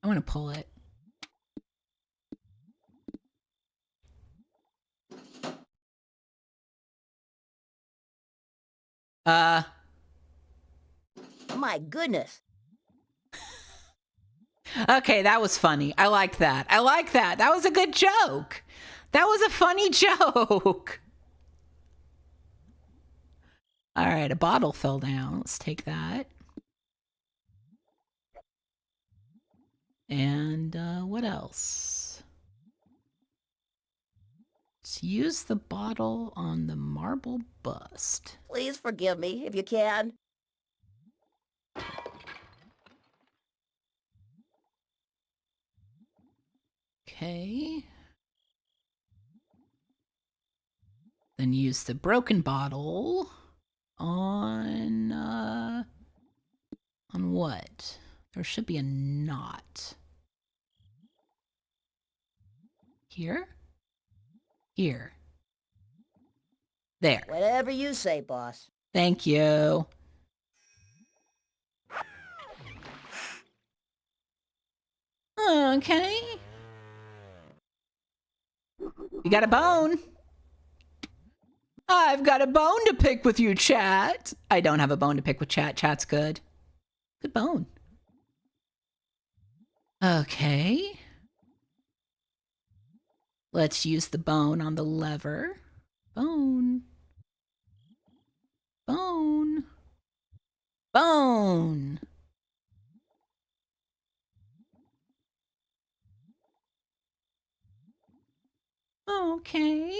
I want to pull it. My goodness. Okay, that was funny. I like that. I like that. That was a good joke. That was a funny joke. All right, a bottle fell down. Let's take that. And what else? Let's use the bottle on the marble bust. Please forgive me, if you can. Okay. Then use the broken bottle on what? There should be a knot. Here? Here. There. Whatever you say, boss. Thank you. Okay. You got a bone. I've got a bone to pick with you, chat. I don't have a bone to pick with chat. Chat's good. Good bone. Okay. Let's use the bone on the lever. Bone. Bone. Bone. Okay.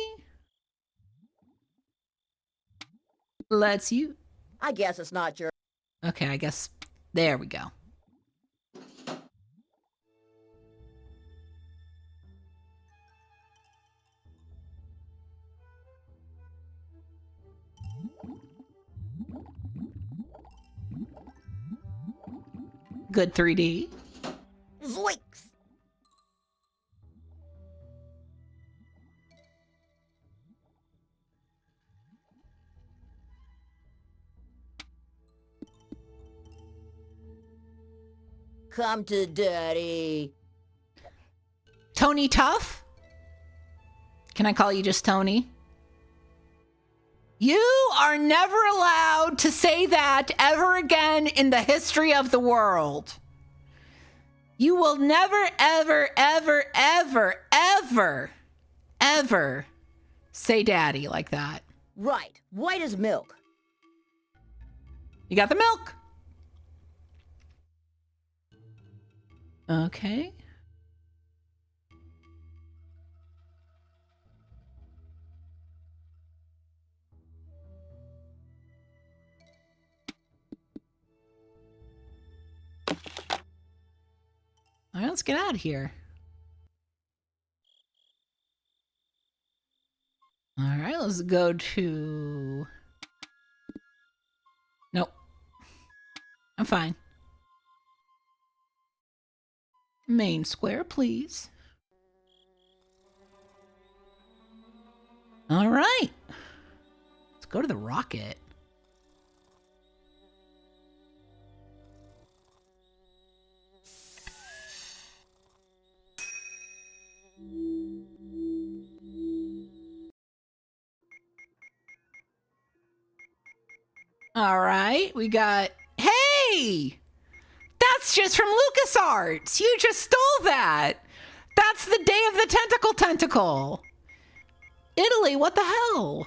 Let's you. I guess it's not your... Okay, I guess. There we go. Good 3D. Zoinks! Come to daddy. Tony Tough? Can I call you just Tony? You are never allowed to say that ever again in the history of the world. You will never, ever, ever, ever, ever, ever say daddy like that. Right. White as milk. You got the milk. Okay. let's get out of here. All right, let's go to... Nope. I'm fine. Main square, please. All right. Let's go to the rocket. All right, we got... Hey! That's just from LucasArts! You just stole that! That's the Day of the Tentacle. Italy, what the hell?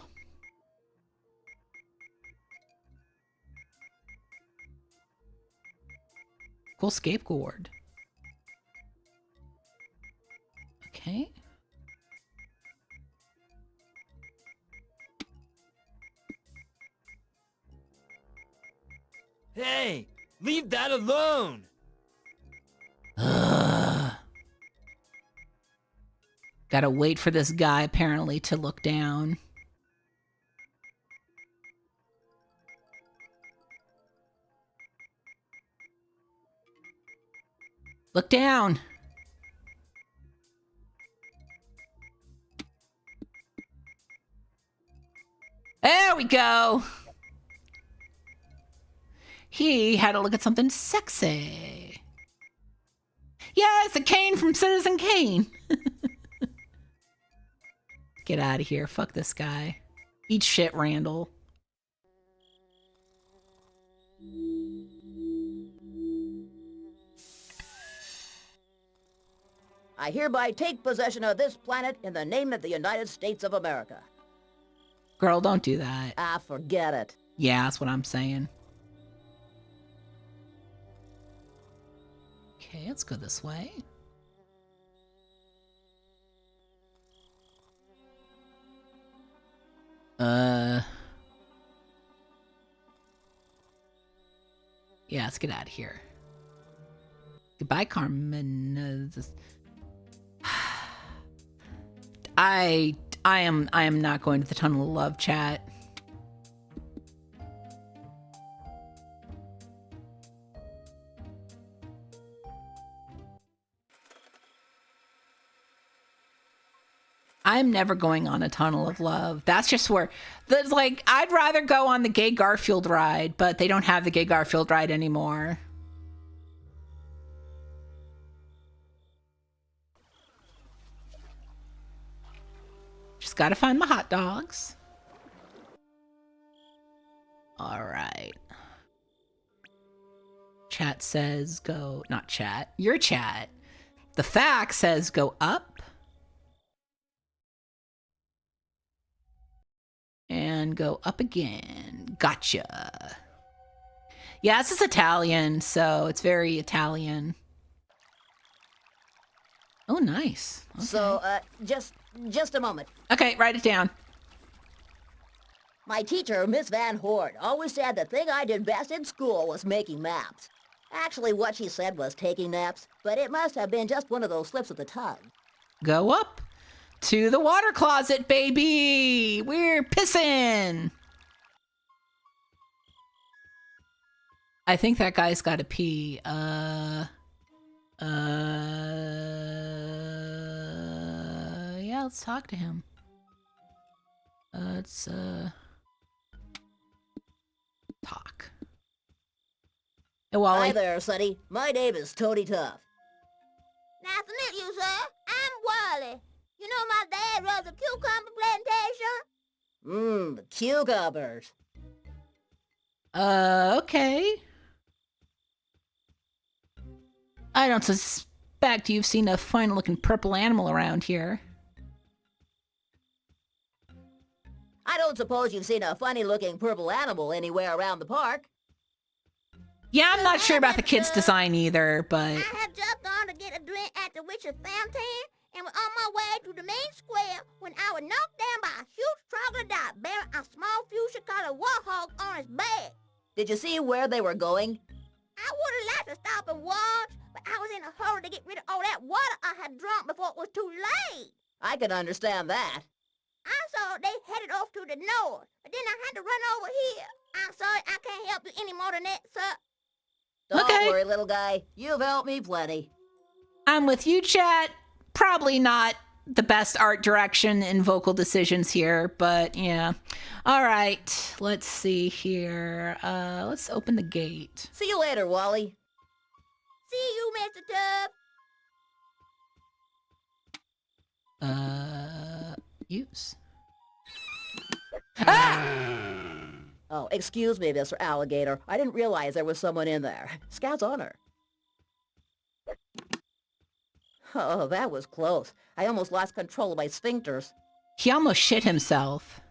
Cool skateboard. Okay. Hey, leave that alone! Gotta wait for this guy, apparently, to look down. Look down. There we go. He had to look at something sexy. Yes, a cane from Citizen Kane. Get out of here. Fuck this guy. Eat shit, Randall. I hereby take possession of this planet in the name of the United States of America. Girl, don't do that. Ah, forget it. Yeah, that's what I'm saying. Okay, let's go this way. Yeah, let's get out of here. Goodbye, Carmen. I am not going to the Tunnel of Love, chat. I'm never going on a Tunnel of Love. That's just where there's like, I'd rather go on the Gay Garfield ride, but they don't have the Gay Garfield ride anymore. Just gotta find my hot dogs. All right. Chat says go, not chat, your chat. The fact says go up. And go up again. Gotcha. Yeah, this is Italian, so it's very Italian. Oh, nice. Okay. So, just a moment. Okay, write it down. My teacher, Miss Van Horde, always said the thing I did best in school was making maps. Actually, what she said was taking naps, but it must have been just one of those slips of the tongue. Go up to the water closet, baby. We're pissing. I think that guy's got to pee. Yeah, let's talk to him. Let's talk. Hey, Wally. Hi there, Sonny. My name is Tony Tough. Nice to meet you, sir. I'm Wally. You know my dad runs a cucumber plantation? The cucumbers. Okay. I don't suspect you've seen a fine-looking purple animal around here. I don't suppose you've seen a funny-looking purple animal anywhere around the park. Yeah, I'm not sure about the kid's design either, but... I had just gone to get a drink at the Witch's Fountain and was on my way to the main square when I was knocked down by a huge troglodyte bearing a small fuchsia-colored warthog on his back. Did you see where they were going? I would have liked to stop and watch, but I was in a hurry to get rid of all that water I had drunk before it was too late. I can understand that. I saw they headed off to the north, but then I had to run over here. I'm sorry, I can't help you any more than that, sir. Don't worry, little guy. You've helped me plenty. I'm with you, chat. Probably not the best art direction and vocal decisions here, but yeah. All right, let's see here. Let's open the gate. See you later, Wally. See you, Mr. Tubb. Use. Oh, excuse me, Mr. Alligator. I didn't realize there was someone in there. Scout's honor. Oh, that was close. I almost lost control of my sphincters. He almost shit himself.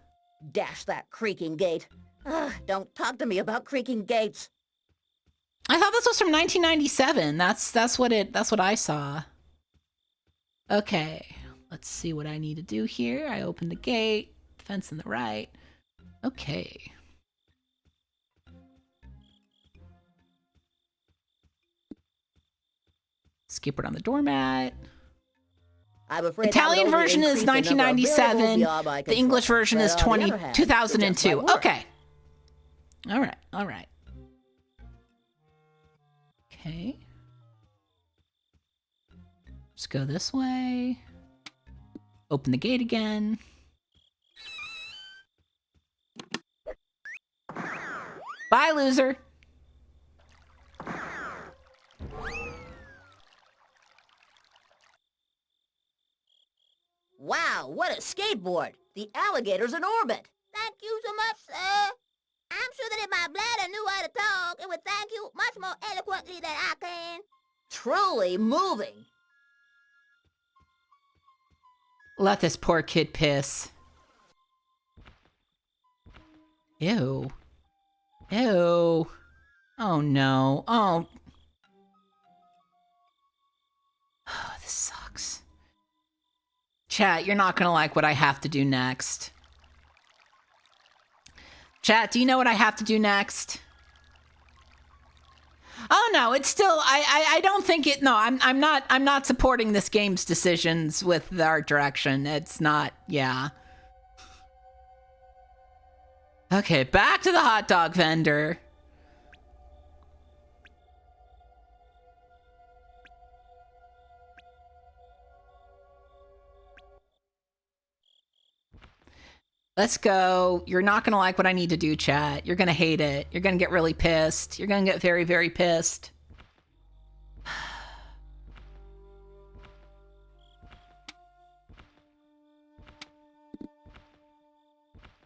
Dash that creaking gate. Don't talk to me about creaking gates. I thought this was from 1997. That's what I saw. Okay, let's see what I need to do here. I open the gate, fence on the right. Okay. Skipper on the doormat. I'm afraid Italian version is 1997. The English version is 2002. Okay. All right. Okay. Let's go this way. Open the gate again. Bye, loser. Wow, what a skateboard! The alligator's in orbit! Thank you so much, sir. I'm sure that if my bladder knew how to talk, it would thank you much more eloquently than I can. Truly moving. Let this poor kid piss. Ew. Ew. Oh no. Oh. Oh, this sucks. Chat, you're not gonna like what I have to do next. Chat, do you know what I have to do next? Oh no, it's still I don't think it. No, I'm not supporting this game's decisions with the art direction. It's not. Yeah. Okay, back to the hot dog vendor. Let's go. You're not going to like what I need to do, chat. You're going to hate it. You're going to get really pissed. You're going to get very, very pissed.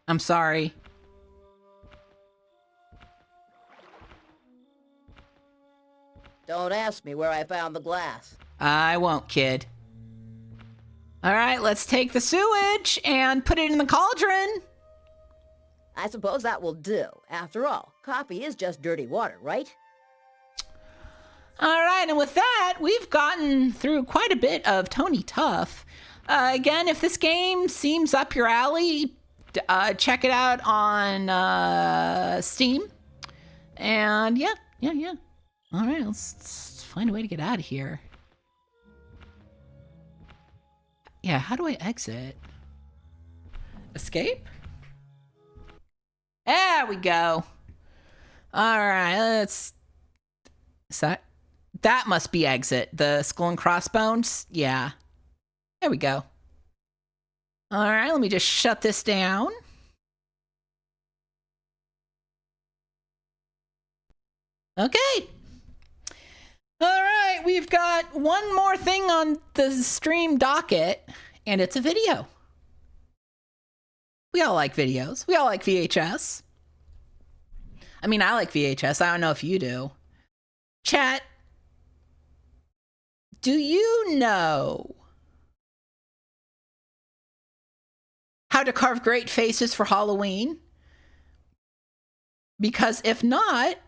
I'm sorry. Don't ask me where I found the glass. I won't, kid. All right, let's take the sewage and put it in the cauldron. I suppose that will do. After all, coffee is just dirty water, right? All right, and with that, we've gotten through quite a bit of Tony Tough. Again, if this game seems up your alley, check it out on Steam. And yeah. All right, let's find a way to get out of here. Yeah, how do I exit? Escape? There we go. All right, let's... That must be exit. The skull and crossbones? Yeah. There we go. All right, let me just shut this down. Okay. All right, we've got one more thing on the stream docket, and it's a video. We all like videos. We all like VHS. I mean, I like VHS. I don't know if you do. Chat, do you know how to carve great faces for Halloween? Because if not,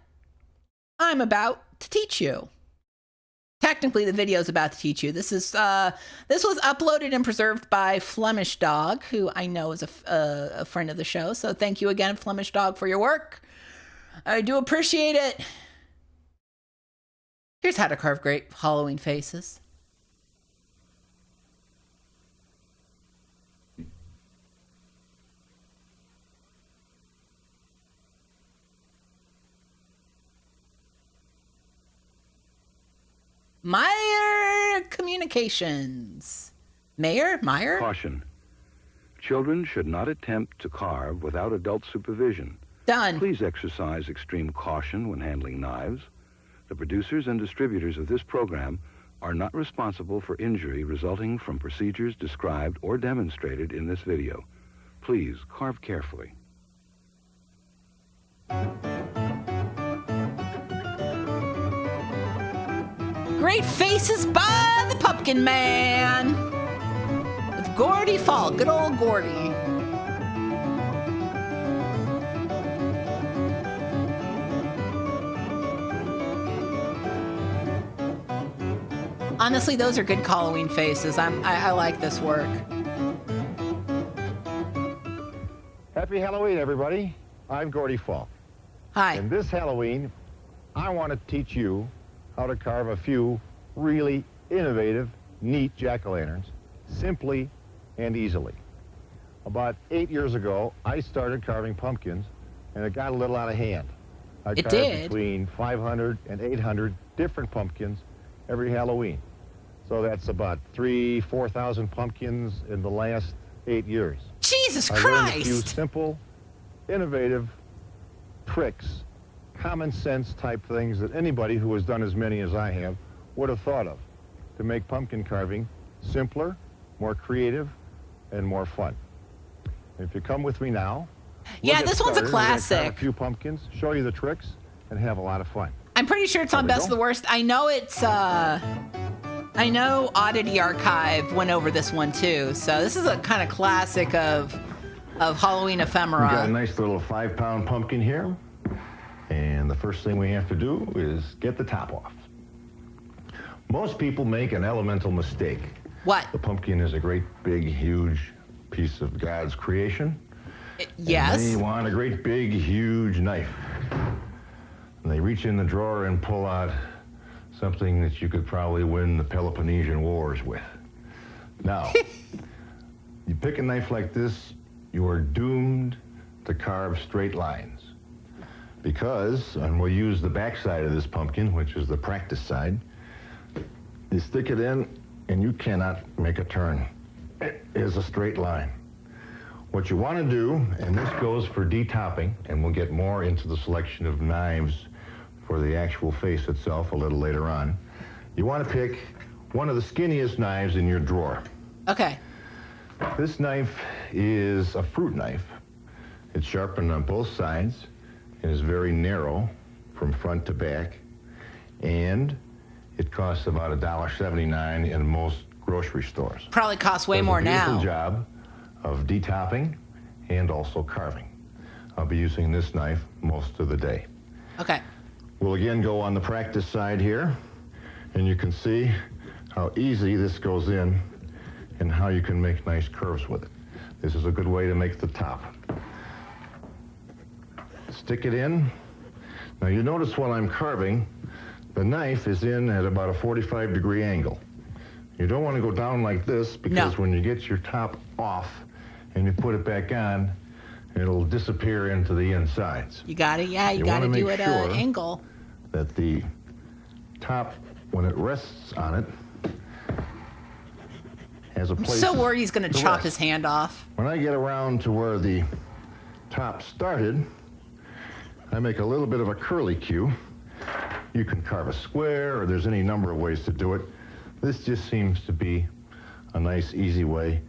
I'm about to teach you. Technically, the video is about to teach you. This was uploaded and preserved by Flemish Dog, who I know is a friend of the show. So thank you again, Flemish Dog, for your work. I do appreciate it. Here's how to carve great Halloween faces. Meyer Communications. Meyer? Caution. Children should not attempt to carve without adult supervision. Done. Please exercise extreme caution when handling knives. The producers and distributors of this program are not responsible for injury resulting from procedures described or demonstrated in this video. Please carve carefully. Great faces by the Pumpkin Man. With Gordy Fall, good old Gordy. Honestly, those are good Halloween faces. I like this work. Happy Halloween, everybody. I'm Gordy Fall. Hi. And this Halloween, I want to teach you how to carve a few really innovative, neat jack-o'-lanterns, simply and easily. About 8 years ago, I started carving pumpkins, and it got a little out of hand. I carved between 500 and 800 different pumpkins every Halloween. So that's about 4,000 pumpkins in the last 8 years. Jesus I learned a few Christ! simple, innovative tricks, common sense type things that anybody who has done as many as I have would have thought of to make pumpkin carving simpler, more creative, and more fun. If you come with me now, Yeah, this one's a we're gonna carve classic. a few pumpkins, show you the tricks, and have a lot of fun. I'm pretty sure it's on Best of the Worst. I know it's, I know Oddity Archive went over this one too. So this is a kind of classic of Halloween ephemera. We've got a nice little 5-pound pumpkin here. And the first thing we have to do is get the top off. Most people make an elemental mistake. What? The pumpkin is a great, big, huge piece of God's creation. Yes. And they want a great, big, huge knife. And they reach in the drawer and pull out something that you could probably win the Peloponnesian Wars with. Now, you pick a knife like this, you are doomed to carve straight lines. Because, and we'll use the back side of this pumpkin, which is the practice side, you stick it in and you cannot make a turn. It is a straight line. What you want to do, and this goes for detopping, and we'll get more into the selection of knives for the actual face itself a little later on, you want to pick one of the skinniest knives in your drawer. Okay. This knife is a fruit knife. It's sharpened on both sides. It is very narrow from front to back, and it costs about $1.79 in most grocery stores. Probably costs way more now. Does a beautiful job of detopping and also carving. I'll be using this knife most of the day. Okay. We'll again go on the practice side here, and you can see how easy this goes in and how you can make nice curves with it. This is a good way to make the top. Stick it in. Now you notice while I'm carving, the knife is in at about a 45-degree angle. You don't want to go down like this because when you get your top off and you put it back on, it'll disappear into the insides. You got it. Yeah, you got to do it at an angle. That the top, when it rests on it, has a I'm place. so worried he's going to chop rest. his hand off. When I get around to where the top started, I make a little bit of a curly cue. You can carve a square, or there's any number of ways to do it. This just seems to be a nice, easy way.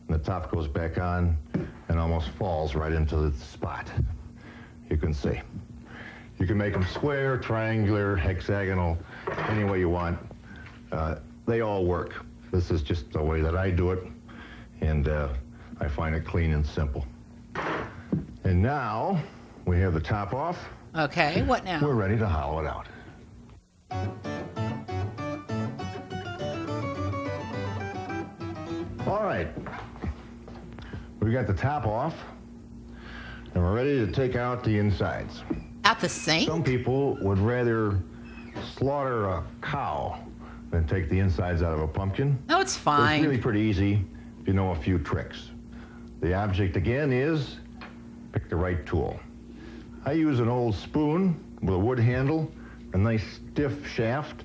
And the top goes back on and almost falls right into the spot. You can see. You can make them square, triangular, hexagonal, any way you want. They all work. This is just the way that I do it, and I find it clean and simple. And now we have the top off. Okay, what now? We're ready to hollow it out. All right. We got the top off, and we're ready to take out the insides. At the sink? Some people would rather slaughter a cow than take the insides out of a pumpkin. No, it's But fine. it's really pretty easy if you know a few tricks. The object, again, is pick the right tool. I use an old spoon with a wood handle, a nice stiff shaft,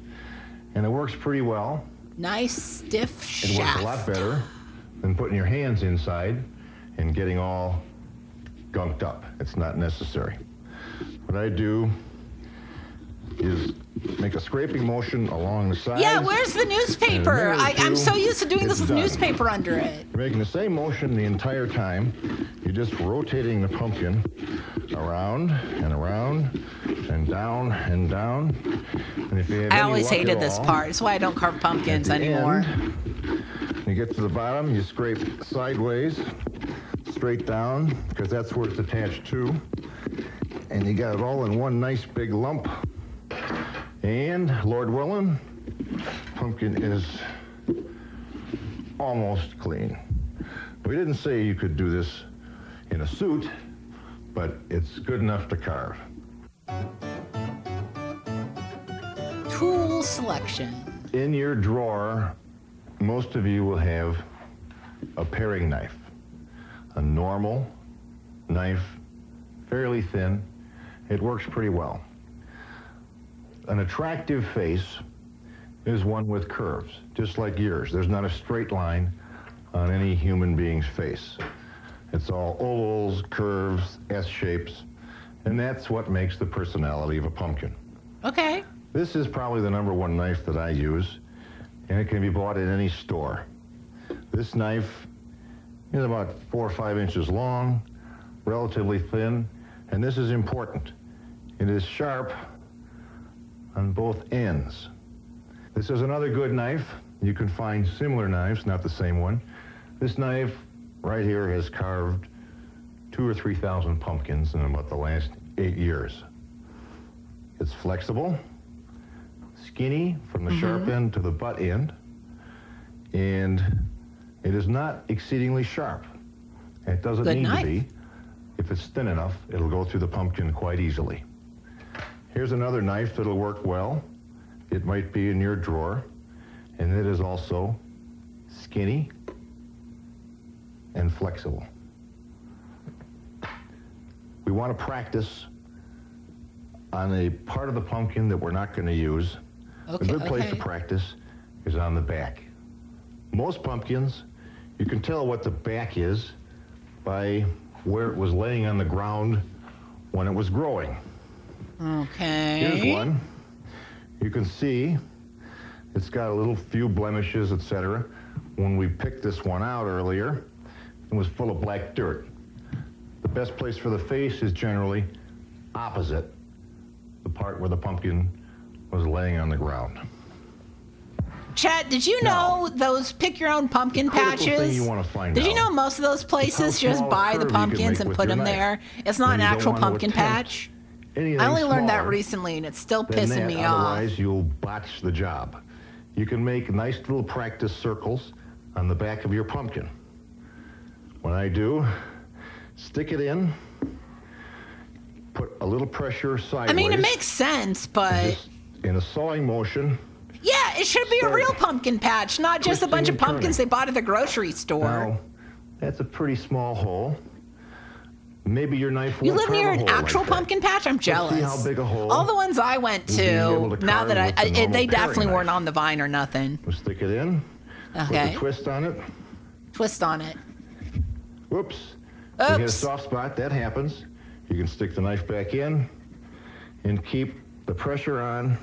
and it works pretty well. Nice stiff It shaft. works a lot better than putting your hands inside and getting all gunked up. It's not necessary. What I do is make a scraping motion along the sides. Yeah, where's the newspaper? And in a minute or I'm two, so used to doing this it's with done. newspaper under it. You're making the same motion the entire time. You're just rotating the pumpkin around and around and down and down. And if you have I any always luck hated at this all, part. It's why I don't carve pumpkins at the anymore. end, you get to the bottom, you scrape sideways, straight down, because that's where it's attached to. And you got it all in one nice big lump. And, Lord willing, pumpkin is almost clean. We didn't say you could do this in a suit, but it's good enough to carve. Tool selection. In your drawer, most of you will have a paring knife. A normal knife, fairly thin. It works pretty well. An attractive face is one with curves, just like yours. There's not a straight line on any human being's face. It's all ovals, curves, S-shapes, and that's what makes the personality of a pumpkin. Okay. This is probably the #1 knife that I use, and it can be bought at any store. This knife is about 4 or 5 inches long, relatively thin, and this is important. It is sharp on both ends. This is another good knife. You can find similar knives, not the same one. This knife right here has carved 2,000 or 3,000 pumpkins in about the last 8 years. It's flexible, skinny from the sharp end to the butt end, and it is not exceedingly sharp. It doesn't Good need knife. to be. If it's thin enough, it'll go through the pumpkin quite easily. Here's another knife that'll work well. It might be in your drawer, and it is also skinny and flexible. We want to practice on a part of the pumpkin that we're not going to use. Okay, A good place to okay. practice is on the back. Most pumpkins, you can tell what the back is by where it was laying on the ground when it was growing. Okay. Here's one. You can see it's got a little few blemishes, etc. When we picked this one out earlier, it was full of black dirt. The best place for the face is generally opposite the part where the pumpkin was laying on the ground. Chet, did you know those pick your own pumpkin Critical thing patches? you want to find Did you out know most of those places just small a buy the curve you can pumpkins make and with put your them knife. there? It's not Then an you don't actual want to pumpkin attempt patch. anything I only learned that smaller recently, and it's still than pissing that, me off. otherwise you'll botch the job. You can make nice little practice circles on the back of your pumpkin. What I do, stick it in, put a little pressure sideways. I mean, it makes sense, but in a sawing motion. yeah, it should be a real pumpkin patch, not just a bunch of twisting and pumpkins they bought at the grocery store. Now, that's a pretty small hole. Maybe your knife You won't live carve near a an hole actual like that. pumpkin patch? I'm Let's see jealous. how big a hole All the ones I went we'll be able to, to now carve that with the normal they paring definitely knife. weren't on the vine or nothing. We'll stick it in. Okay. With a twist on it. Twist on it. Whoops. You hit a Oops. soft spot. That happens. You can stick the knife back in and keep the pressure on.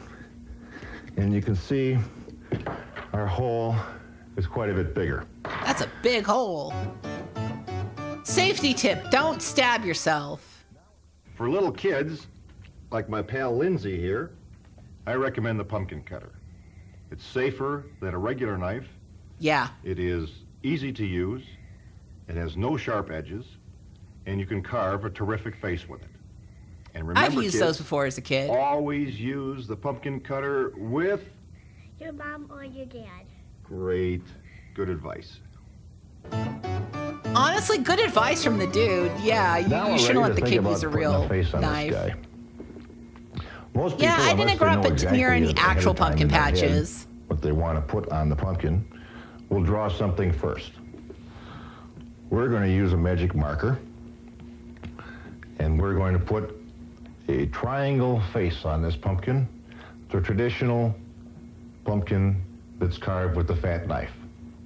And you can see our hole is quite a bit bigger. That's a big hole. Safety tip, don't stab yourself. For little kids, like my pal Lindsay here, I recommend the pumpkin cutter. It's safer than a regular knife. Yeah. It is easy to use. It has no sharp edges. And you can carve a terrific face with it. And remember, I've used kids, those before as a kid. always use the pumpkin cutter with Your mom or your dad. great, good advice. Honestly, good advice from the dude. Yeah, Now you we're shouldn't ready let the to kid think use a about putting real a face on knife. This guy. Most people, I didn't grow up near any actual pumpkin patches. What they want to put on the pumpkin, will draw something first. We're going to use a magic marker, and we're going to put a triangle face on this pumpkin, the traditional pumpkin that's carved with the fat knife,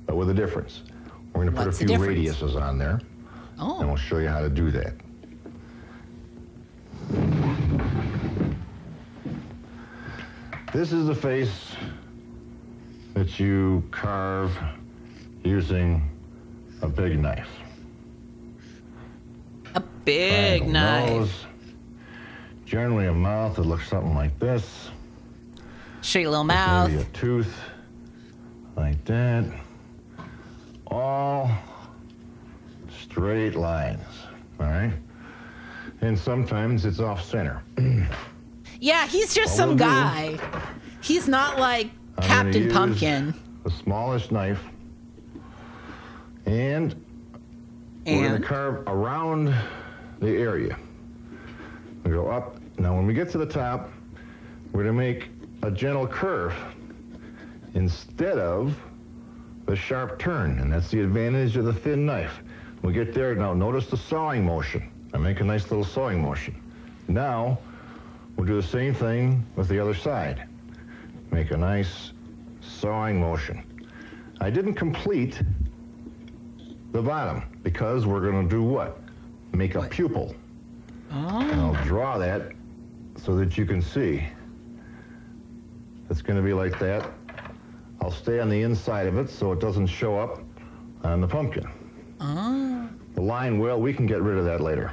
but with a difference. We're going to put a few radiuses on there, and we'll show you how to do that. This is the face that you carve using a big knife. A big knife. Nose, generally a mouth that looks something like this. Straight little mouth. Maybe a tooth like that. All straight lines, all right? And sometimes it's off center. Yeah, he's just some guy. He's not like Captain Pumpkin. The smallest knife. And we're going to carve around the area. We go up. Now, when we get to the top, we're going to make a gentle curve instead of the sharp turn. And that's the advantage of the thin knife. We get there. Now, notice the sawing motion. I make a nice little sawing motion. Now, we'll do the same thing with the other side. Make a nice sawing motion. I didn't complete the bottom because we're going to do what? Make a pupil. And I'll draw that so that you can see. It's going to be like that. I'll stay on the inside of it so it doesn't show up on the pumpkin. The line, well, we can get rid of that later.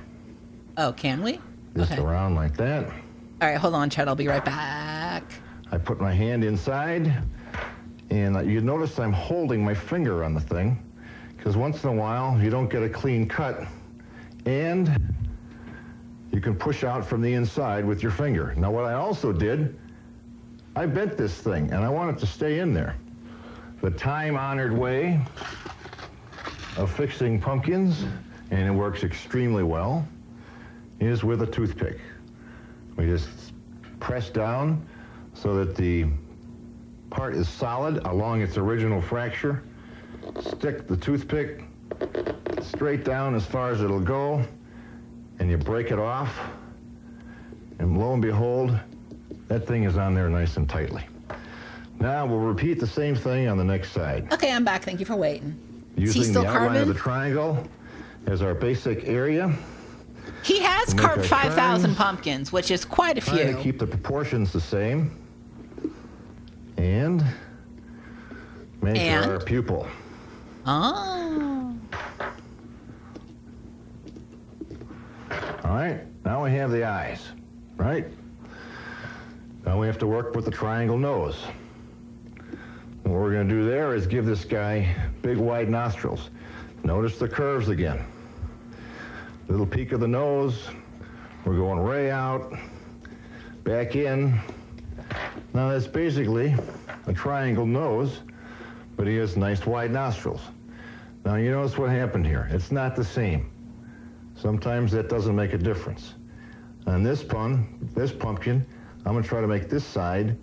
Oh, can we? Just around like that. All right, hold on, Chad. I'll be right back. I put my hand inside, and you notice I'm holding my finger on the thing, because once in a while you don't get a clean cut, and you can push out from the inside with your finger. Now, what I also did, I bent this thing, and I want it to stay in there. The time-honored way of fixing pumpkins, and it works extremely well, is with a toothpick. We just press down so that the part is solid along its original fracture. Stick the toothpick straight down as far as it'll go, and you break it off, and lo and behold, that thing is on there nice and tightly. Now we'll repeat the same thing on the next side. Okay, I'm back. Thank you for waiting. Using the outline of the triangle as our basic area. He has carved 5,000 pumpkins, which is quite a few. Trying to keep the proportions the same. And make our pupil. Oh. All right, now we have the eyes, right? Now we have to work with the triangle nose. And what we're going to do there is give this guy big, wide nostrils. Notice the curves again. Little peak of the nose. We're going way out, back in. Now that's basically a triangle nose, but he has nice wide nostrils. Now you notice what happened here. It's not the same. Sometimes that doesn't make a difference. On this pumpkin, I'm going to try to make this side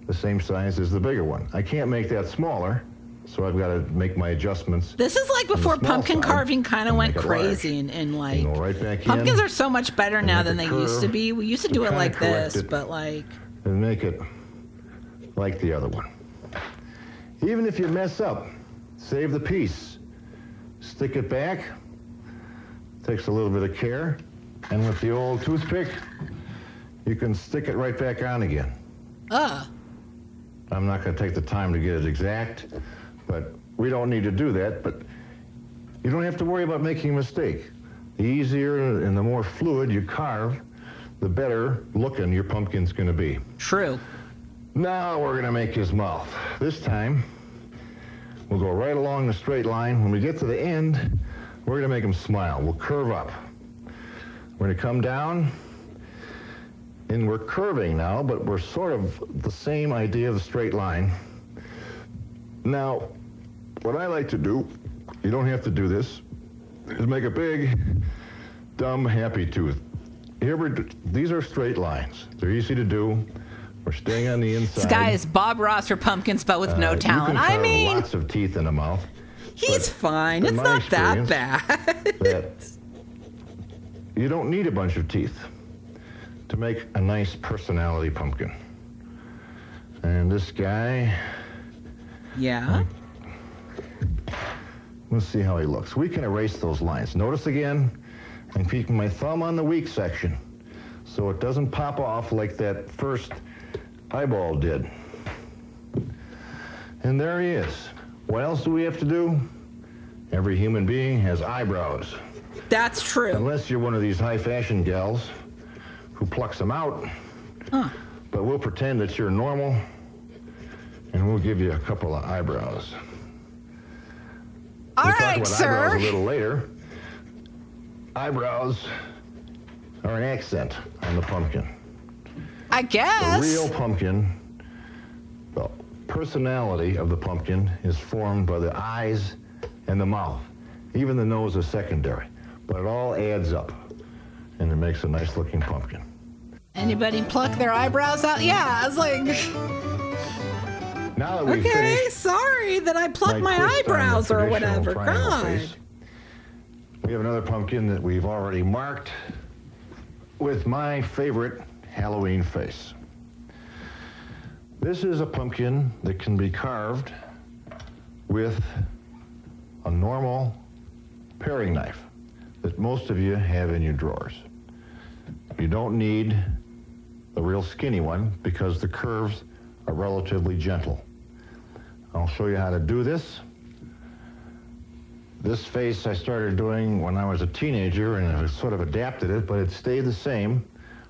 the same size as the bigger one. I can't make that smaller, so I've got to make my adjustments. This is like before pumpkin carving kind of went crazy and like right pumpkins are so much better now than they used to be. We used to do it like this, but like and make it like the other one. Even if you mess up, save the piece. Stick it back. Takes a little bit of care, and with the old toothpick, you can stick it right back on again. I'm not going to take the time to get it exact, but we don't need to do that. But you don't have to worry about making a mistake. The easier and the more fluid you carve, the better looking your pumpkin's going to be. True. Now we're going to make his mouth. This time, we'll go right along the straight line. When we get to the end, we're going to make him smile. We'll curve up. We're going to come down, and we're curving now, but we're sort of the same idea of the straight line. Now, what I like to do, you don't have to do this, is make a big, dumb, happy tooth. these are straight lines. They're easy to do. We're staying on the inside. This guy is Bob Ross for pumpkins, but with no talent. You can I mean, lots of teeth in the mouth. He's fine. It's not that bad. You don't need a bunch of teeth to make a nice personality pumpkin. And this guy... Yeah? Let's see how he looks. We can erase those lines. Notice again, I'm keeping my thumb on the weak section so it doesn't pop off like that first eyeball did. And there he is. What else do we have to do? Every human being has eyebrows. That's true. Unless you're one of these high-fashion gals who plucks them out. Huh. But we'll pretend that you're normal, and we'll give you a couple of eyebrows. All We'll right, talk about sir. eyebrows a little later. Eyebrows are an accent on the pumpkin. I guess. The real pumpkin, the personality of the pumpkin is formed by the eyes and the mouth. Even the nose is secondary. But it all adds up, and it makes a nice-looking pumpkin. Anybody pluck their eyebrows out? Yeah, I was like... Now that we've Okay, finished sorry that I plucked my twist on the eyebrows or traditional whatever. triangle God. face, we have another pumpkin that we've already marked with my favorite Halloween face. This is a pumpkin that can be carved with a normal paring knife that most of you have in your drawers. You don't need the real skinny one because the curves are relatively gentle. I'll show you how to do this. This face I started doing when I was a teenager, and I sort of adapted it, but it stayed the same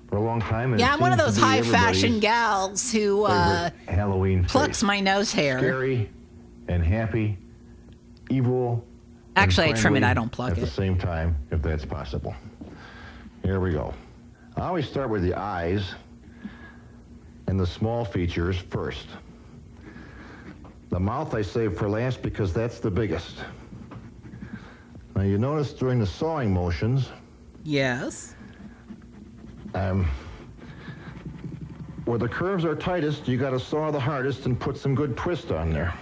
for a long time. And Yeah, it I'm one of seems those to be high-fashion everybody's gals who favorite Halloween plucks face. my nose hair. Scary and happy, evil. Actually, and I trim it. friendly I don't pluck at it. the same time, if that's possible. Here we go. I always start with the eyes and the small features first. The mouth I save for last because that's the biggest. Now you notice during the sawing motions, Yes. where the curves are tightest, you got to saw the hardest and put some good twist on there.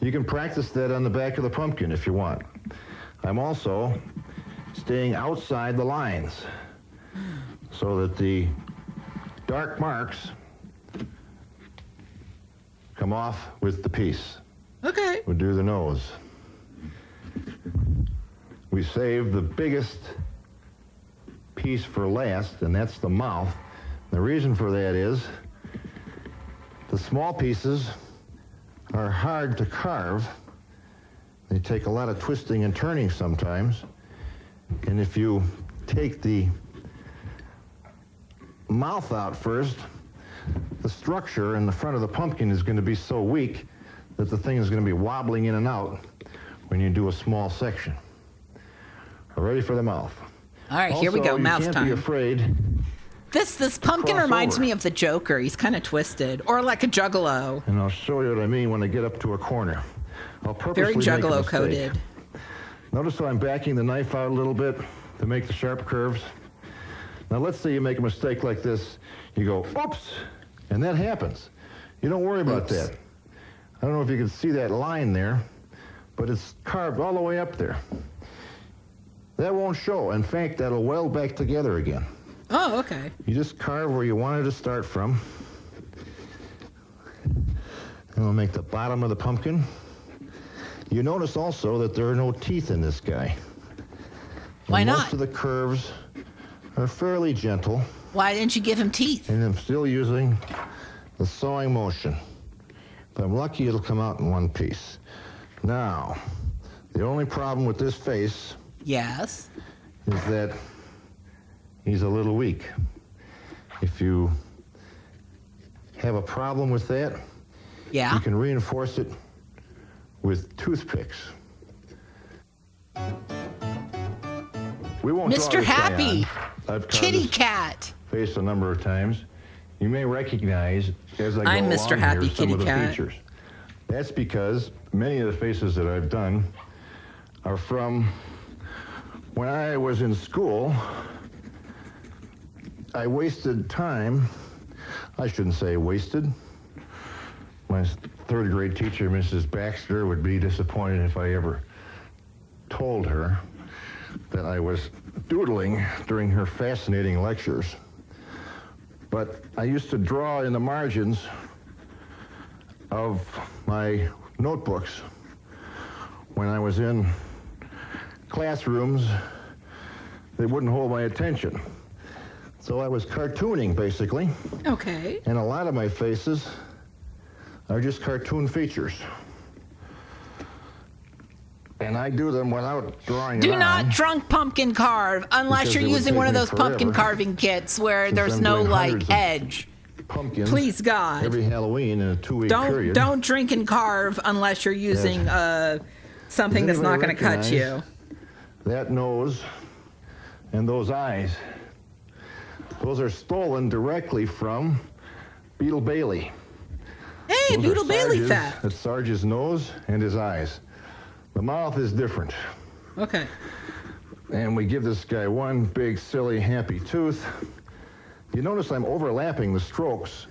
You can practice that on the back of the pumpkin if you want. I'm also staying outside the lines so that the dark marks come off with the piece. Okay. We'll do the nose. We save the biggest piece for last, and that's the mouth. The reason for that is the small pieces are hard to carve. They take a lot of twisting and turning sometimes. And if you take the mouth out first, the structure in the front of the pumpkin is going to be so weak that the thing is going to be wobbling in and out when you do a small section. We're ready for the mouth. All right, here we go. Also, Mouth you can't time. be afraid. This pumpkin cross reminds over. me of the Joker. He's kind of twisted, or like a Juggalo. And I'll show you what I mean when I get up to a corner. I'll purposely Very make a Juggalo mistake. coated. Notice how I'm backing the knife out a little bit to make the sharp curves. Now let's say you make a mistake like this. You go, oops, and that happens. You don't worry about that. I don't know if you can see that line there, but it's carved all the way up there. That won't show. In fact, that'll weld back together again. Oh, okay. You just carve where you wanted to start from. And we'll make the bottom of the pumpkin. You notice also that there are no teeth in this guy. Why And not? Most of the curves are fairly gentle. Why didn't you give him teeth? And I'm still using the sawing motion. If I'm lucky, it'll come out in one piece. Now, the only problem with this face Yes. is that he's a little weak. If you have a problem with that, yeah, you can reinforce it with toothpicks. We won't draw Mr. this guy Happy, on. I've carved kitty his cat. face a number of times. You may recognize as I go I'm Mr. along Happy, here some kitty of the cat. features. That's because many of the faces that I've done are from when I was in school I wasted time. I shouldn't say wasted. My third grade teacher, Mrs. Baxter, would be disappointed if I ever told her that I was doodling during her fascinating lectures. But I used to draw in the margins of my notebooks when I was in classrooms that wouldn't hold my attention. So I was cartooning, basically. Okay. And a lot of my faces are just cartoon features. And I do them without drawing Do it not on, drunk pumpkin carve unless because you're it would using take one of me those pumpkin forever, carving kits where since there's I'm no doing like hundreds of edge. pumpkins Please, God. every Halloween in a 2-week period. Don't drink and carve unless you're using something Does that's not anybody going to cut you. recognize that nose and those eyes? Those are stolen directly from Beetle Bailey. Hey, Those Beetle are Bailey Sarge's- theft. That's Sarge's nose and his eyes. The mouth is different. Okay. And we give this guy one big, silly, happy tooth. You notice I'm overlapping the strokes.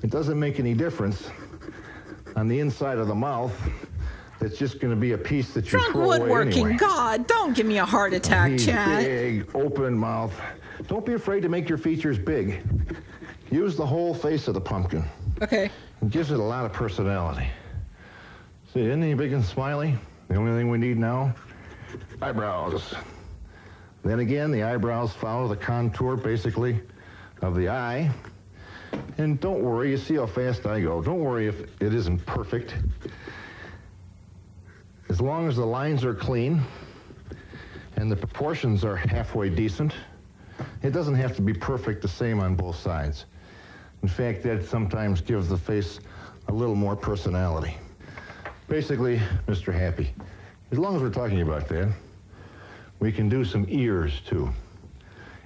It doesn't make any difference. On the inside of the mouth, it's just going to be a piece that you Drunk throw away woodworking. anyway. God, don't give me a heart attack, He's Chad. big, open mouth. Don't be afraid to make your features big. Use the whole face of the pumpkin. Okay. It gives it a lot of personality. See, isn't he big and smiley? The only thing we need now, eyebrows. Then again, the eyebrows follow the contour, basically, of the eye. And don't worry, you see how fast I go. Don't worry if it isn't perfect. As long as the lines are clean and the proportions are halfway decent, it doesn't have to be perfect the same on both sides. In fact, that sometimes gives the face a little more personality. Basically, Mr. Happy, as long as we're talking about that, we can do some ears, too.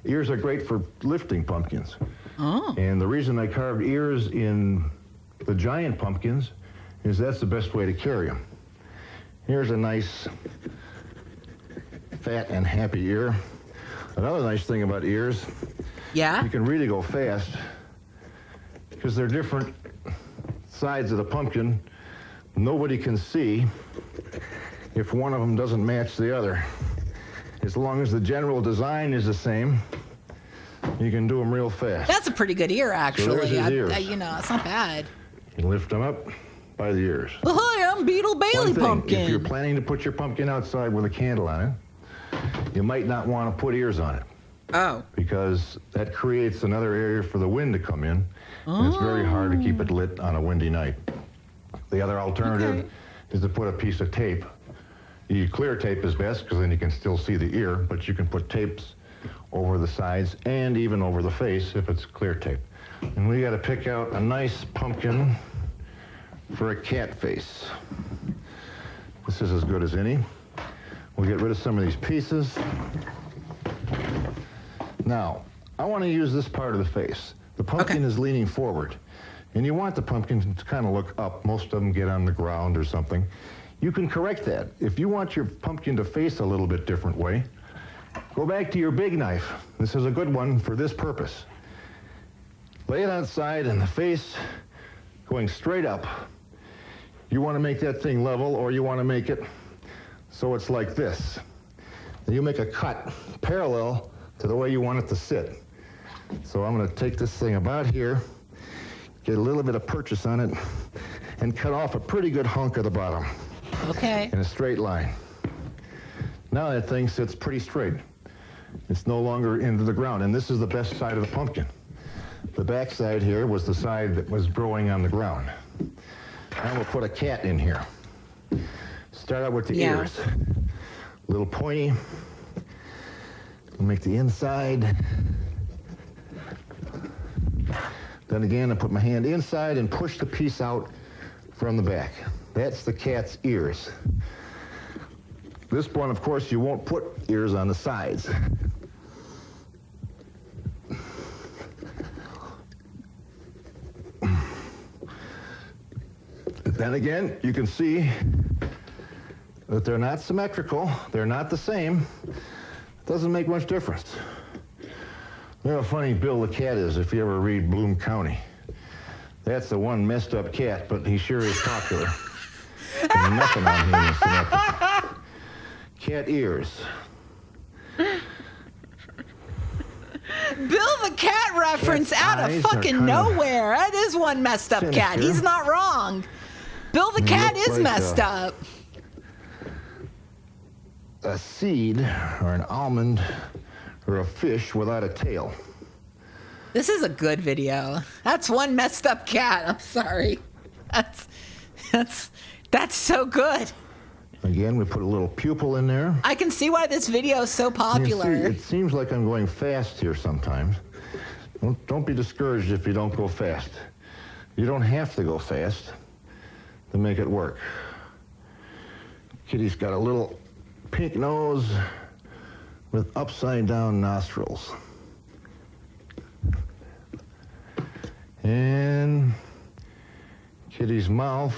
Ears are great for lifting pumpkins. Oh. And the reason I carved ears in the giant pumpkins is that's the best way to carry them. Here's a nice, fat and happy ear. Another nice thing about ears, yeah, you can really go fast because they're different sides of the pumpkin. Nobody can see if one of them doesn't match the other. As long as the general design is the same, you can do them real fast. That's a pretty good ear, actually. there's his ears. You know, it's not bad. You lift them up by the ears. Well, hi, I'm Beetle Bailey One thing, Pumpkin. if you're planning to put your pumpkin outside with a candle on it, you might not want to put ears on it. Oh. Because that creates another area for the wind to come in, and it's very hard to keep it lit on a windy night. The other alternative is to put a piece of tape. Clear tape is best because then you can still see the ear, but you can put tapes over the sides and even over the face if it's clear tape. And we got to pick out a nice pumpkin for a cat face. This is as good as any. We'll get rid of some of these pieces. Now, I want to use this part of the face. The pumpkin is leaning forward, and you want the pumpkin to kind of look up. Most of them get on the ground or something. You can correct that. If you want your pumpkin to face a little bit different way, go back to your big knife. This is a good one for this purpose. Lay it outside and the face going straight up. You want to make that thing level, or you want to make it so it's like this. Then you make a cut parallel to the way you want it to sit. So I'm going to take this thing about here, get a little bit of purchase on it, and cut off a pretty good hunk of the bottom. Okay. In a straight line. Now that thing sits pretty straight. It's no longer into the ground, and this is the best side of the pumpkin. The back side here was the side that was growing on the ground. Now we'll put a cat in here. Start out with the ears. A little pointy. We'll make the inside. Then again, I put my hand inside and push the piece out from the back. That's the cat's ears. This one, of course, you won't put ears on the sides. Then again, you can see that they're not symmetrical. They're not the same. It doesn't make much difference. You know how funny Bill the cat is if you ever read Bloom County. That's the one messed up cat, but he sure is popular. And nothing on him is connected. Cat ears. Bill the cat reference out of fucking nowhere. That is one messed up cat. He's not wrong. Bill the cat is messed up. A seed, or an almond, or a fish without a tail. This is a good video. That's one messed up cat. I'm sorry. That's so good. Again, we put a little pupil in there. I can see why this video is so popular. You see, it seems like I'm going fast here sometimes. Don't be discouraged if you don't go fast. You don't have to go fast to make it work. Kitty's got a little pink nose with upside down nostrils. And Kitty's mouth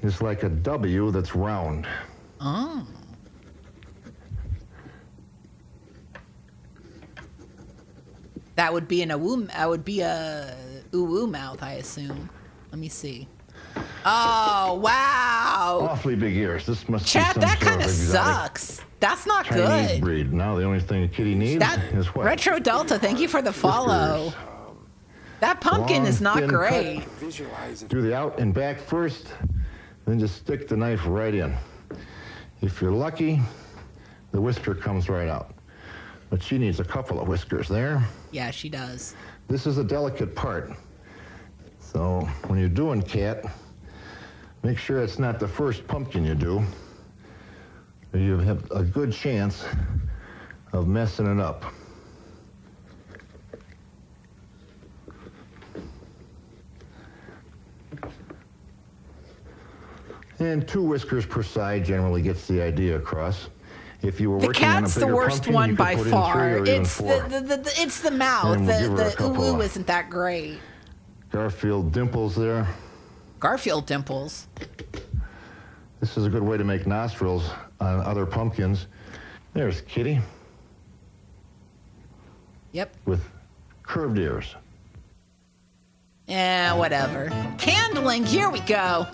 is like a W that's round. Oh. That would be a ooh mouth, I assume. Let me see. Oh, wow. Awfully big ears. This must Chat, be some that sort kind of sucks. That's not Chinese good. breed. Now the only thing a kitty needs is what? Retro Delta, thank you for the follow. Whiskers. That pumpkin Long, is not thin great. cut. Do the out and back first, then just stick the knife right in. If you're lucky, the whisker comes right out. But she needs a couple of whiskers there. Yeah, she does. This is a delicate part. So when you're doing cat, make sure it's not the first pumpkin you do. You have a good chance of messing it up. And 2 whiskers per side generally gets the idea across. If you were The working on a cat's the bigger worst pumpkin, one you could by put in 3 far. or even It's 4. it's the mouth. And we'll give her a The couple ooh of- isn't that great. Garfield dimples there. Garfield dimples. This is a good way to make nostrils on other pumpkins. There's Kitty. Yep. With curved ears. Yeah, whatever. Candling, here we go.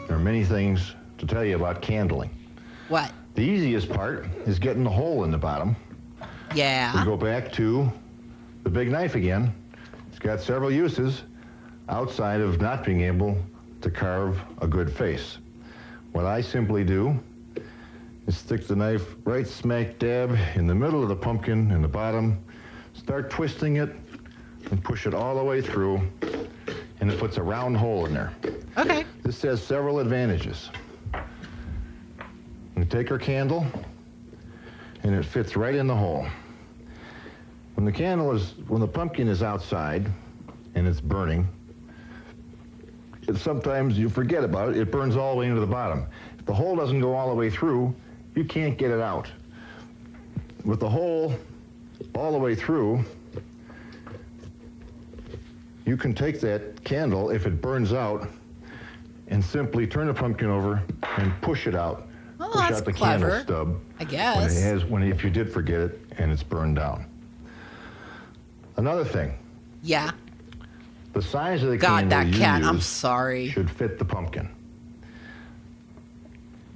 There are many things to tell you about candling. What? The easiest part is getting the hole in the bottom. Yeah. We go back to the big knife again. It's got several uses outside of not being able to carve a good face. What I simply do is stick the knife right smack dab in the middle of the pumpkin in the bottom, start twisting it, and push it all the way through, and it puts a round hole in there. Okay. This has several advantages. You take our candle, and it fits right in the hole. When the pumpkin is outside and it's burning, sometimes you forget about it. It burns all the way into the bottom. If the hole doesn't go all the way through, you can't get it out. With the hole all the way through, you can take that candle, if it burns out, and simply turn the pumpkin over and push it out. Oh, push that's out the clever, candle stub. I guess. If you did forget it and it's burned down. Another thing. Yeah. The size of the God, candle that you cat, use I'm sorry. should fit the pumpkin.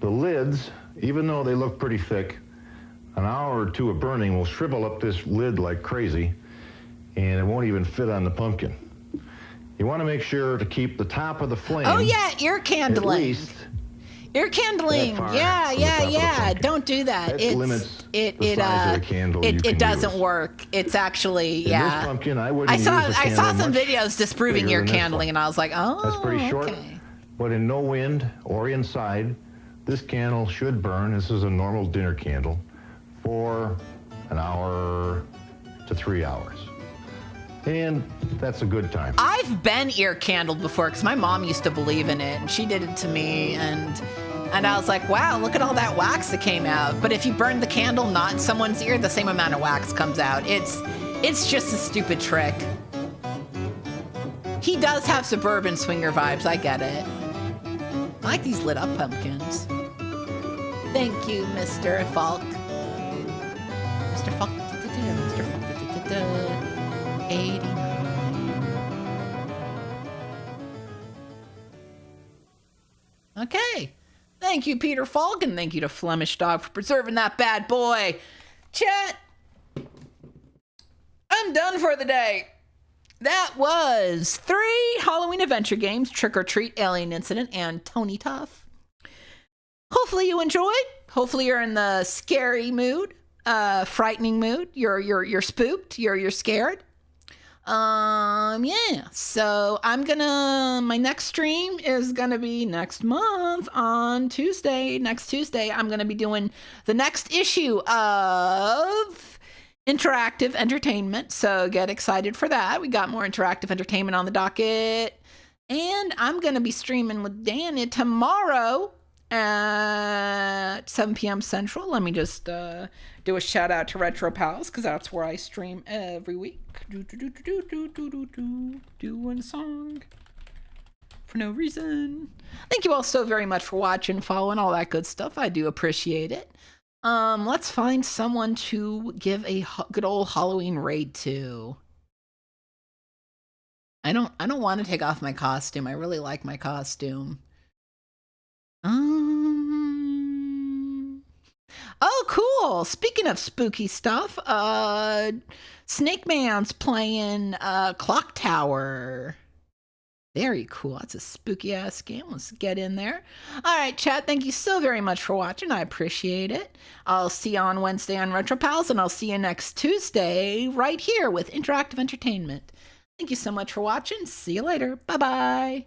The lids, even though they look pretty thick, an hour or 2 of burning will shrivel up this lid like crazy, and it won't even fit on the pumpkin. You want to make sure to keep the top of the flame. Oh yeah, ear candling. At least ear candling. that far Yeah, from the top of the pumpkin. Don't do that. That limits the size of the candle you it can doesn't use. work. It's actually In yeah. this pumpkin, I wouldn't saw use the I saw candle some much videos disproving bigger ear than this candling, one. and I was like, oh, That's pretty short, okay. but in no wind or inside, this candle should burn. This is a normal dinner candle for an hour to 3 hours. And that's a good time. I've been ear candled before because my mom used to believe in it, and she did it to me, and I was like, wow, look at all that wax that came out. But if you burn the candle not in someone's ear, the same amount of wax comes out. It's just a stupid trick. He does have suburban swinger vibes, I get it. I like these lit up pumpkins. Thank you, Mr. Falk. Mr. Falk. Mr. Falk. Okay. Thank you, Peter Falk, and thank you to Flemish Dog for preserving that bad boy. Chat, I'm done for the day. That was 3 Halloween adventure games, Trick or Treat, Alien Incident, and Tony Tough. Hopefully you enjoyed. Hopefully you're in the scary mood, frightening mood. You're spooked. You're scared. Yeah. So my next stream is gonna be next month on Tuesday. Next Tuesday, I'm gonna be doing the next issue of Interactive Entertainment. So get excited for that. We got more interactive entertainment on the docket. And I'm gonna be streaming with Dana tomorrow at 7 p.m. Central. Let me just do a shout out to Retro Pals, because that's where I stream every week. Doing a song for no reason. Thank you all so very much for watching, following, all that good stuff. I do appreciate it. Let's find someone to give a good old Halloween raid to. I don't want to take off my costume. I really like my costume. Oh, cool. Speaking of spooky stuff, Snake Man's playing Clock Tower. Very cool. That's a spooky ass game. Let's get in there. All right, chat. Thank you so very much for watching. I appreciate it. I'll see you on Wednesday on Retro Pals, and I'll see you next Tuesday right here with Interactive Entertainment. Thank you so much for watching. See you later. Bye-bye.